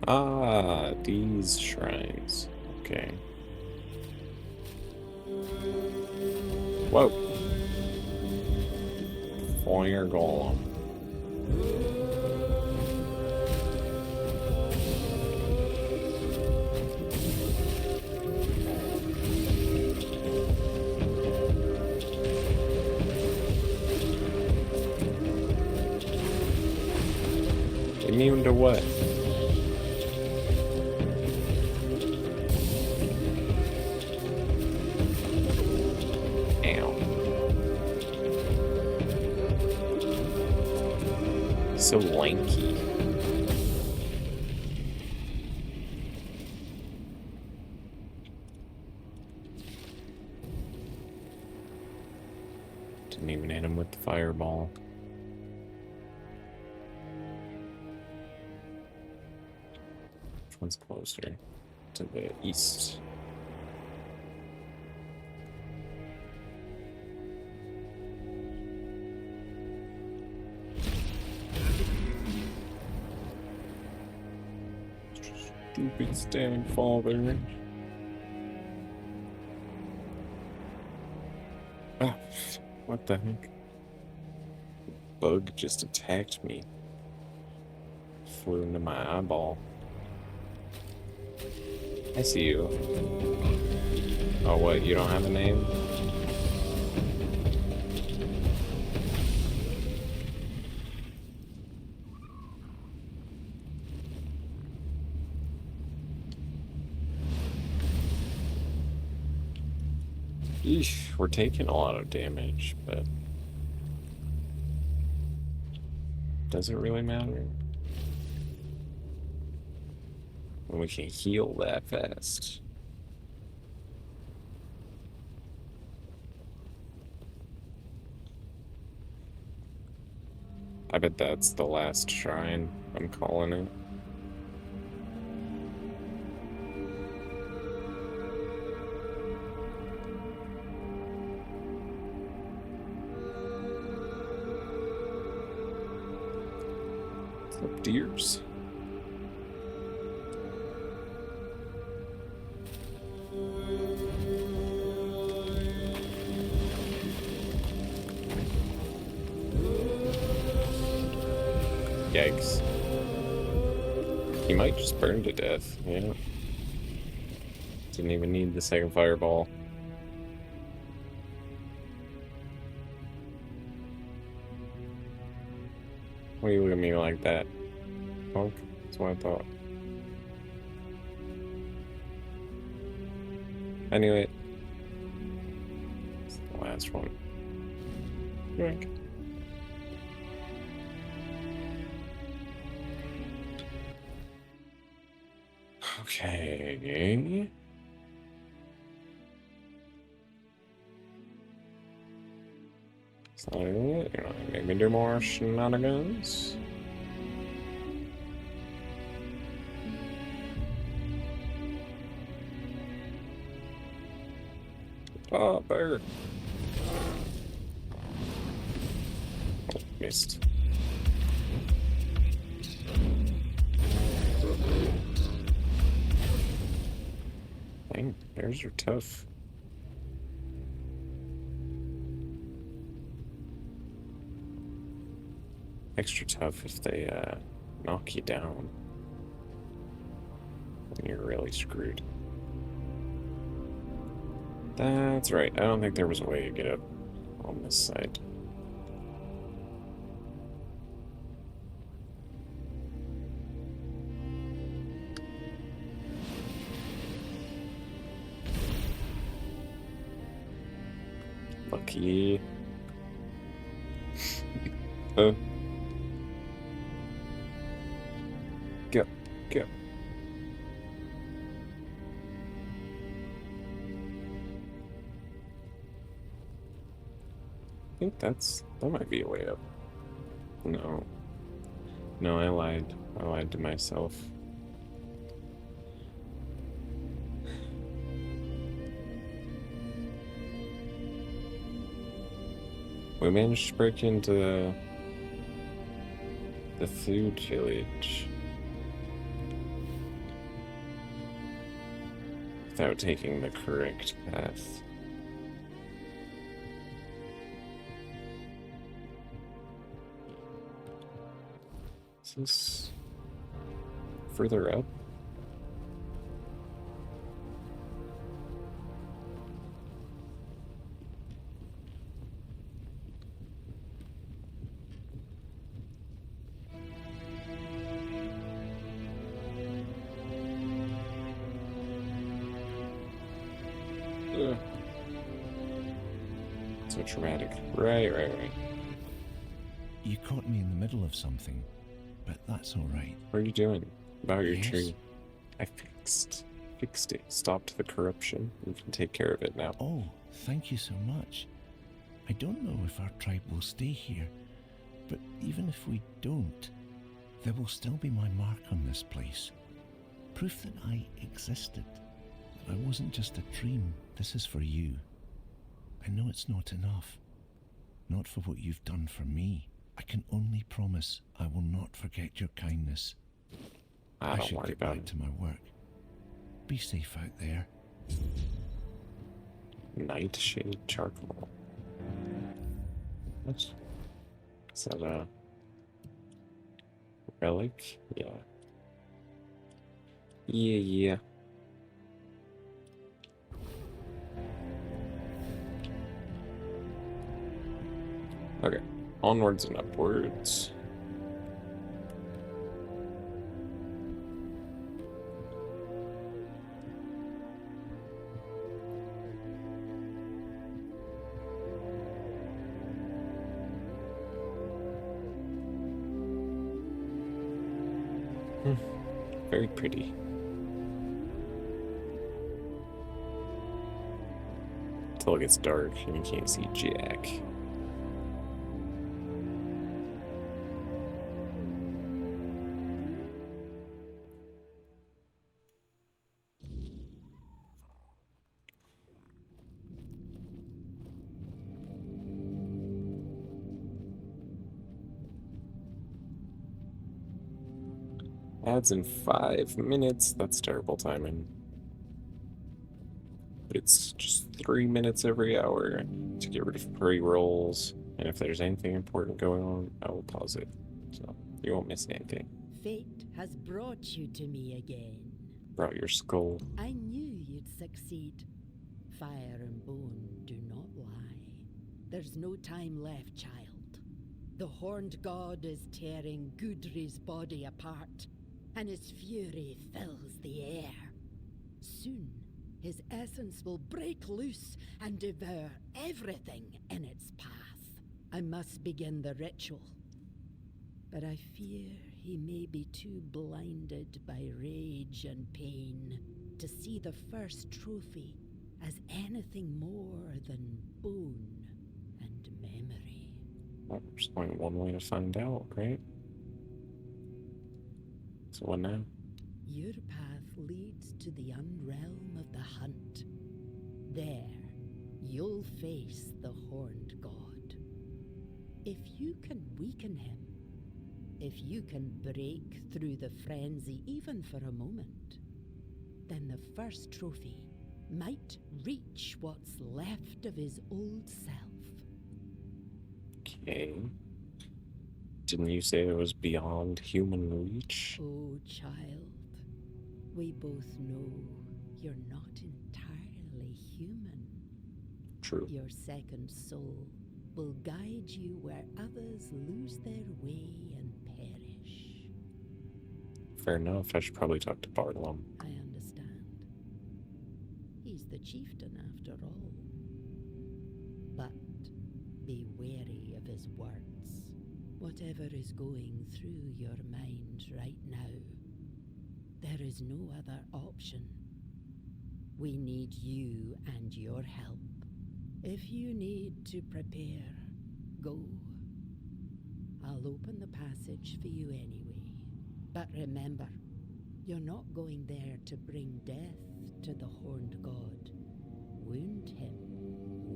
Ah, these shrines. Okay. Whoa. Fire golem. Immune to what? Ow. So lanky. Didn't even hit him with the fireball. One's closer to the east. Stupid stag father. Ah, what the heck? Bug just attacked me. flew into my eyeball. I see you. Oh, what? You don't have a name? Eesh, we're taking a lot of damage, but does it really matter? When we can heal that fast. I bet that's the last shrine. I'm calling it. What's up, deers? Yikes. He might just burn to death, yeah. Didn't even need the second fireball. Why are you looking at me like that? Punk? That's what I thought. I knew it. It's the last one. Yoink. Okay. So, maybe do more shenanigans. Oh, bear. Oh, missed. Dang, bears are tough. Extra tough if they knock you down. Then you're really screwed. That's right. I don't think there was a way to get up on this side. Lucky. Go. Go. I think that might be a way up. No. No, I lied. I lied to myself. We managed to break into the food village without taking the correct path. Is this further up? Ugh. So traumatic. Right. You caught me in the middle of something, but that's all right. What are you doing about your Yes? tree? I fixed it. Stopped the corruption. We can take care of it now. Oh, thank you so much. I don't know if our tribe will stay here, but even if we don't, there will still be my mark on this place. Proof that I existed, that I wasn't just a dream. This is for you. I know it's not enough. Not for what you've done for me. I can only promise I will not forget your kindness. I don't should worry get about back it. to my work. Be safe out there. Nightshade charcoal. What? Is that Relic? Yeah. Yeah. Okay. Onwards and upwards. Very pretty. Until it gets dark and you can't see jack. Ads in 5 minutes. That's terrible timing. But it's just 3 minutes every hour to get rid of pre-rolls. And if there's anything important going on, I will pause it. So you won't miss anything. Fate has brought you to me again. Brought your skull. I knew you'd succeed. Fire and bone do not lie. There's no time left, child. The horned god is tearing Gudri's body apart, and his fury fills the air. Soon, his essence will break loose and devour everything in its path. I must begin the ritual, but I fear he may be too blinded by rage and pain to see the first trophy as anything more than bone and memory. Well, there's only one way to find out, right? So what now? Your path leads to the unrealm of the hunt. There, you'll face the horned god. If you can weaken him, if you can break through the frenzy even for a moment, then the first trophy might reach what's left of his old self. Okay. Didn't you say it was beyond human reach? Oh, child, we both know you're not entirely human. True. Your second soul will guide you where others lose their way and perish. Fair enough. I should probably talk to Bartolom. I understand. He's the chieftain after all. But be wary of his words. Whatever is going through your mind right now, there is no other option. We need you and your help. If you need to prepare, go. I'll open the passage for you anyway. But remember, you're not going there to bring death to the horned god. Wound him,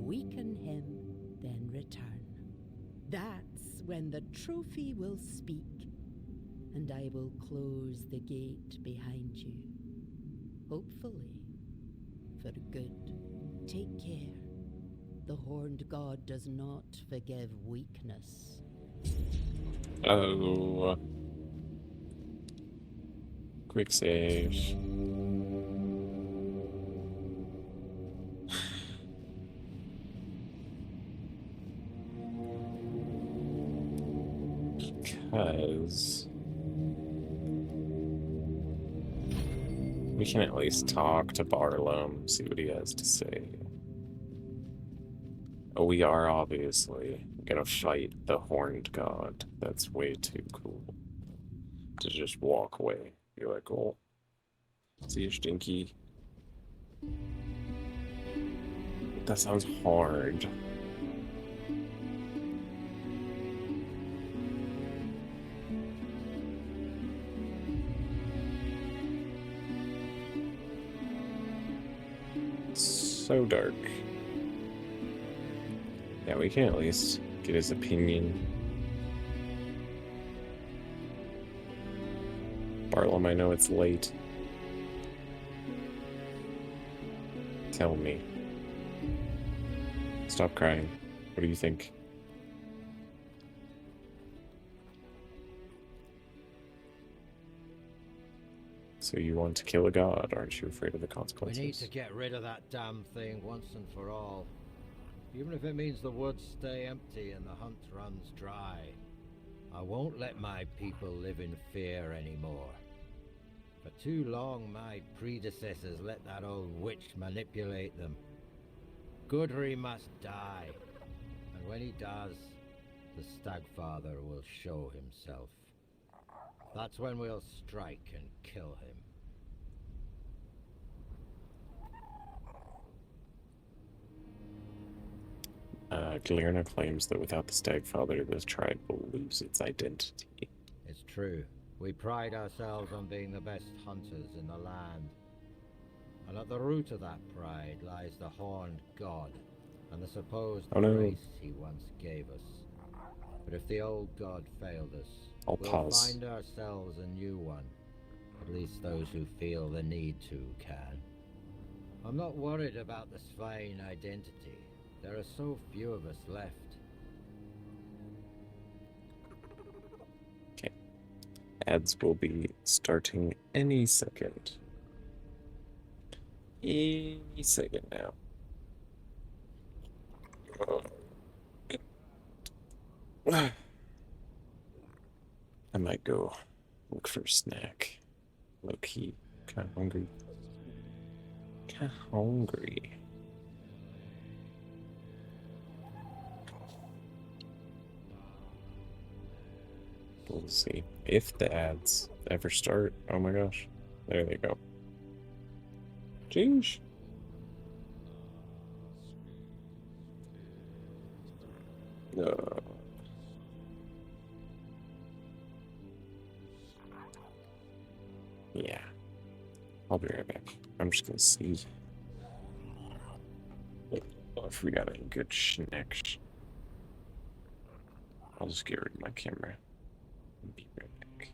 weaken him, then return. That's when the trophy will speak, and I will close the gate behind you. Hopefully, for good. Take care. The horned god does not forgive weakness. Oh. Quick save. Because we can at least talk to Bartolom, see what he has to say. Oh, we are obviously gonna fight the horned god. That's way too cool to just walk away. Be like, oh, see you, Stinky. That sounds hard. So dark. Yeah, we can at least get his opinion. Bartolom, I know it's late. Tell me. Stop crying. What do you think? So you want to kill a god, aren't you afraid of the We consequences? need to get rid of that damn thing once and for all. Even if it means the woods stay empty and the hunt runs dry. I won't let my people live in fear anymore. For too long, my predecessors let that old witch manipulate them. Gudry must die. And when he does, the Stagfather will show himself. That's when we'll strike and kill him. Glirna claims that without the Stagfather, this tribe will lose its identity. It's true. We pride ourselves on being the best hunters in the land. And at the root of that pride lies the horned god and the supposed grace he once gave us. But if the old god failed us, we'll find ourselves a new one. At least those who feel the need to can. I'm not worried about the Svein identity. There are so few of us left. Okay. Ads will be starting any second. Any second now. I might go look for a snack. Low key. Kinda hungry. Kinda hungry. We'll see. If the ads ever start, oh my gosh. There they go. Jeez. Yeah. I'll be right back. I'm just gonna see if we got any good snacks. I'll just get rid of my camera. Be right back.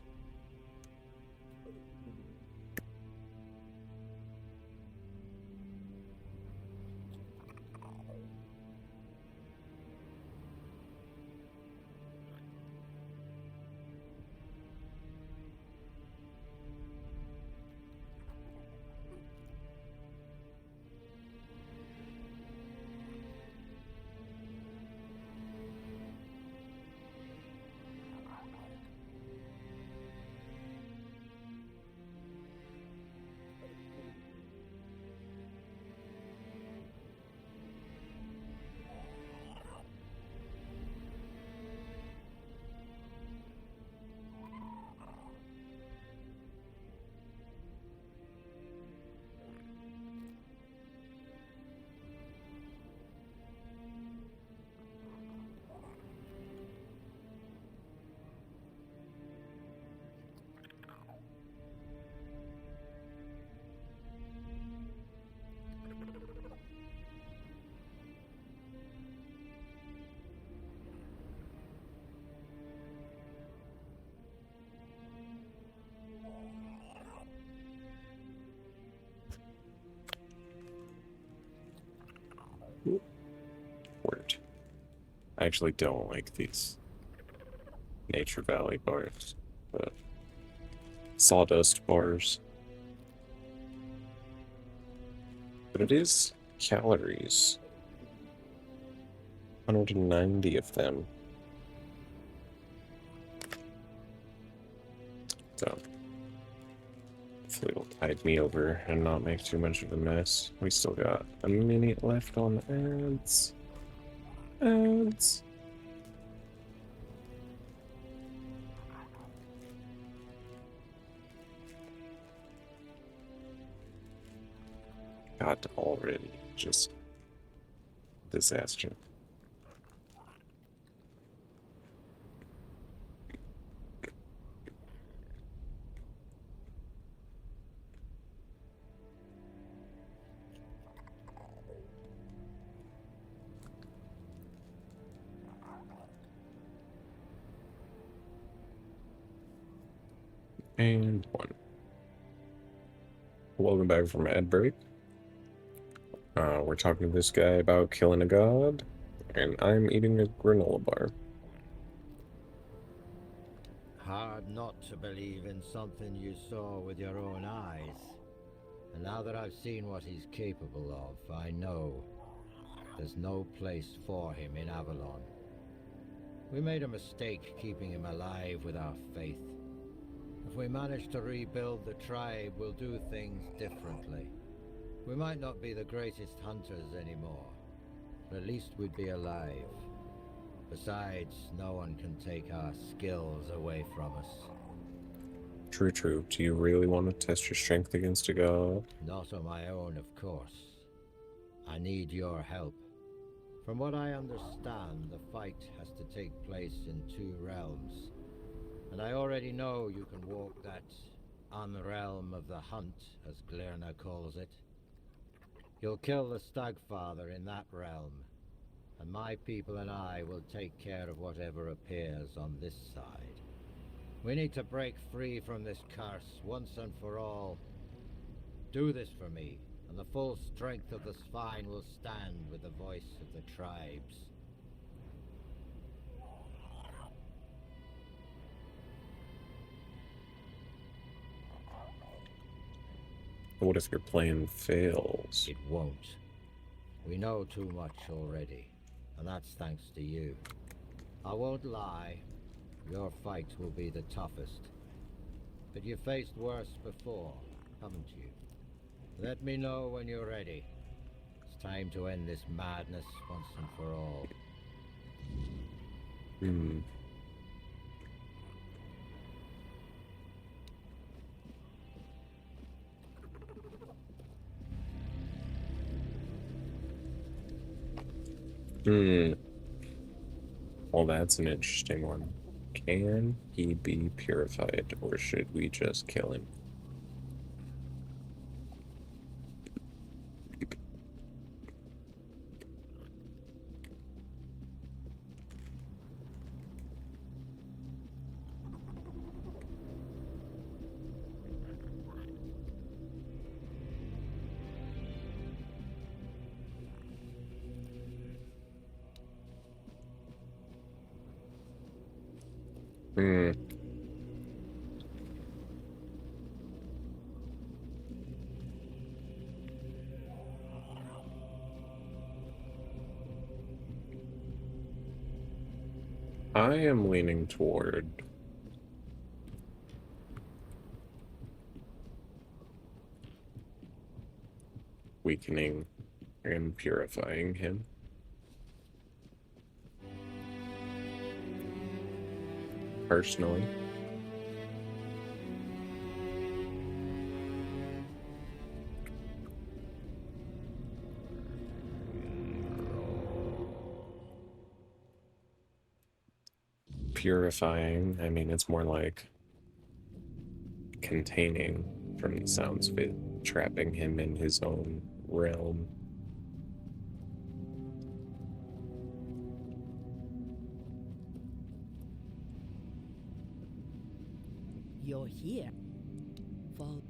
Word. I actually don't like these Nature Valley bars, but sawdust bars. But it is calories. 190 of them. So hopefully it'll tide me over and not make too much of a mess. We still got a minute left on the ads. Ads. God, already just disaster. And one. Welcome back from ad break. We're talking to this guy about killing a god, and I'm eating a granola bar. hard not to believe in something you saw with your own eyes. And now that I've seen what he's capable of, I know there's no place for him in Avalon. We made a mistake keeping him alive with our faith. If we manage to rebuild the tribe, we'll do things differently. We might not be the greatest hunters anymore, but at least we'd be alive. Besides, no one can take our skills away from us. True, true. Do you really want to test your strength against a god? Not on my own, of course. I need your help. From what I understand, the fight has to take place in 2 realms. And I already know you can walk that unrealm of the hunt, as Glirna calls it. You'll kill the Stagfather in that realm, and my people and I will take care of whatever appears on this side. We need to break free from this curse once and for all. Do this for me, and the full strength of the spine will stand with the voice of the tribes. What if your plan fails? It won't. We know too much already, and that's thanks to you. I won't lie, your fight will be the toughest. But you faced worse before, haven't you? Let me know when you're ready. It's time to end this madness once and for all. Well, that's an interesting one. Can he be purified, or should we just kill him? I am leaning toward weakening and purifying him. Personally. Purifying, I mean, it's more like containing, from the sounds of it, trapping him in his own realm. You're here. Fall.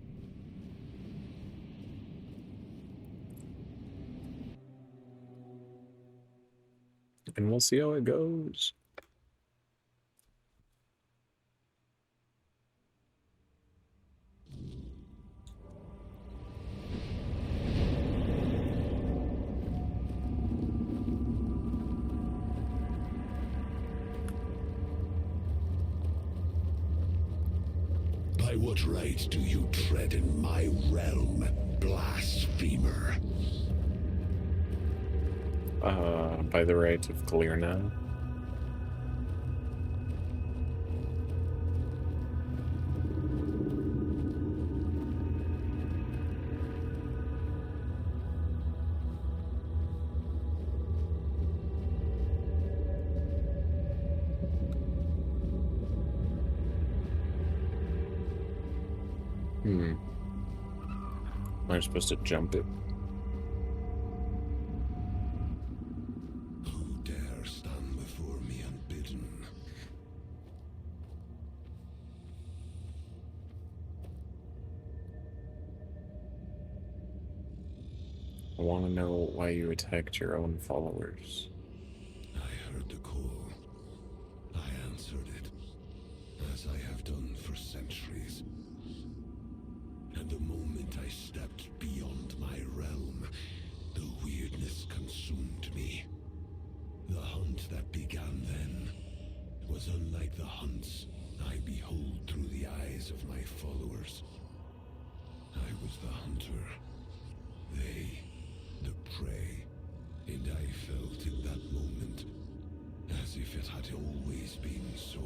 And we'll see how it goes. By what right do you tread in my realm, blasphemer? By the right of Glirna. Am I supposed to jump it? Who dare stand before me unbidden? I want to know why you attacked your own followers. I heard the call. I answered it, as I have done for centuries. And the moment I stepped beyond my realm, the weirdness consumed me. The hunt that began then was unlike the hunts I behold through the eyes of my followers. I was the hunter, they the prey, and I felt in that moment as if it had always been so.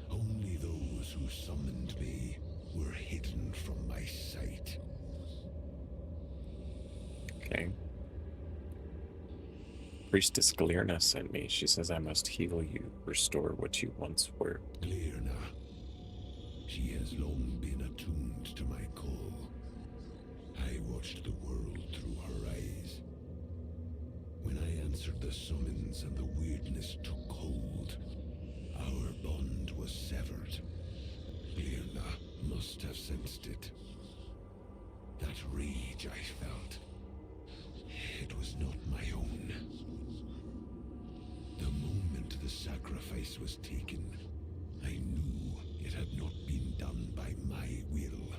Only those who summoned me were hidden from my sight. Okay. Priestess Glirna sent me. She says I must heal you, restore what you once were. Glirna. She has long been attuned to my call. I watched the world through her eyes. When I answered the summons and the weirdness took hold, our bond was severed. Glirna must have sensed it. That rage I felt, it was not my own. The moment the sacrifice was taken, I knew it had not been done by my will.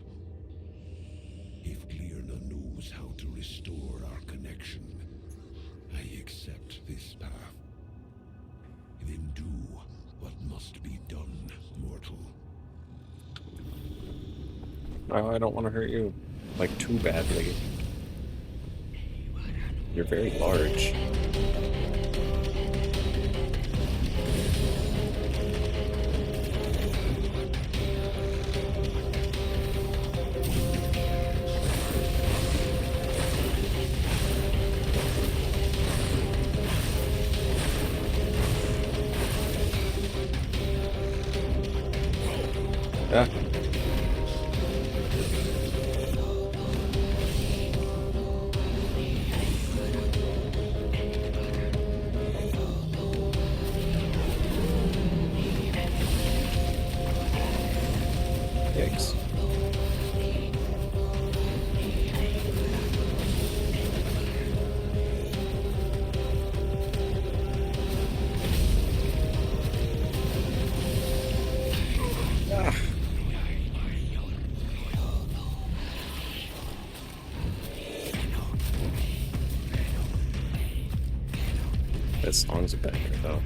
If Glirna knows how to restore our connection, I accept this path. Then do what must be done, mortal. Oh, I don't want to hurt you, like, too badly. You're very large. Ah. Yikes. Ah. This song's a banger, though.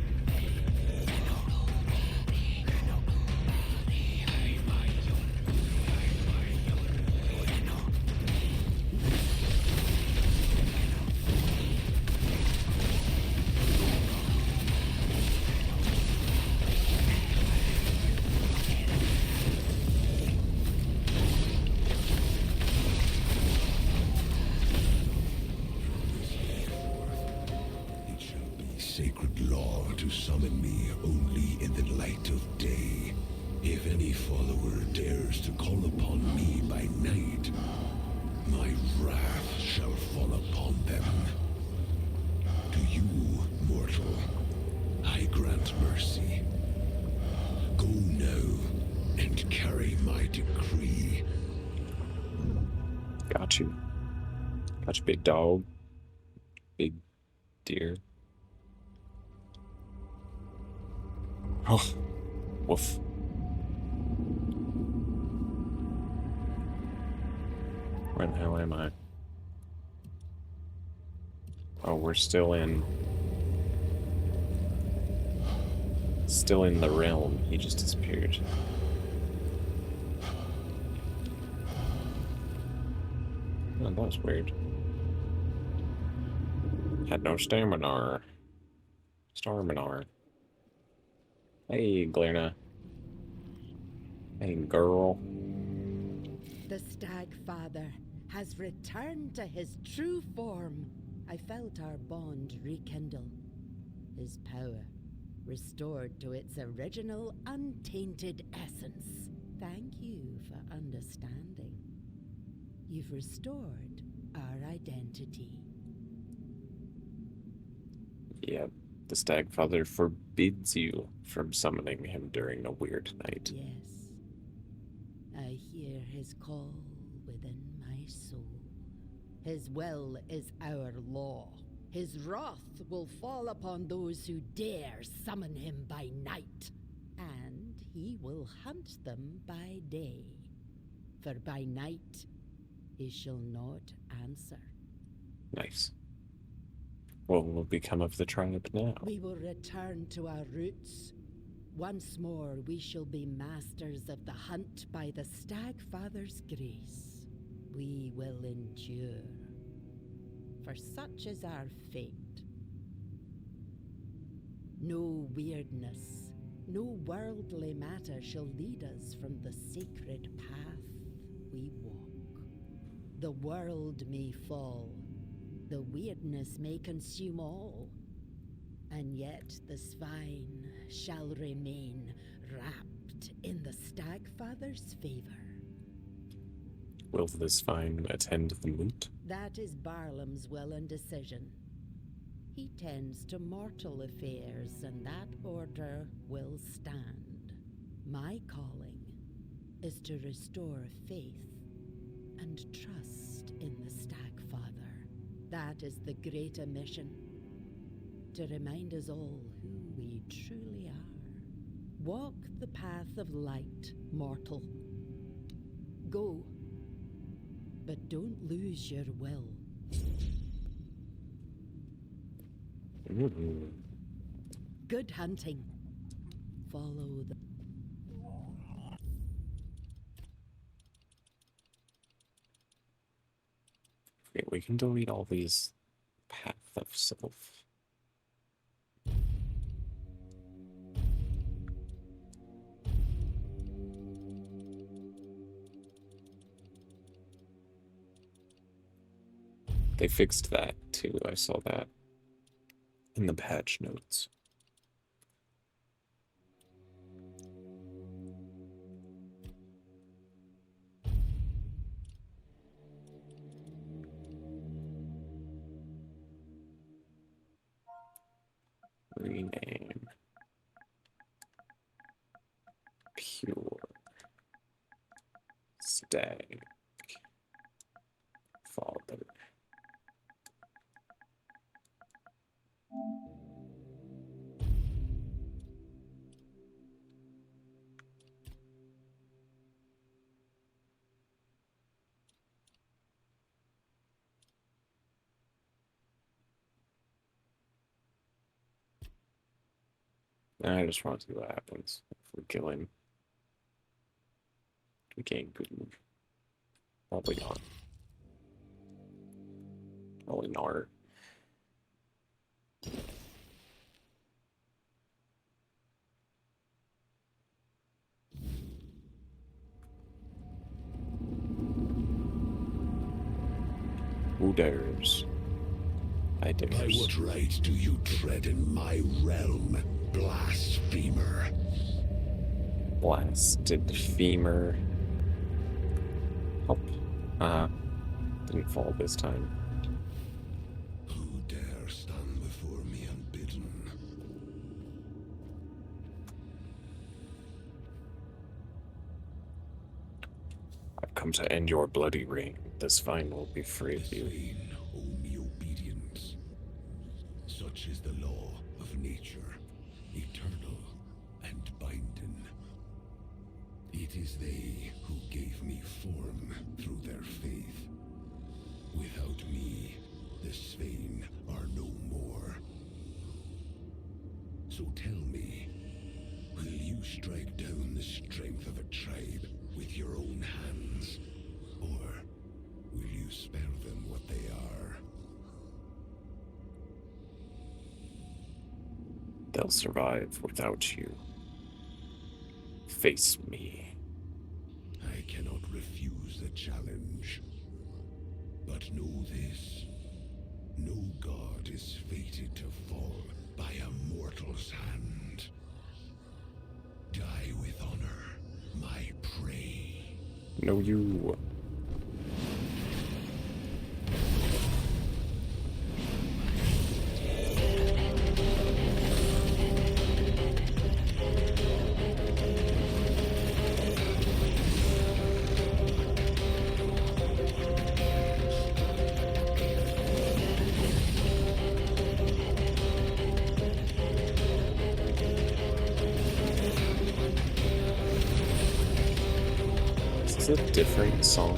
Sacred law to summon me only in the light of day. If any follower dares to call upon me by night, my wrath shall fall upon them. To you, mortal, I grant mercy. Go now and carry my decree. Got you. Got you, big dog. Big deer. Oh, woof. Where the hell am I? Oh, we're still in the realm. He just disappeared. Oh, that was weird. Had no stamina. Stamina. Hey, Glirna. Hey, girl. The Stag Father has returned to his true form. I felt our bond rekindle. His power restored to its original untainted essence. Thank you for understanding. You've restored our identity. Yeah, the Stagfather forbids you from summoning him during a weird night. Yes. I hear his call within my soul. His will is our law. His wrath will fall upon those who dare summon him by night. and he will hunt them by day, for by night he shall not answer. Nice. What will become of the tribe now? We will return to our roots. Once more we shall be masters of the hunt by the Stagfather's grace. We will endure, for such is our fate. No weirdness, no worldly matter shall lead us from the sacred path we walk. The world may fall, the weirdness may consume all, and yet the swine shall remain wrapped in the Stagfather's favor. Will the swine attend the moot? That is Barlam's will and decision. He tends to mortal affairs, and that order will stand. My calling is to restore faith and trust in the Stagfather. That is the greater mission, to remind us all who we truly are. Walk the path of light, mortal. Go, but don't lose your will. Good hunting. Follow the... Okay, we can delete all these path of self. They fixed that too, I saw that in the patch notes. Rename. Pure. Stag. Father. I just want to see what happens if we kill him. We can't good move. Probably not. Probably not. Who dares? I dares. By what right do you tread in my realm, blasphemer? Blasted femur. Help. Didn't fall this time. Who dare stand before me unbidden? I've come to end your bloody reign. This vine will be free of you. Vain, only obedience. Such is the law of nature, eternal and binding. It is they who gave me form through their faith. Without me, the Svein are no more. So tell me, will you strike down the strength of a tribe with your own hands? Or will you spare them what they are? They'll survive without you. Face me. I cannot refuse the challenge. But know this. No god is fated to fall by a mortal's hand. Die with honor, my prey. No, you. It's a different song.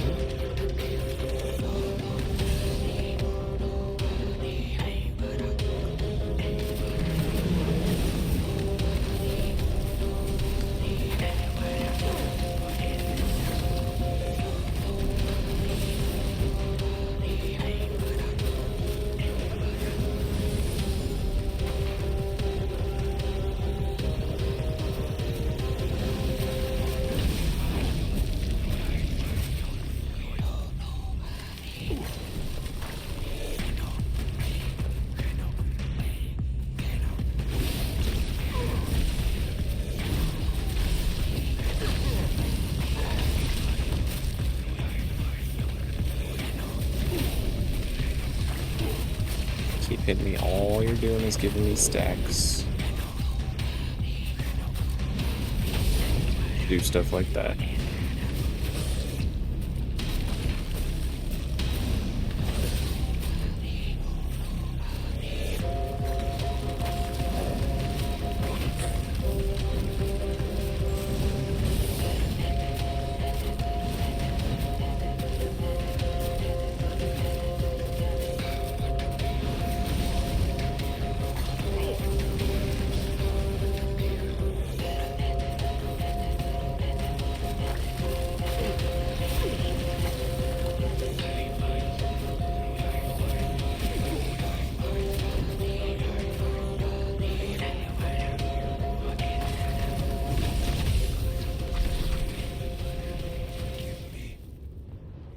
Keep hitting me. All you're doing is giving me stacks. Do stuff like that.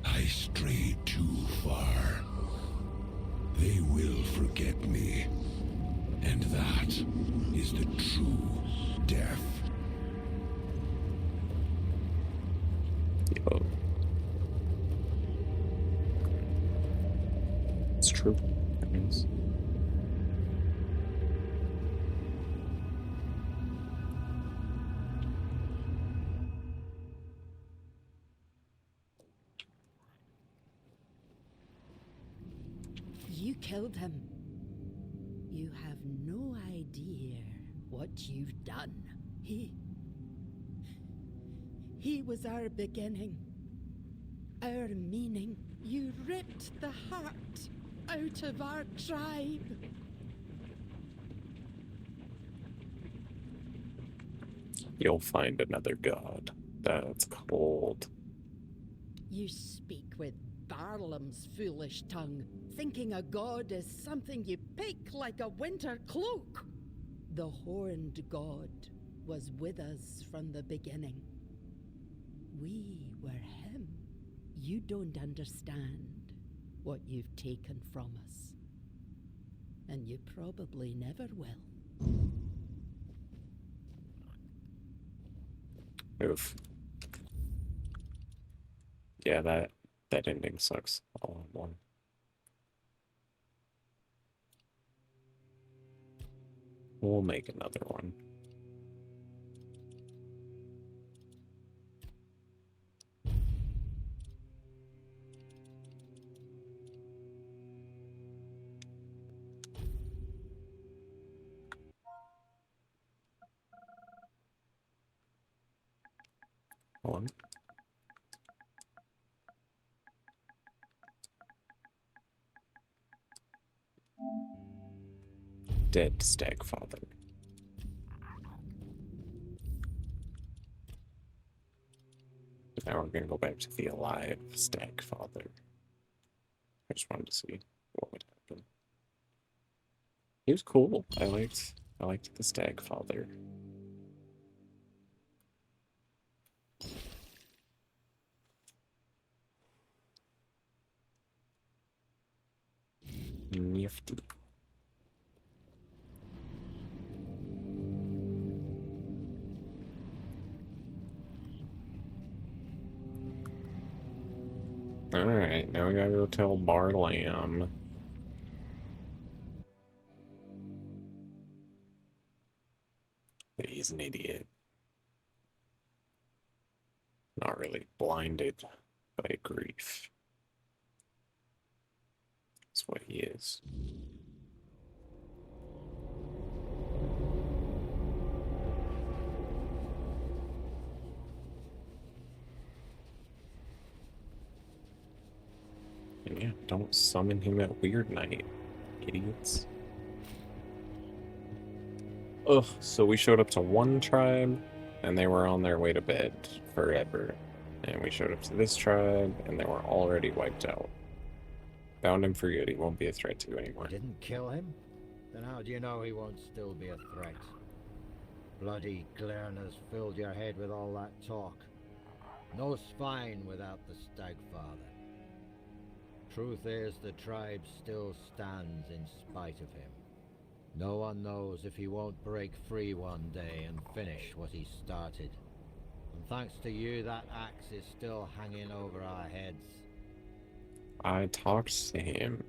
I strayed too far. They will forget me. And that is the true death. Yo. It's true. That means. You killed him. You have no idea what you've done. He was our beginning, our meaning. You ripped the heart out of our tribe. You'll find another god. That's cold. You speak with Barlam's foolish tongue, thinking a god is something you pick like a winter cloak. The horned god was with us from the beginning. We were him. You don't understand what you've taken from us. And you probably never will. Oof. Yeah, that ending sucks a lot more. We'll make another one. One. Dead Stagfather. Now we're gonna go back to the alive Stagfather. I just wanted to see what would happen. He was cool. I liked the Stagfather. Nifty. Alright, now we gotta go tell Barlam. That he's an idiot. Not really blinded by grief. That's what he is. Don't summon him at weird night, idiots. Ugh, so we showed up to one tribe, and they were on their way to bed forever. And we showed up to this tribe, and they were already wiped out. Found him for good, he won't be a threat to you anymore. You didn't kill him? Then how do you know he won't still be a threat? Bloody Glerners filled your head with all that talk. No spine without the Stagfather. Truth is, the tribe still stands in spite of him. No one knows if he won't break free one day and finish what he started. And thanks to you, that axe is still hanging over our heads. I talked to him,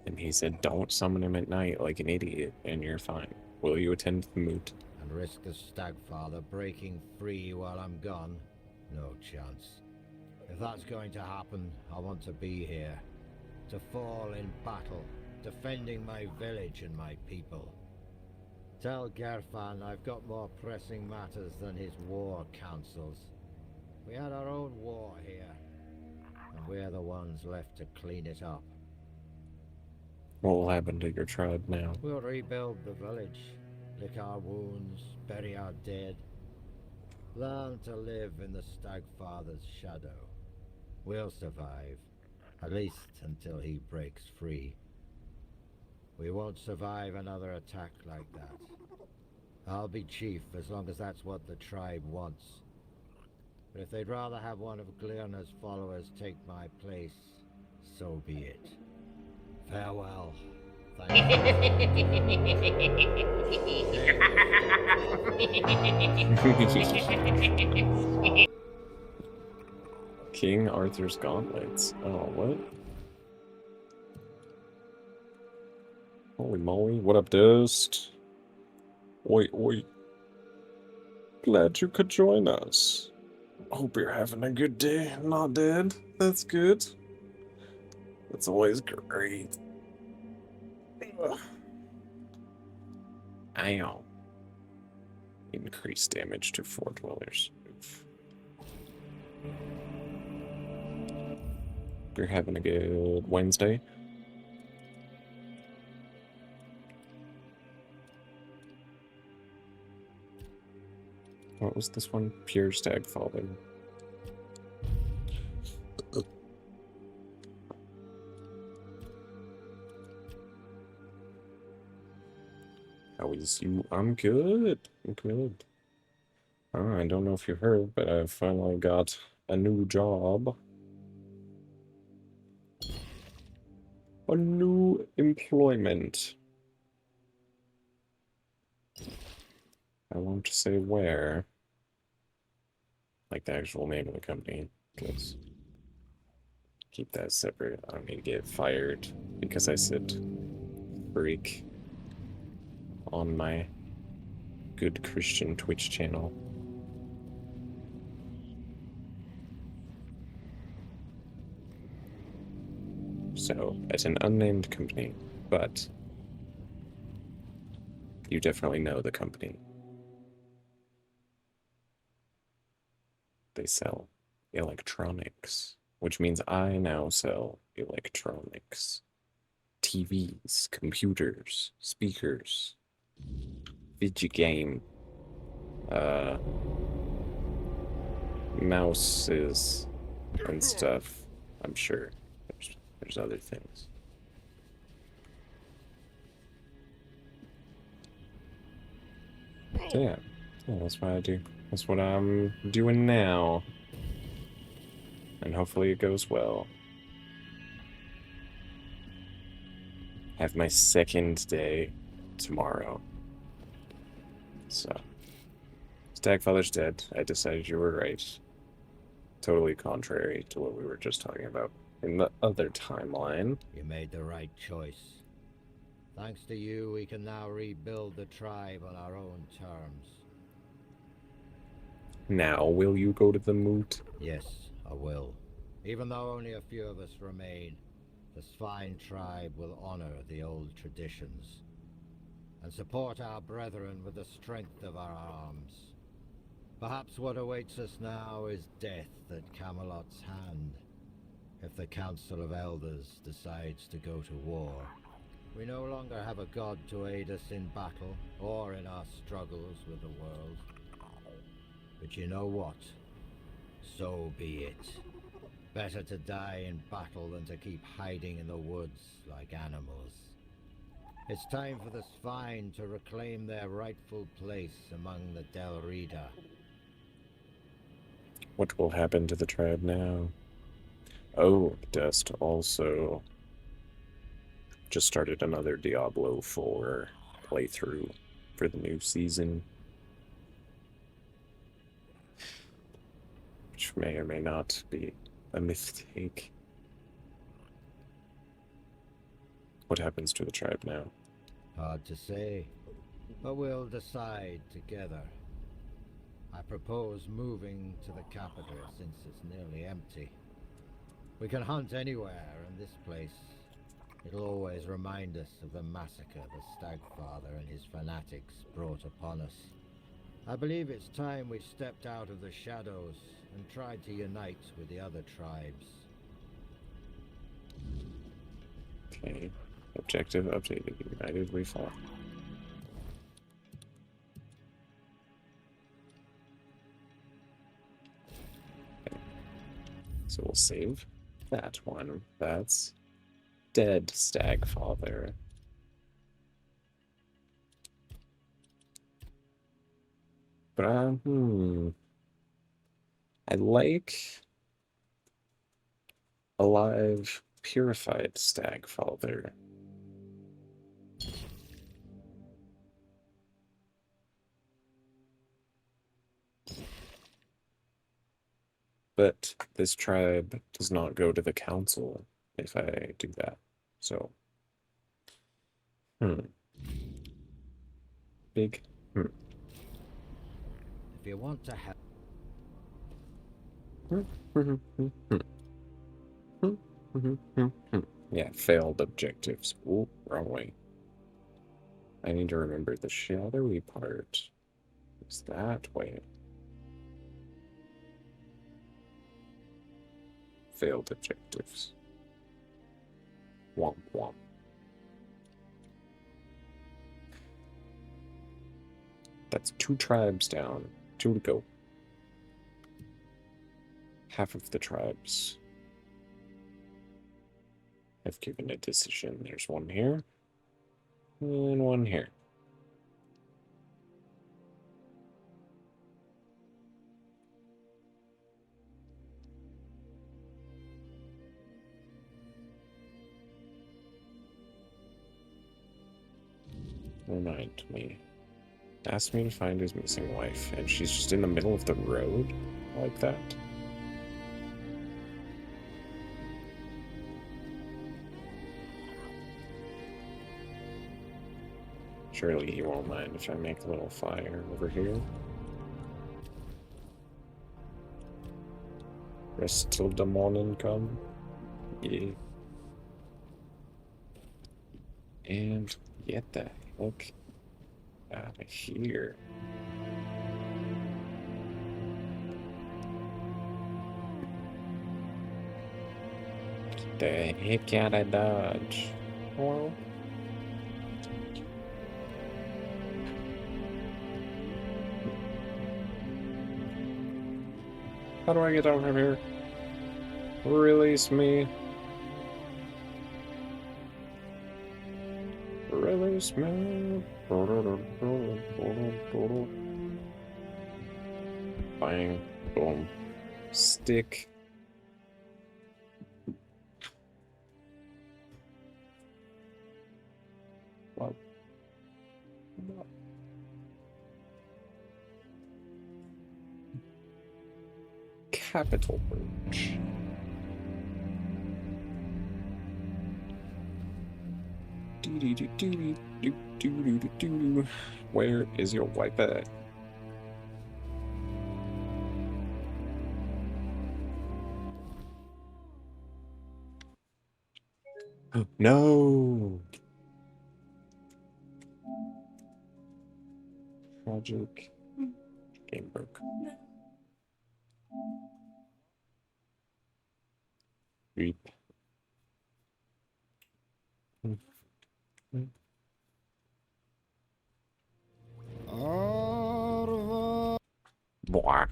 and he said don't summon him at night like an idiot, and you're fine. Will you attend the moot? And risk the Stagfather breaking free while I'm gone? No chance. If that's going to happen, I want to be here. To fall in battle, defending my village and my people. Tell Gerfan I've got more pressing matters than his war councils. We had our own war here, and we're the ones left to clean it up. What will happen to your tribe now? We'll rebuild the village, lick our wounds, bury our dead. Learn to live in the Stagfather's shadow. We'll survive, at least until he breaks free. We won't survive another attack like that. I'll be chief as long as that's what the tribe wants. But if they'd rather have one of Glirna's followers take my place, so be it. Farewell. King Arthur's gauntlets. Oh, what? Holy moly. What up, Dust? Oi, oi. Glad you could join us. Hope you're having a good day. Not dead. That's good. That's always great. Ugh. Ow. Increased damage to 4 dwellers. Oof. You're having a good Wednesday. What was this one? Pure Stagfather. How is you? I'm good. I'm good. I don't know if you heard, but I finally got a new job. A new employment. I won't say where. Like the actual name of the company. Because keep that separate. I don't need to get fired because I said freak on my good Christian Twitch channel. So, it's an unnamed company, but you definitely know the company. They sell electronics, which means I now sell electronics. TVs, computers, speakers, video game, mouses, and stuff. I'm sure there's other things. So yeah, that's what I do. That's what I'm doing now. And hopefully it goes well. Have my second day tomorrow. So, Stagfather's dead. I decided you were right. Totally contrary to what we were just talking about in the other timeline. You made the right choice. Thanks to you, we can now rebuild the tribe on our own terms. Now, will you go to the moot? Yes, I will. Even though only a few of us remain, the Svine tribe will honor the old traditions and support our brethren with the strength of our arms. Perhaps what awaits us now is death at Kamelot's hand. if the Council of Elders decides to go to war. We no longer have a god to aid us in battle or in our struggles with the world. But you know what? So be it. Better to die in battle than to keep hiding in the woods like animals. It's time for the Svine to reclaim their rightful place among the Del Rida. What will happen to the tribe now? Oh, Dust also just started another Diablo 4 playthrough for the new season, which may or may not be a mistake. What happens to the tribe now? Hard to say, but we'll decide together. I propose moving to the capital since it's nearly empty. We can hunt anywhere, and this place, it'll always remind us of the massacre the Stagfather and his fanatics brought upon us. I believe it's time we stepped out of the shadows and tried to unite with the other tribes. Okay. Objective updated. United we fall. Okay. So we'll save that one. That's dead Stagfather. But I like alive purified Stagfather. But this tribe does not go to the council if I do that. So, big, If you want to help... Yeah, failed objectives. Ooh, wrong way. I need to remember the shadowy part. It's that way. Failed objectives. Womp womp. That's 2 tribes down. 2 to go. Half of the tribes have given a decision. There's one here. And one here. Remind me. Asked me to find his missing wife, and she's just in the middle of the road like that. Surely he won't mind if I make a little fire over here. Rest till the morning come. Yeah. And get the heck out of here. Get the heck out of Dodge. Well. How do I get down from here? Release me. Release me. Bang. Boom. Stick. Wow. Capital Bridge. Where is your wife at? No! Tragic. Game broke. Beep. Boah.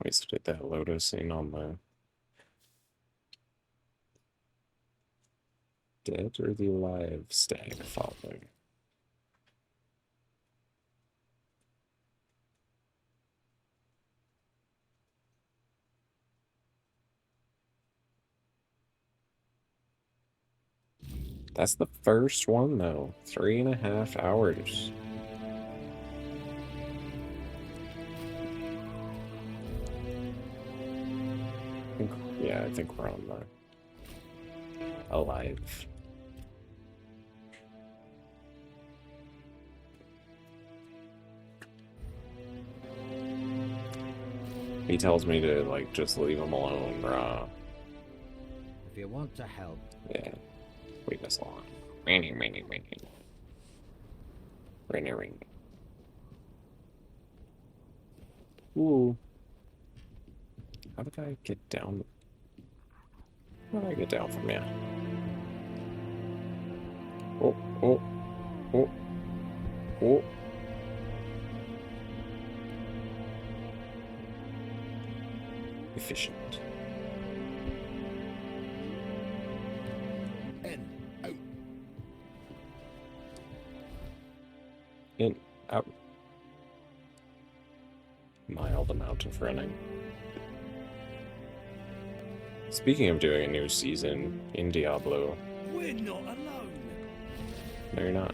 Wasted that Lotus in on the dead or the alive stag father. That's the first one, though. 3.5 hours. Yeah, I think we're on the alive. He tells me to, like, just leave him alone, brah. If you want to help... Yeah. Leave us alone. Ring. Ooh. How did I get down? How did I get down from here? Oh. Efficient. In, out. Mild amount of running. Speaking of doing a new season in Diablo. We're not alone. No, you're not.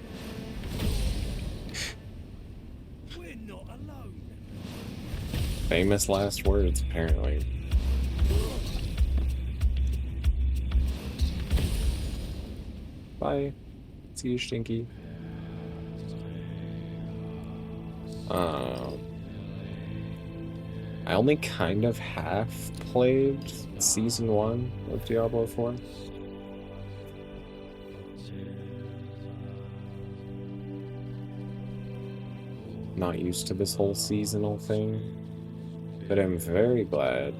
We're not alone. Famous last words, apparently. Bye. See you, Stinky. I only kind of half played Season 1 of Diablo 4. Not used to this whole seasonal thing, but I'm very glad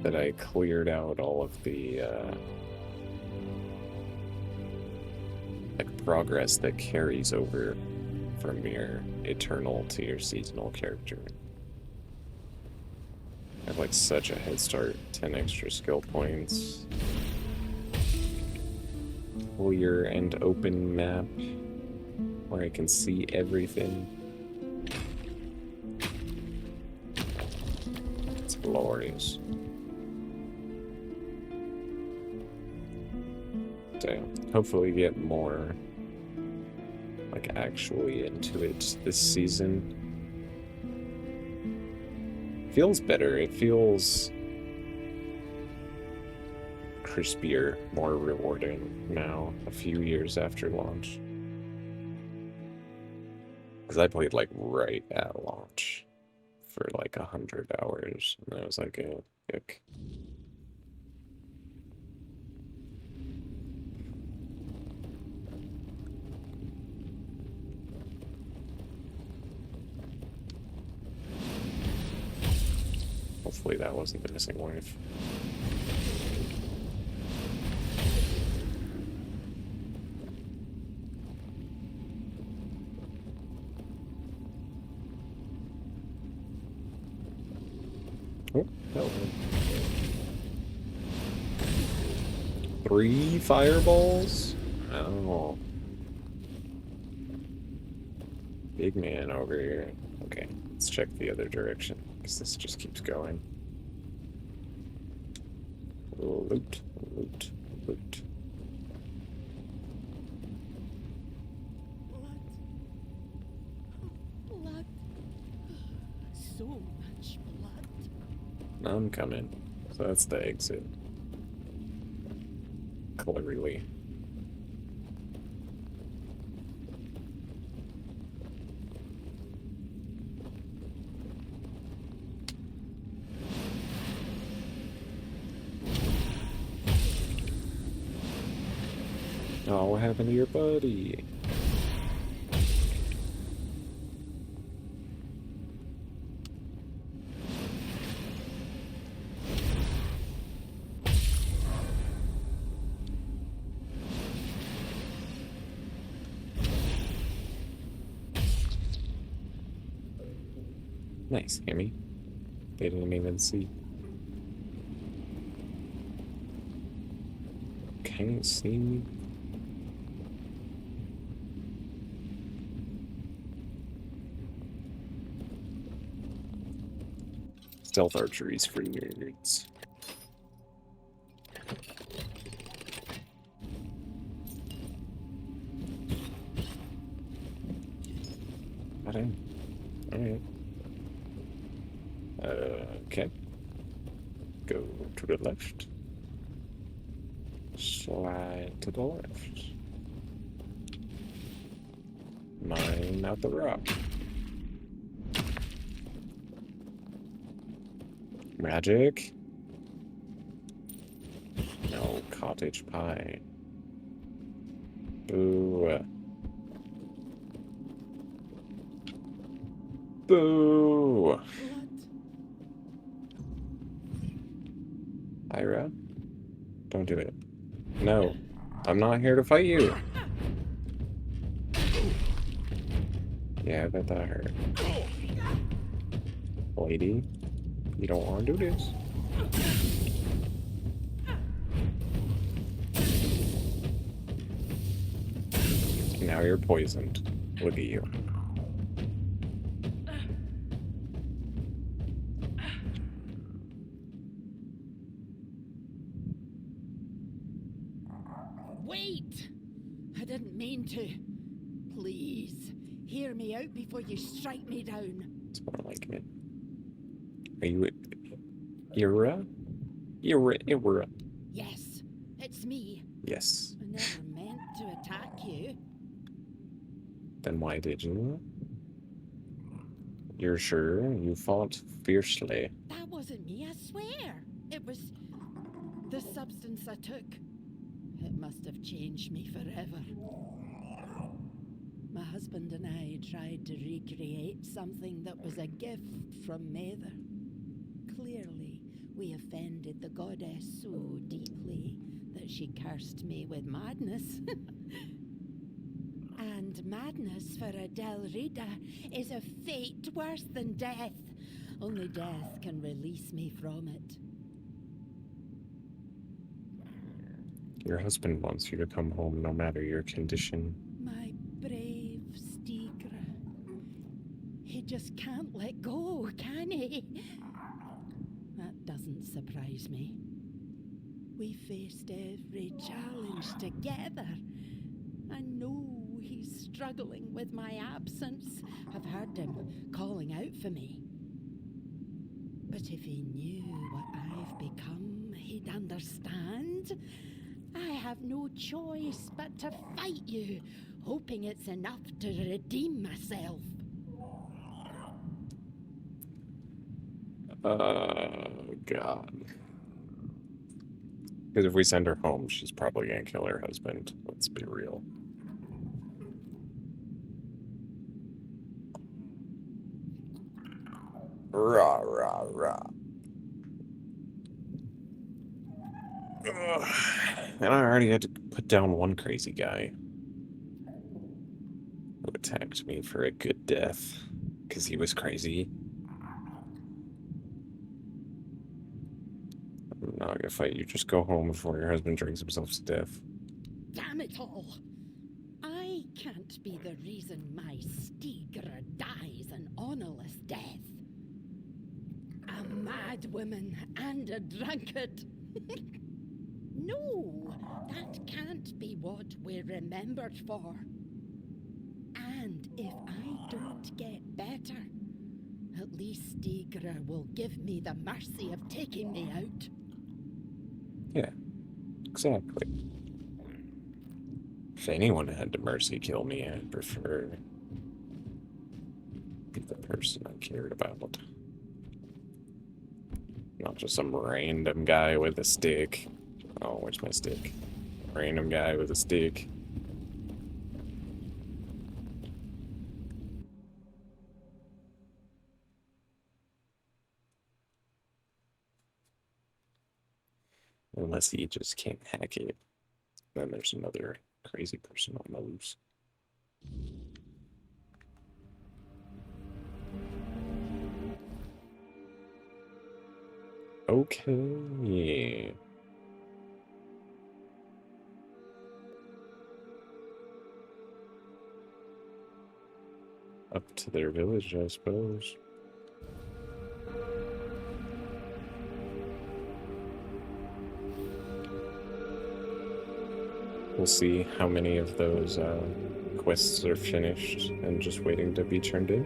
that I cleared out all of the like progress that carries over from your eternal to your seasonal character. I have like such a head start, 10 extra skill points. Clear and open map where I can see everything. It's glorious. So hopefully get more like actually into it this season. Feels better. It feels crispier, more rewarding now, a few years after launch. Because I played like right at launch for like 100 hours, and I was like, ick. Hopefully that wasn't the missing wave. Oh, hello. 3 fireballs? Oh. Big man over here. Okay, let's check the other direction, because this just keeps going. Loot. Blood. So much blood. I'm coming. So that's the exit. Clearly. Oh, what happened to your buddy? Nice, Hammy. They didn't even see. Can't see me. Stealth archery's for nerds. Got in. Alright. Okay. Go to the left. Slide to the left. Mine out the rock. Magic? No, cottage pie. Boo. Boo! Ira? Don't do it. No. I'm not here to fight you. Yeah, I bet that hurt. Lady, you don't want to do this. Now you're poisoned. Look at you. Wait! I didn't mean to. Please, hear me out before you strike me down. It's more like it. Are you... Ira? Ira. Yes, it's me. Yes. I never meant to attack you. Then why did you? You're sure? You fought fiercely. That wasn't me, I swear. It was the substance I took. It must have changed me forever. My husband and I tried to recreate something that was a gift from Mather. Clearly, we offended the goddess so deeply that she cursed me with madness. And madness for a Del Rita is a fate worse than death. Only death can release me from it. Your husband wants you to come home no matter your condition. My brave Stigra. He just can't let go, can he? That doesn't surprise me. We faced every challenge together. I know he's struggling with my absence. I've heard him calling out for me. But if he knew what I've become, he'd understand. I have no choice but to fight you, hoping it's enough to redeem myself. God. Because if we send her home, she's probably gonna kill her husband. Let's be real. Rah, rah, rah. Ugh. And I already had to put down one crazy guy who attacked me for a good death because he was crazy. I'm not gonna fight you. Just go home before your husband drinks himself to death. Damn it all! I can't be the reason my Stigra dies an honorless death. A mad woman and a drunkard. No, that can't be what we're remembered for. And if I don't get better, at least Stigra will give me the mercy of taking me out. Yeah, exactly. If anyone had to mercy kill me, I'd prefer be the person I cared about. Not just some random guy with a stick. Oh, where's my stick? Random guy with a stick. Unless he just can't hack it. Then there's another crazy person on the loose. Okay. Up to their village, I suppose. We'll see how many of those quests are finished and just waiting to be turned in.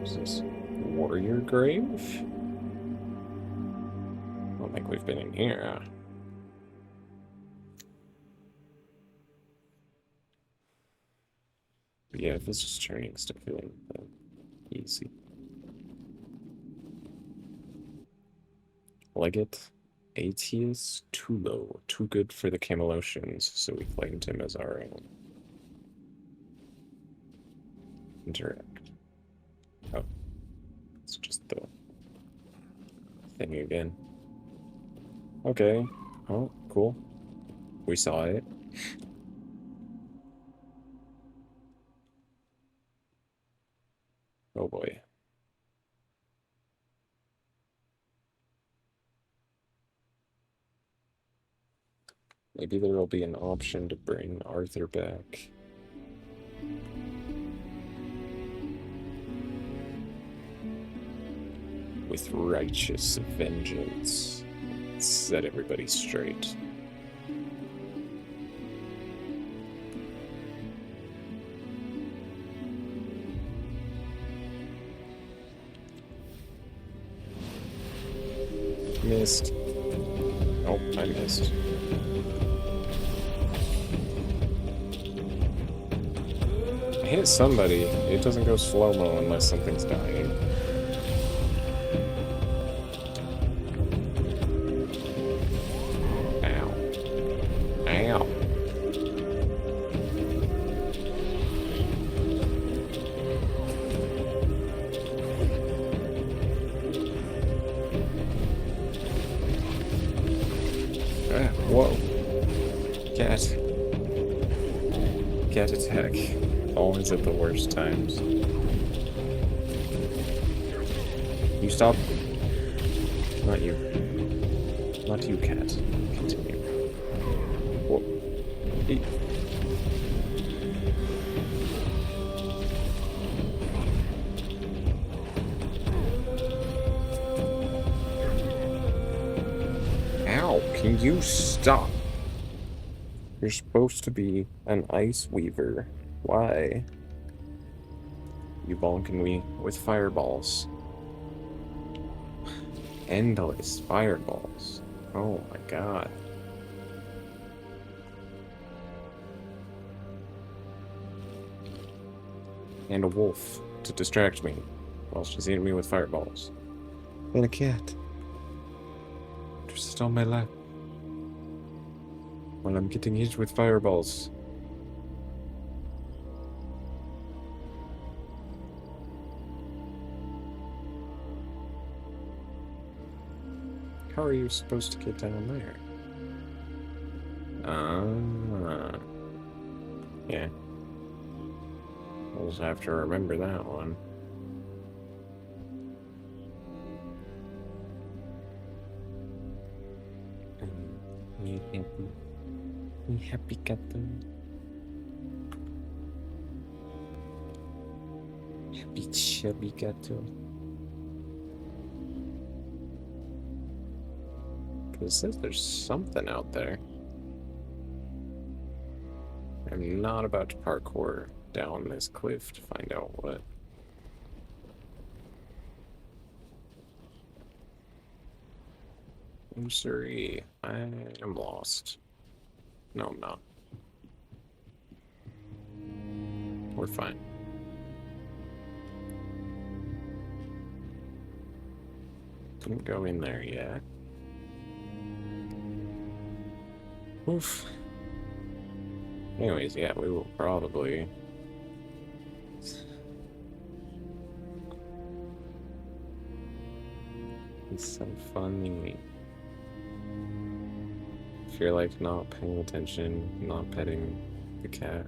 Is this warrior grave? I don't think we've been in here. But yeah, this is turning stuff in easy. Legate Aetius too low, too good for the Camelotians, so we claimed him as our own. Interact. Oh, it's just the thing again. Okay. Oh, cool. We saw it. Oh boy. Maybe there will be an option to bring Arthur back. With righteous vengeance. Set everybody straight. Missed. Oh, I missed. I hit somebody. It doesn't go slow-mo unless something's dying. Ow. Ow. Whoa. Cat. Cat attack. Always at the worst times. You stop. Not you. Not you, cat. Continue. Whoa. Eat. Ow, can you stop? You're supposed to be an ice weaver. Why? You bonking me with fireballs. Endless fireballs. Oh my god. And a wolf to distract me while she's eating me with fireballs. And a cat. Just on my lap. While I'm getting hit with fireballs. How are you supposed to get down there? Yeah. We'll just have to remember that one. You happy? You happy, Captain? Happy chubby gato. It says there's something out there. I'm not about to parkour down this cliff to find out what. I'm sorry, I am lost. No, I'm not. We're fine. Couldn't go in there yet. Oof. Anyways, yeah, we will probably... It's so funny. If you're like not paying attention, not petting the cat,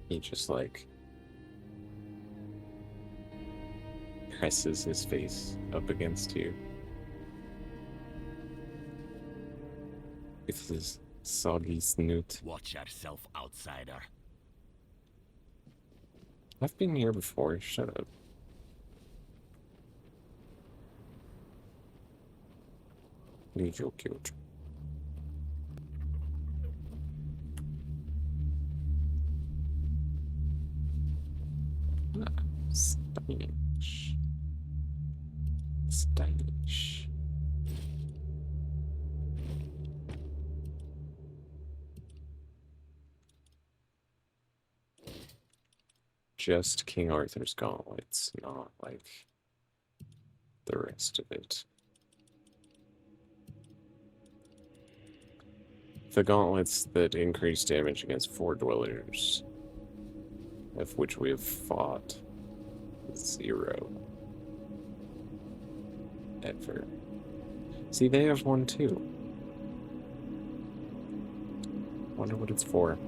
he just like presses his face up against you with his soggy snoot. Watch yourself, outsider. I've been here before. Shut up. Need your cute. Stylish. Stylish. Just King Arthur's gauntlets, not like the rest of it. The gauntlets that increase damage against 4 dwellers, of which we have fought 0. Ever. See, they have one too. Wonder what it's for.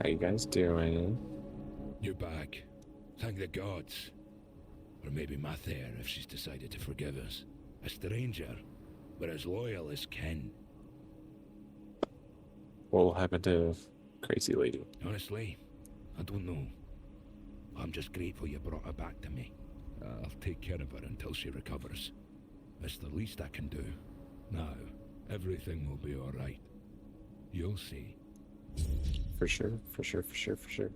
How you guys doing? You're back. Thank the gods. Or maybe Mather, if she's decided to forgive us. A stranger, but as loyal as kin. What'll happen to Crazy Lady? Honestly, I don't know. I'm just grateful you brought her back to me. I'll take care of her until she recovers. It's the least I can do. Now, everything will be alright. You'll see. For sure, for sure, for sure, for sure.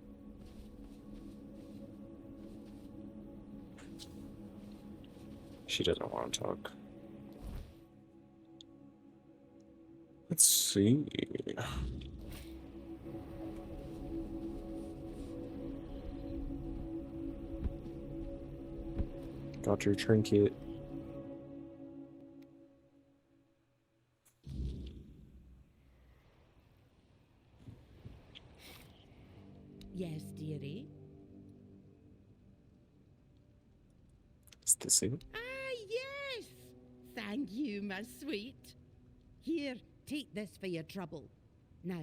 She doesn't want to talk. Let's see. Got your trinket. Yes, dearie. Is this it? Ah, yes! Thank you, my sweet. Here, take this for your trouble. Now,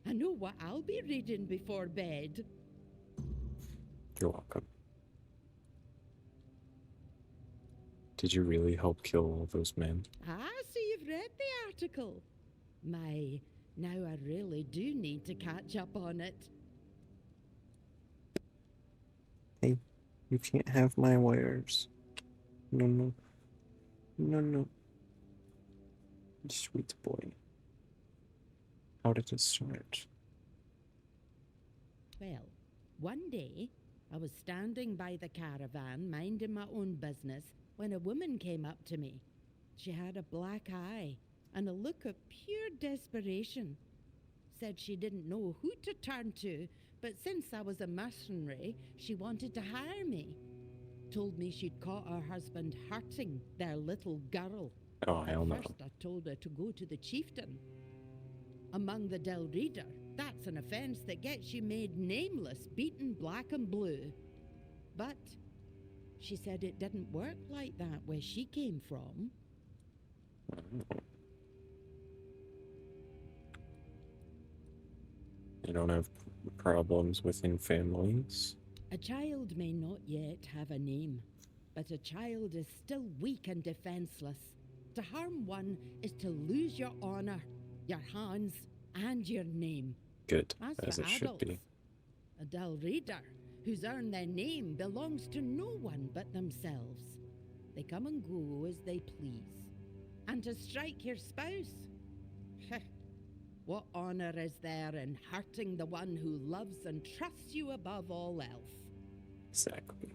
I know what I'll be reading before bed. You're welcome. Did you really help kill all those men? Ah, so you've read the article. My, now I really do need to catch up on it. Hey, you can't have my wares. No, no. No, no. Sweet boy. How did it start? Well, one day, I was standing by the caravan, minding my own business, when a woman came up to me. She had a black eye and a look of pure desperation. Said she didn't know who to turn to, but since I was a mercenary, she wanted to hire me. Told me she'd caught her husband hurting their little girl. Oh, hell no. First, I told her to go to the chieftain. Among the Del Reader, that's an offense that gets you made nameless, beaten black and blue. But she said it didn't work like that where she came from. You don't have problems within families? A child may not yet have a name, but a child is still weak and defenseless. To harm one is to lose your honor, your hands, and your name. Good, As as for it should adults, be. a Del Reader who's earned their name belongs to no one but themselves. They come and go as they please. And to strike your spouse? What honor is there in hurting the one who loves and trusts you above all else? Exactly.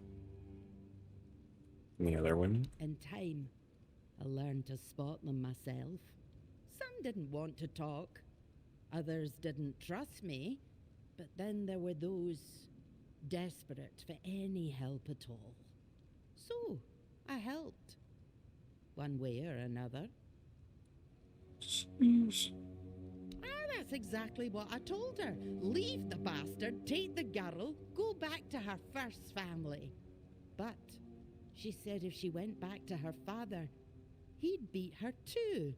And the other women? In time, I learned to spot them myself. Some didn't want to talk. Others didn't trust me. But then there were those desperate for any help at all. So, I helped. One way or another. Jeez. That's exactly what I told her. Leave the bastard, take the girl, go back to her first family. But she said if she went back to her father, he'd beat her too.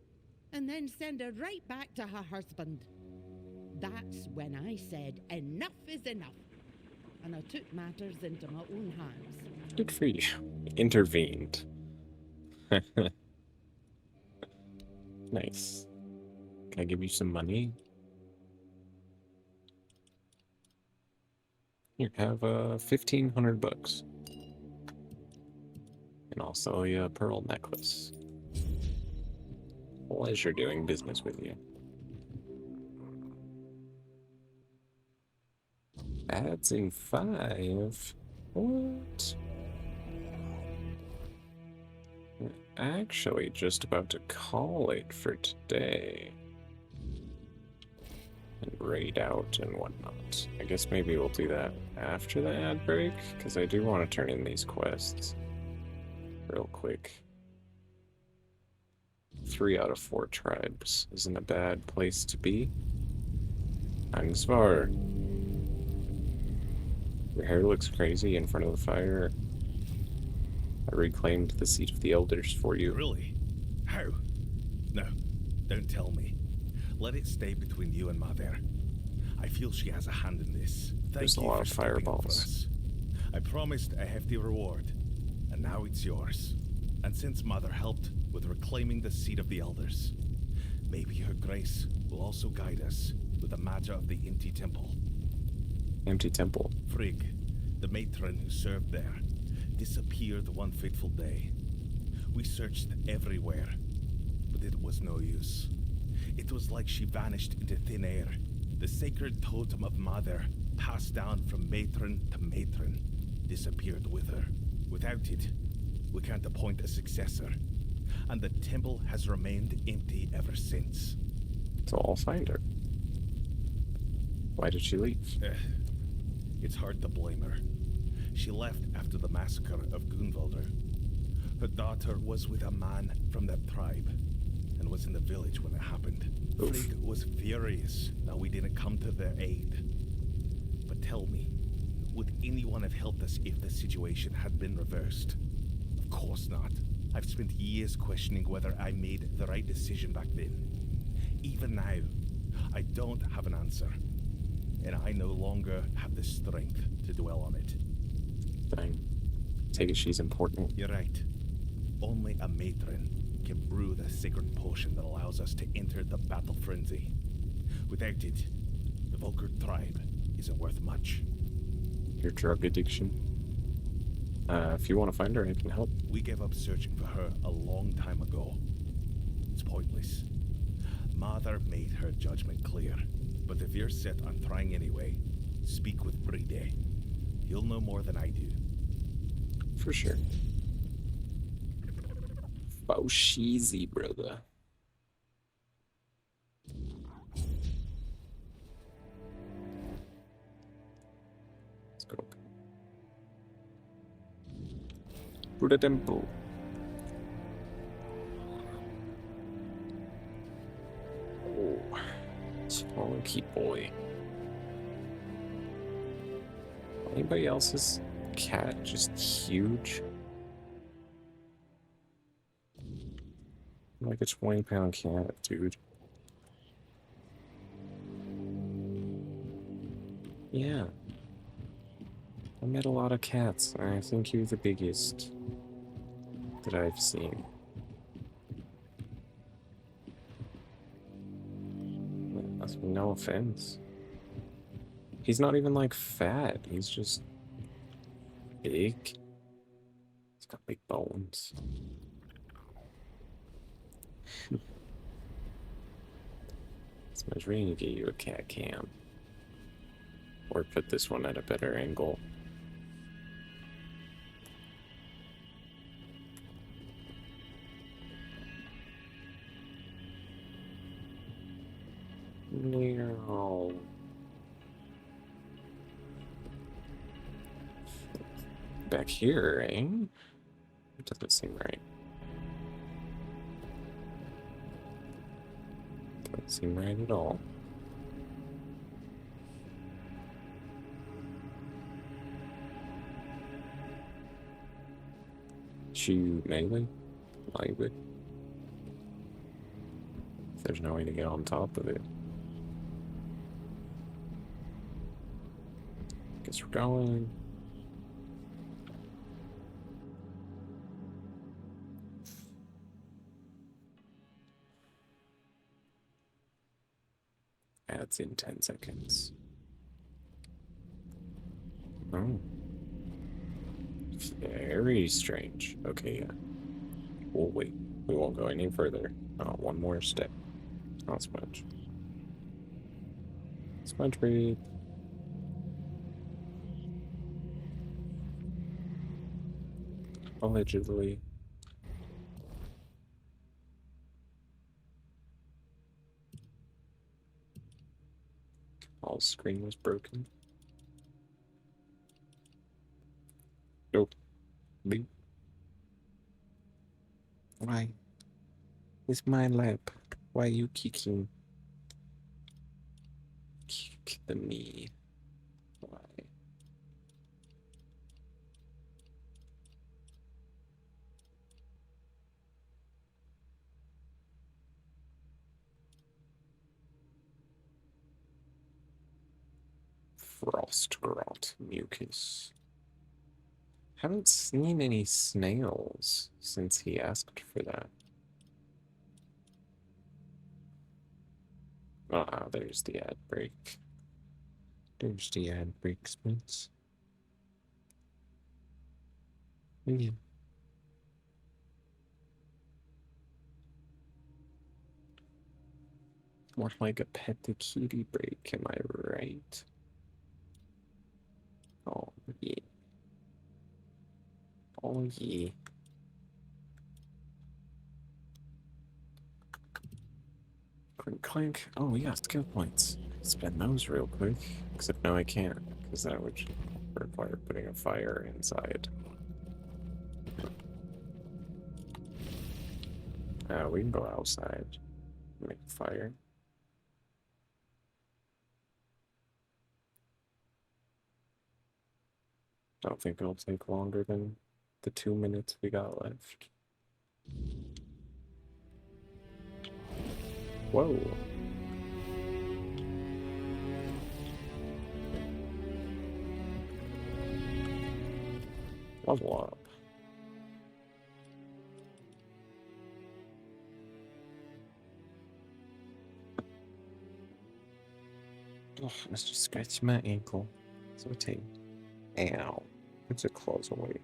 and then send her right back to her husband. That's when I said enough is enough, and I took matters into my own hands. Good for you. Intervened. Nice. Can I give you some money? Here, have 1,500 bucks. And also a pearl necklace. Pleasure doing business with you. Adding 5? What? We're actually just about to call it for today. And raid out and whatnot. I guess maybe we'll do that after the ad break, because I do want to turn in these quests real quick. 3 out of 4 tribes isn't a bad place to be. Ansvar. Your hair looks crazy in front of the fire. I reclaimed the seat of the elders for you. Really? How? No, don't tell me. Let it stay between you and Mother. I feel she has a hand in this. There's a lot of fireballs. I promised a hefty reward, and now it's yours. And since Mother helped with reclaiming the seat of the elders, maybe her grace will also guide us with the matter of the empty temple. Empty temple? Frigg, the matron who served there, disappeared one fateful day. We searched everywhere, but it was no use. It was like she vanished into thin air. The sacred totem of Mother, passed down from matron to matron, disappeared with her. Without it, we can't appoint a successor. And the temple has remained empty ever since. So I'll find her. Why did she leave? It's hard to blame her. She left after the massacre of Gunvalder. Her daughter was with a man from that tribe, and was in the village when it happened. Frigg was furious that we didn't come to their aid. But tell me, would anyone have helped us if the situation had been reversed? Of course not. I've spent years questioning whether I made the right decision back then. Even now, I don't have an answer. And I no longer have the strength to dwell on it. Dang. Take it she's important. You're right. Only a matron can brew the sacred potion that allows us to enter the battle frenzy. Without it, the Volker tribe isn't worth much. Your drug addiction? If you want to find her, I can help. We gave up searching for her a long time ago. It's pointless. Mother made her judgment clear. But if you're set on trying anyway, speak with Bride. He'll know more than I do. For sure. Boshizi, brother. Let's go. Buddha Temple. Oh. Funky boy. Anybody else's cat just huge? Like a 20-pound cat, dude. Yeah. I met a lot of cats, and I think you're the biggest that I've seen. No offense. He's not even like fat, he's just big. He's got big bones. So I was ready to get you a cat cam. Or put this one at a better angle. No. Back here, eh? It doesn't seem right. Doesn't seem right at all. Shoot, melee? Language. there's no way to get on top of it. Guess we're going. Ads in 10 seconds. Oh. Very strange. Okay, yeah. We'll wait. We won't go any further. One more step. Oh, sponge. Sponge breathe. Allegedly. All screen was broken. Nope. Beep. Why? It's my lab. Why are you kicking? Kick the knee. Why? Frost rot mucus. Haven't seen any snails since he asked for that. Ah, there's the ad break. There's the ad break, Spence. Yeah. More like a pet the kitty break, am I right? Oh, yeah. Oh, yeah. Clink, clink. Oh, yeah, skill points. Spend those real quick. Except now I can't, because that would require putting a fire inside. We can go outside. Make a fire. Don't think it'll take longer than the 2 minutes we got left. Whoa. Level up. Oh, I just scratched my ankle. So I take. Ow. Put your claws away.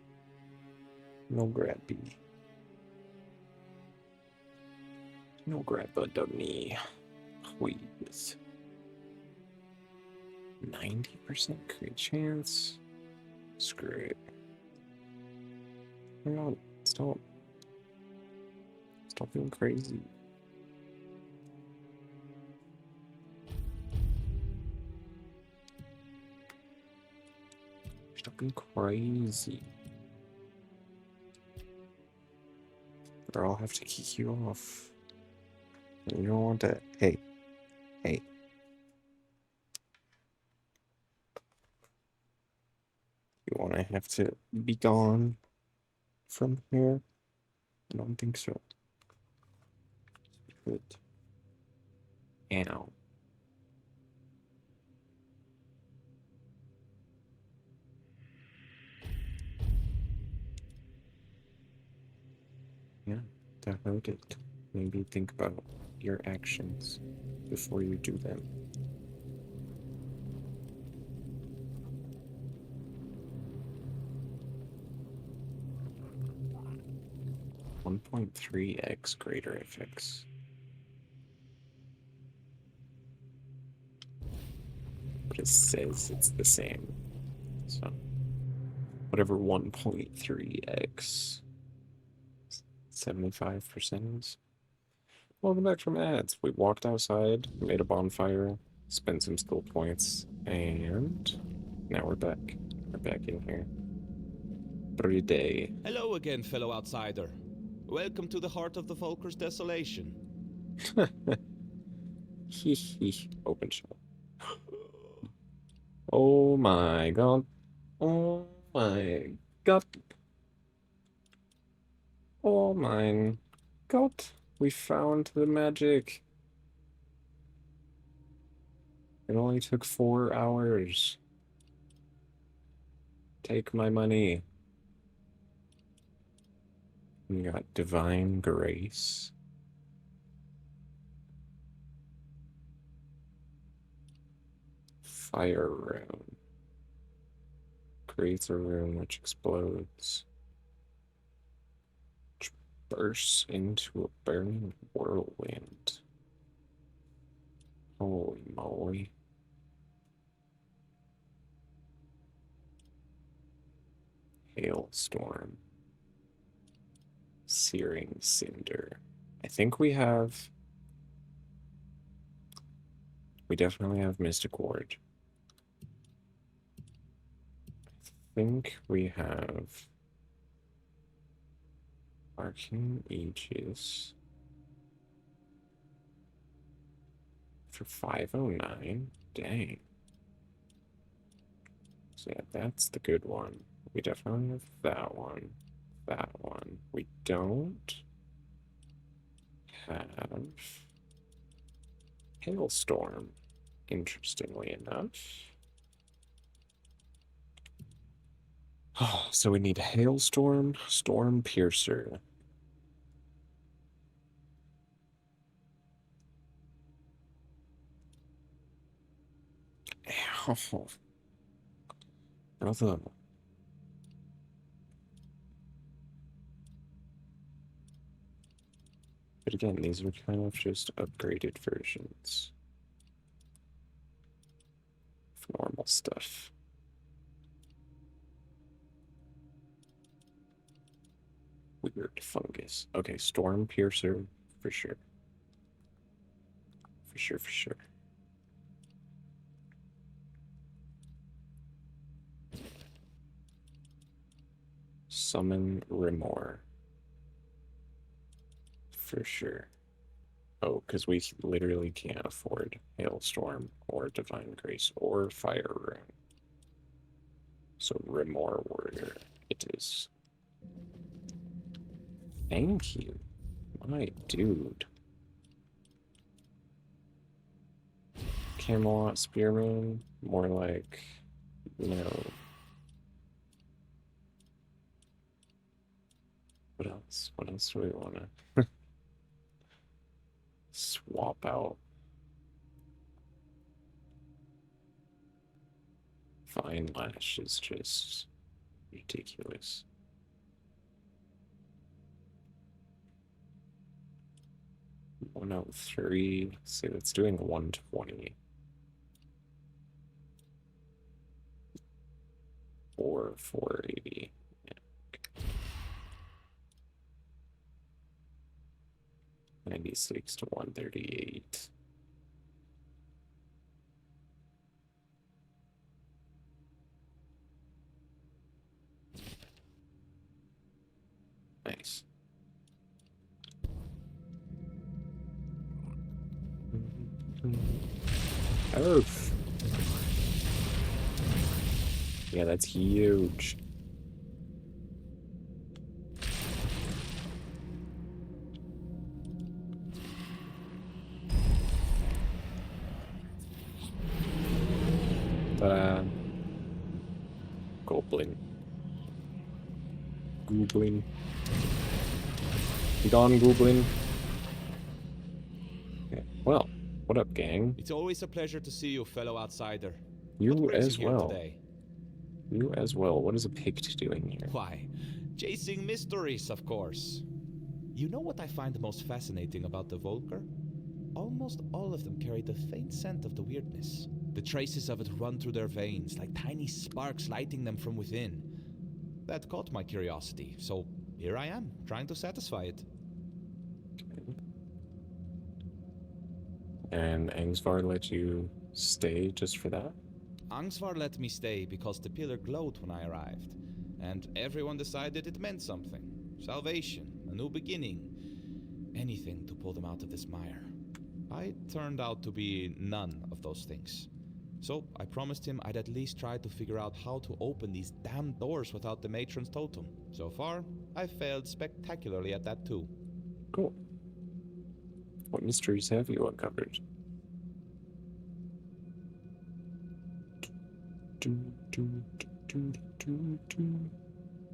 No grabby. No grab under me. Please. 90% crit chance. Screw it. Hang on. Stop. Stop being crazy. Stop being crazy. Or I'll have to kick you off. You don't want that. Hey. Hey. You want to have to be gone from here? I don't think so. Good. Ow. Yeah, download it. Maybe think about your actions before you do them. .3x greater effects. But it says it's the same. So, whatever 1.3x 75% is. Welcome back from ads. We walked outside, made a bonfire, spent some skill points, and now we're back. We're back in here. 3 day. Hello again, fellow outsider. Welcome to the heart of the Volker's desolation. Hee hee. Open shop. Oh my god. Oh my god. Oh my god. We found the magic. It only took 4 hours. Take my money. We got Divine Grace. Fire Rune. Creates a rune which explodes. Which bursts into a burning whirlwind. Holy moly. Hailstorm. Searing Cinder. I think we definitely have Mystic Ward. I think we have Arcane Aegis for 509. Dang. So yeah, that's the good one. We definitely have that one. That one. We don't have Hailstorm, interestingly enough. Oh, so we need Hailstorm, Storm Piercer. Oh, brother. But again, these are kind of just upgraded versions of normal stuff. Weird fungus. Okay, Storm Piercer for sure. For sure, for sure. Summon Remor. For sure. Oh, because we literally can't afford Hailstorm or Divine Grace or Fire Rune. So Remor Warrior it is. Thank you, my dude. Kamelot Spearman, more like, you know. What else? What else do we want to swap out? Fine Lash is just ridiculous. $103. See, that's doing 120. Or 480. Yeah. 96 to 138. Nice. Oh. Yeah, that's huge. Goblin. Goblin. Be gone, Goblin. Okay. Well, what up, gang? It's always a pleasure to see you, fellow outsider. You What brings as you here well. today? You as well. What is a Pict doing here? Why, chasing mysteries, of course. You know what I find most fascinating about the Volker? Almost all of them carry the faint scent of the weirdness. The traces of it run through their veins, like tiny sparks lighting them from within. That caught my curiosity, so here I am, trying to satisfy it. Okay. And Angsvar let you stay just for that? Angsvar let me stay because the pillar glowed when I arrived, and everyone decided it meant something. Salvation, a new beginning, anything to pull them out of this mire. I turned out to be none of those things. So I promised him I'd at least try to figure out how to open these damn doors without the matron's totem. So far, I've failed spectacularly at that too. Cool. What mysteries have you uncovered?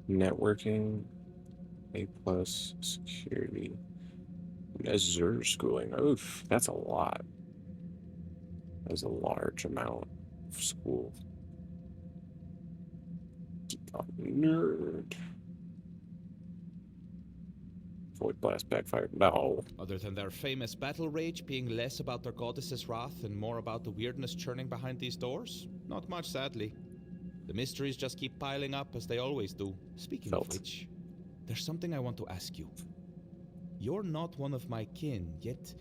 Networking, A plus, security, Azure schooling. Oof, that's a lot. That's a large amount of school. Nerd. Void blast backfire. No. Other than their famous battle rage being less about their goddess's wrath and more about the weirdness churning behind these doors? Not much, sadly. The mysteries just keep piling up as they always do. Speaking of which, there's something I want to ask you. You're not one of my kin, yet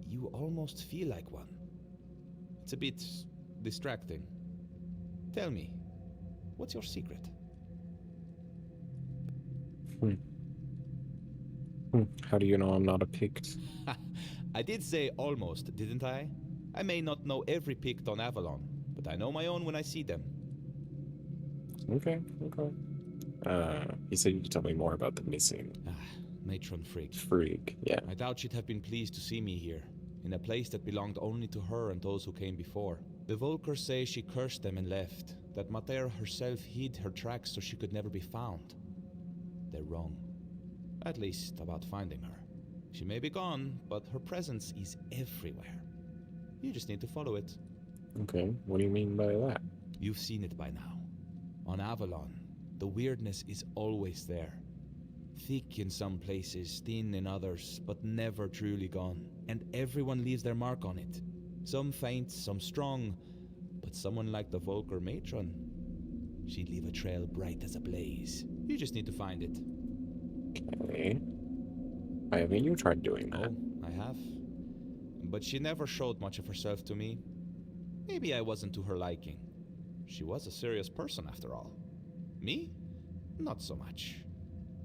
you almost feel like one. It's a bit distracting. Tell me, what's your secret? How do you know I'm not a Pict? I did say almost, didn't I? I may not know every Pict on Avalon, but I know my own when I see them. Okay. You said you could tell me more about the missing. Matron Frigg. Frigg, yeah. I doubt she'd have been pleased to see me here, in a place that belonged only to her and those who came before. The Volkers say she cursed them and left, that Mater herself hid her tracks so she could never be found. They're wrong. At least about finding her. She may be gone, but her presence is everywhere. You just need to follow it. Okay, what do you mean by that? You've seen it by now. On Avalon, the weirdness is always there. Thick in some places, thin in others, but never truly gone. And everyone leaves their mark on it. Some faint, some strong, but someone like the Volker matron, she'd leave a trail bright as a blaze. You just need to find it. Okay. Haven't you tried doing that? Oh, I have. But she never showed much of herself to me. Maybe I wasn't to her liking. She was a serious person after all. Me? Not so much.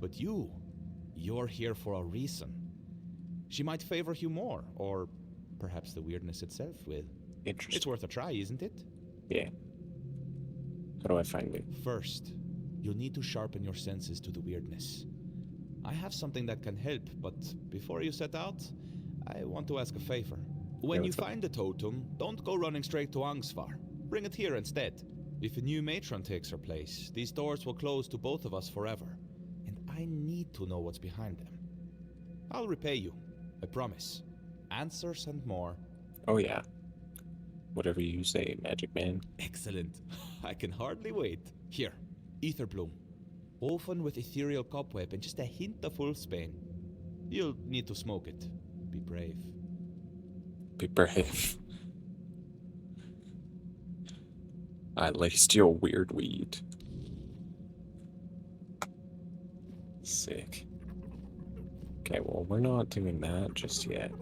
But you're here for a reason. She might favor you more, or perhaps the weirdness itself will. Interesting. It's worth a try, isn't it? Yeah. How do I find it? First, you'll need to sharpen your senses to the weirdness. I have something that can help, but before you set out, I want to ask a favor. When you find the totem, don't go running straight to Angsvar. Bring it here instead. If a new matron takes her place, these doors will close to both of us forever. And I need to know what's behind them. I'll repay you, I promise. Answers and more. Oh yeah. Whatever you say, Magic Man. Excellent. I can hardly wait. Here, Ether Bloom. Woven with ethereal cobweb and just a hint of wolfsbane. You'll need to smoke it. Be brave. Be brave. I laced your weird weed. Sick. Okay, well, we're not doing that just yet.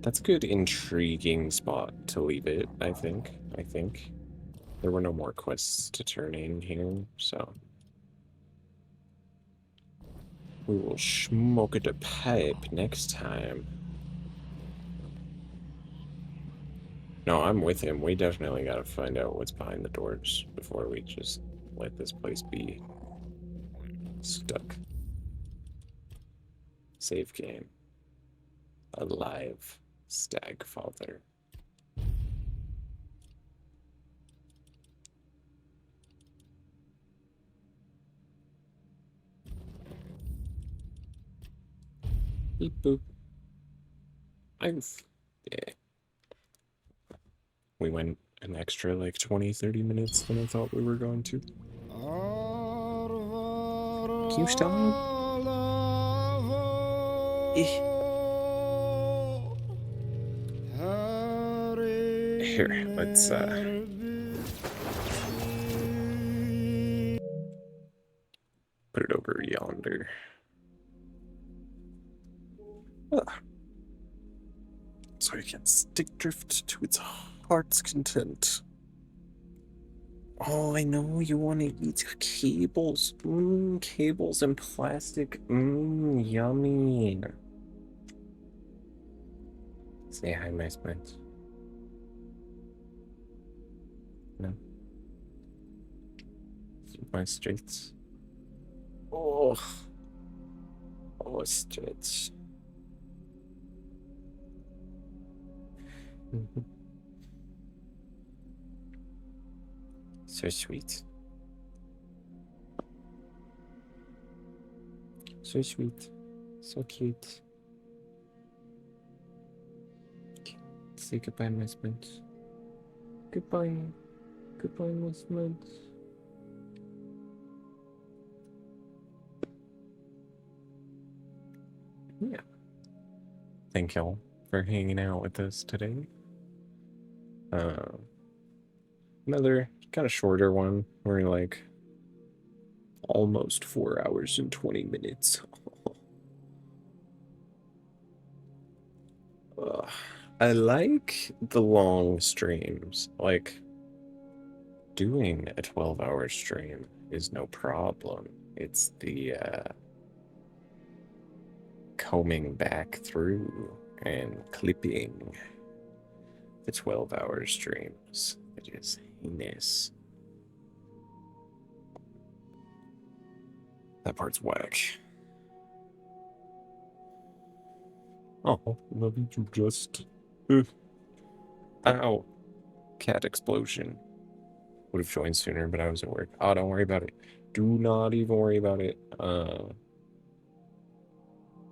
That's a good, intriguing spot to leave it, I think. There were no more quests to turn in here, so... we will smoke it a pipe next time. No, I'm with him. We definitely gotta find out what's behind the doors before we just let this place be stuck. Save game. Alive. Stag father. Beep boop. Yeah. We went an extra like 20-30 minutes than I thought we were going to. Can you stop him? Here, let's put it over yonder. So you can stick drift to its heart's content. Oh, I know you want to eat cables. Cables and plastic. Yummy. Say hi, my friends. No. My streets. Oh, streets. So sweet. So sweet. So cute. Say goodbye, my Spence. Goodbye. Goodbye, my Spence. Yeah. Thank y'all for hanging out with us today. Another kind of shorter one. We're like almost 4 hours and 20 minutes. I like the long streams. Like, doing a 12-hour stream is no problem. It's the combing back through and clipping the 12-hour streams. It is heinous. That part's whack. Oh, love you too, just. Ow. Cat explosion. Would have joined sooner, but I was at work. Oh, don't worry about it. Do not even worry about it.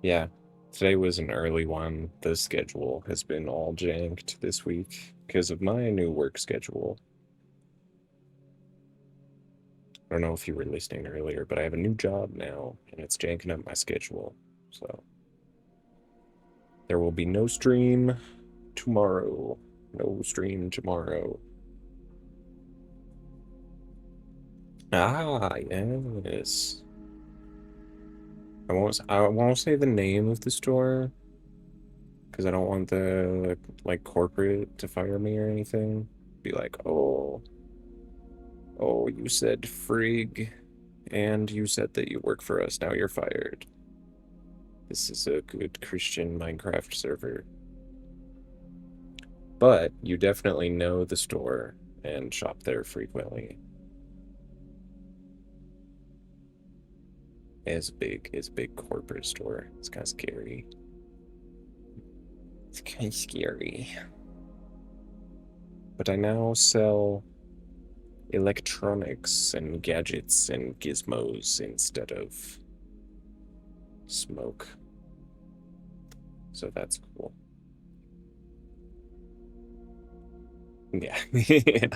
Yeah. Today was an early one. The schedule has been all janked this week because of my new work schedule. I don't know if you were listening earlier, but I have a new job now, and it's janking up my schedule. So there will be no stream tomorrow. No stream tomorrow. Ah, yes. I won't say the name of the store because I don't want the like corporate to fire me or anything. Be like, oh, you said frig, and you said that you work for us. Now you're fired. This is a good Christian Minecraft server. But you definitely know the store and shop there frequently. It's a big corporate store. It's kind of scary. It's kind of scary. But I now sell electronics and gadgets and gizmos instead of smoke. So that's cool. Yeah. Yeah.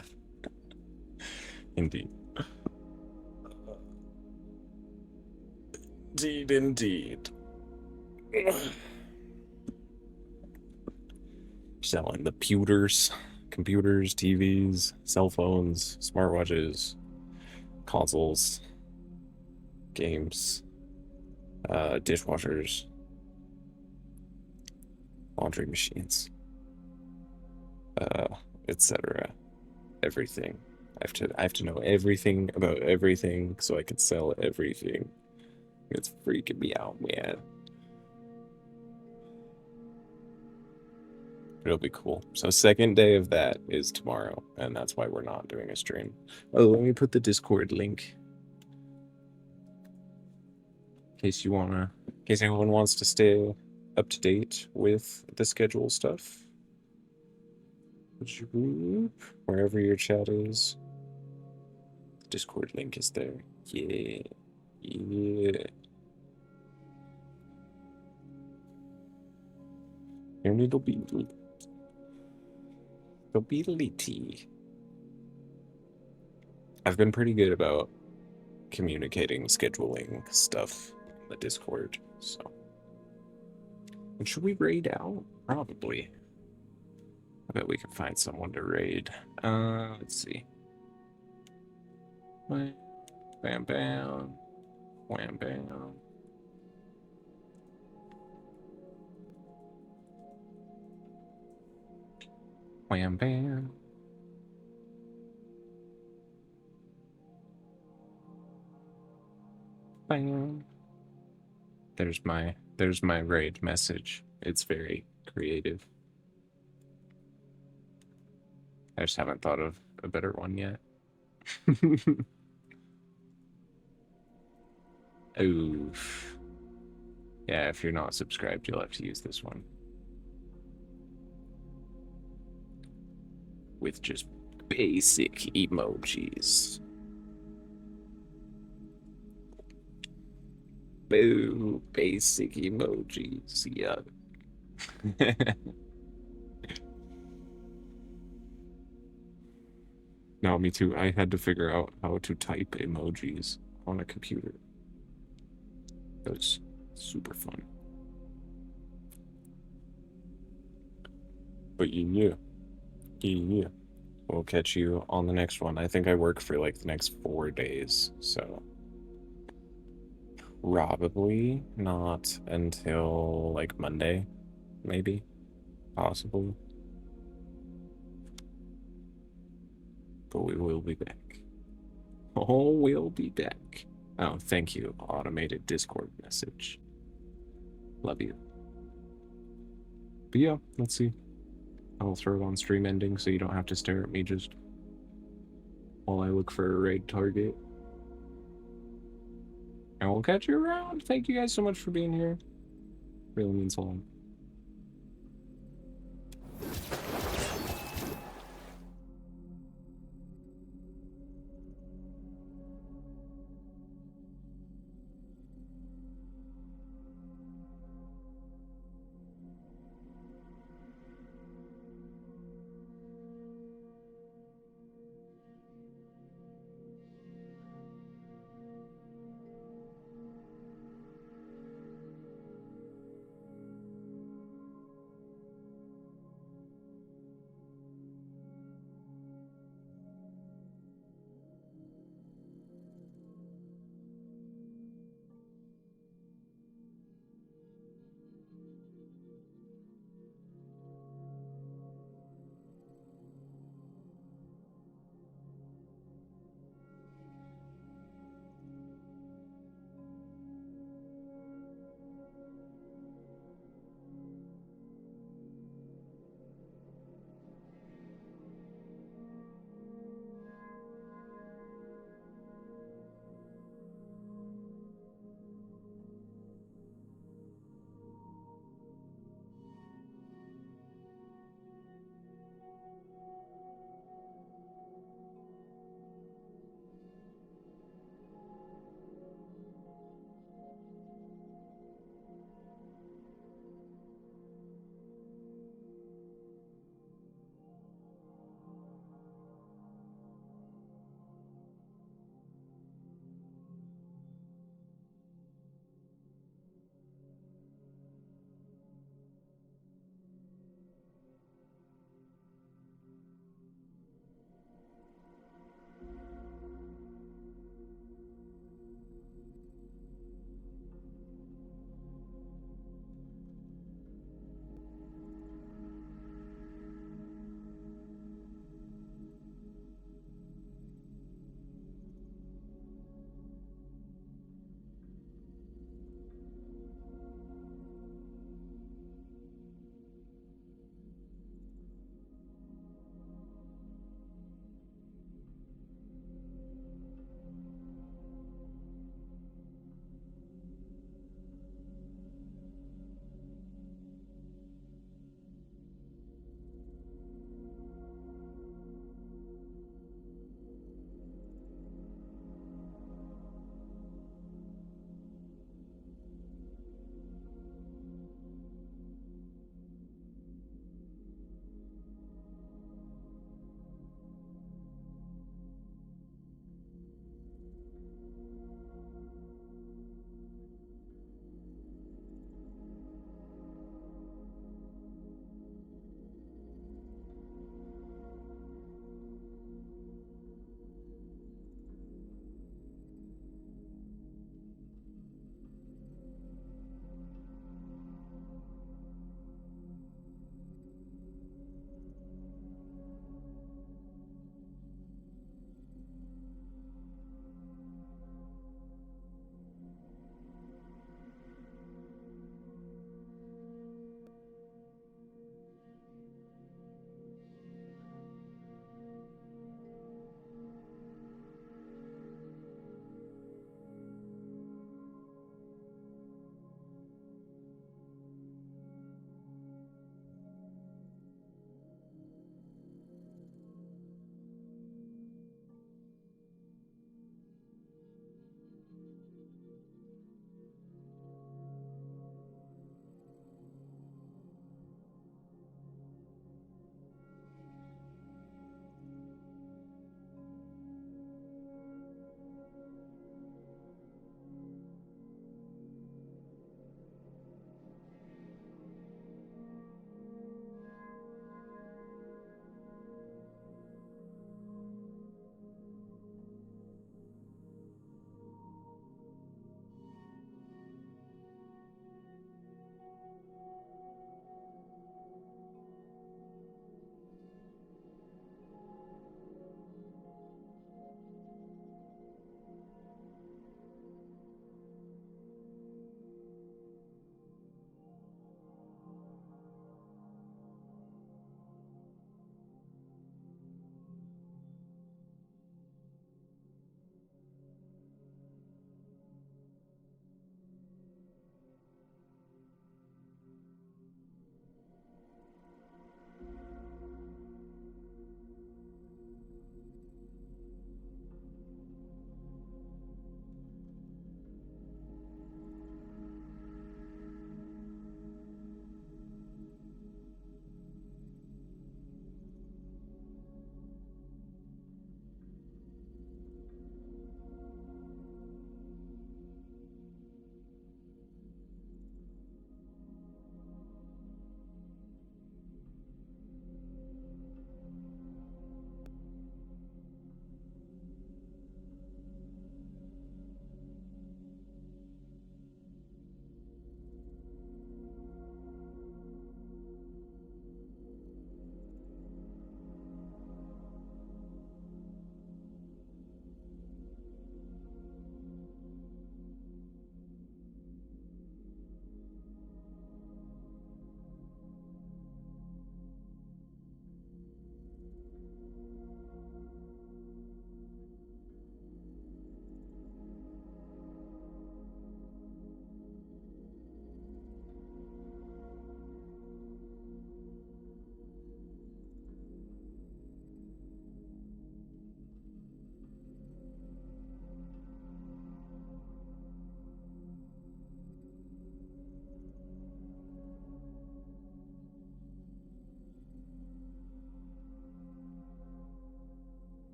Indeed. Indeed. Selling the computers, TVs, cell phones, smartwatches, consoles, games, dishwashers, laundry machines, etc. Everything. I have to know everything about everything so I can sell everything. It's freaking me out, man. It'll be cool. So second day of that is tomorrow, and that's why we're not doing a stream. Oh, let me put the Discord link. In case anyone wants to stay up to date with the schedule stuff. Wherever your chat is. The Discord link is there. Yeah. Yeah. Your little beetle. The beetlety. I've been pretty good about communicating, scheduling stuff in the Discord, so. And should we raid out? Probably. I bet we can find someone to raid. Let's see. Bam, bam, bam. Wham, bam. Wham, bam. Bam. There's my raid message. It's very creative. I just haven't thought of a better one yet. Oof. Yeah, if you're not subscribed, you'll have to use this one. With just basic emojis. Boo, basic emojis, yeah. No, me too. I had to figure out how to type emojis on a computer. It was super fun. But yeah. We'll catch you on the next one. I think I work for like the next 4 days, so probably not until like Monday, maybe, possibly. But we will be back. Oh, we'll be back. Oh, thank you, automated Discord message. Love you. But yeah, let's see. I'll throw it on stream ending so you don't have to stare at me just while I look for a raid target. And we'll catch you around. Thank you guys so much for being here. Really means a lot.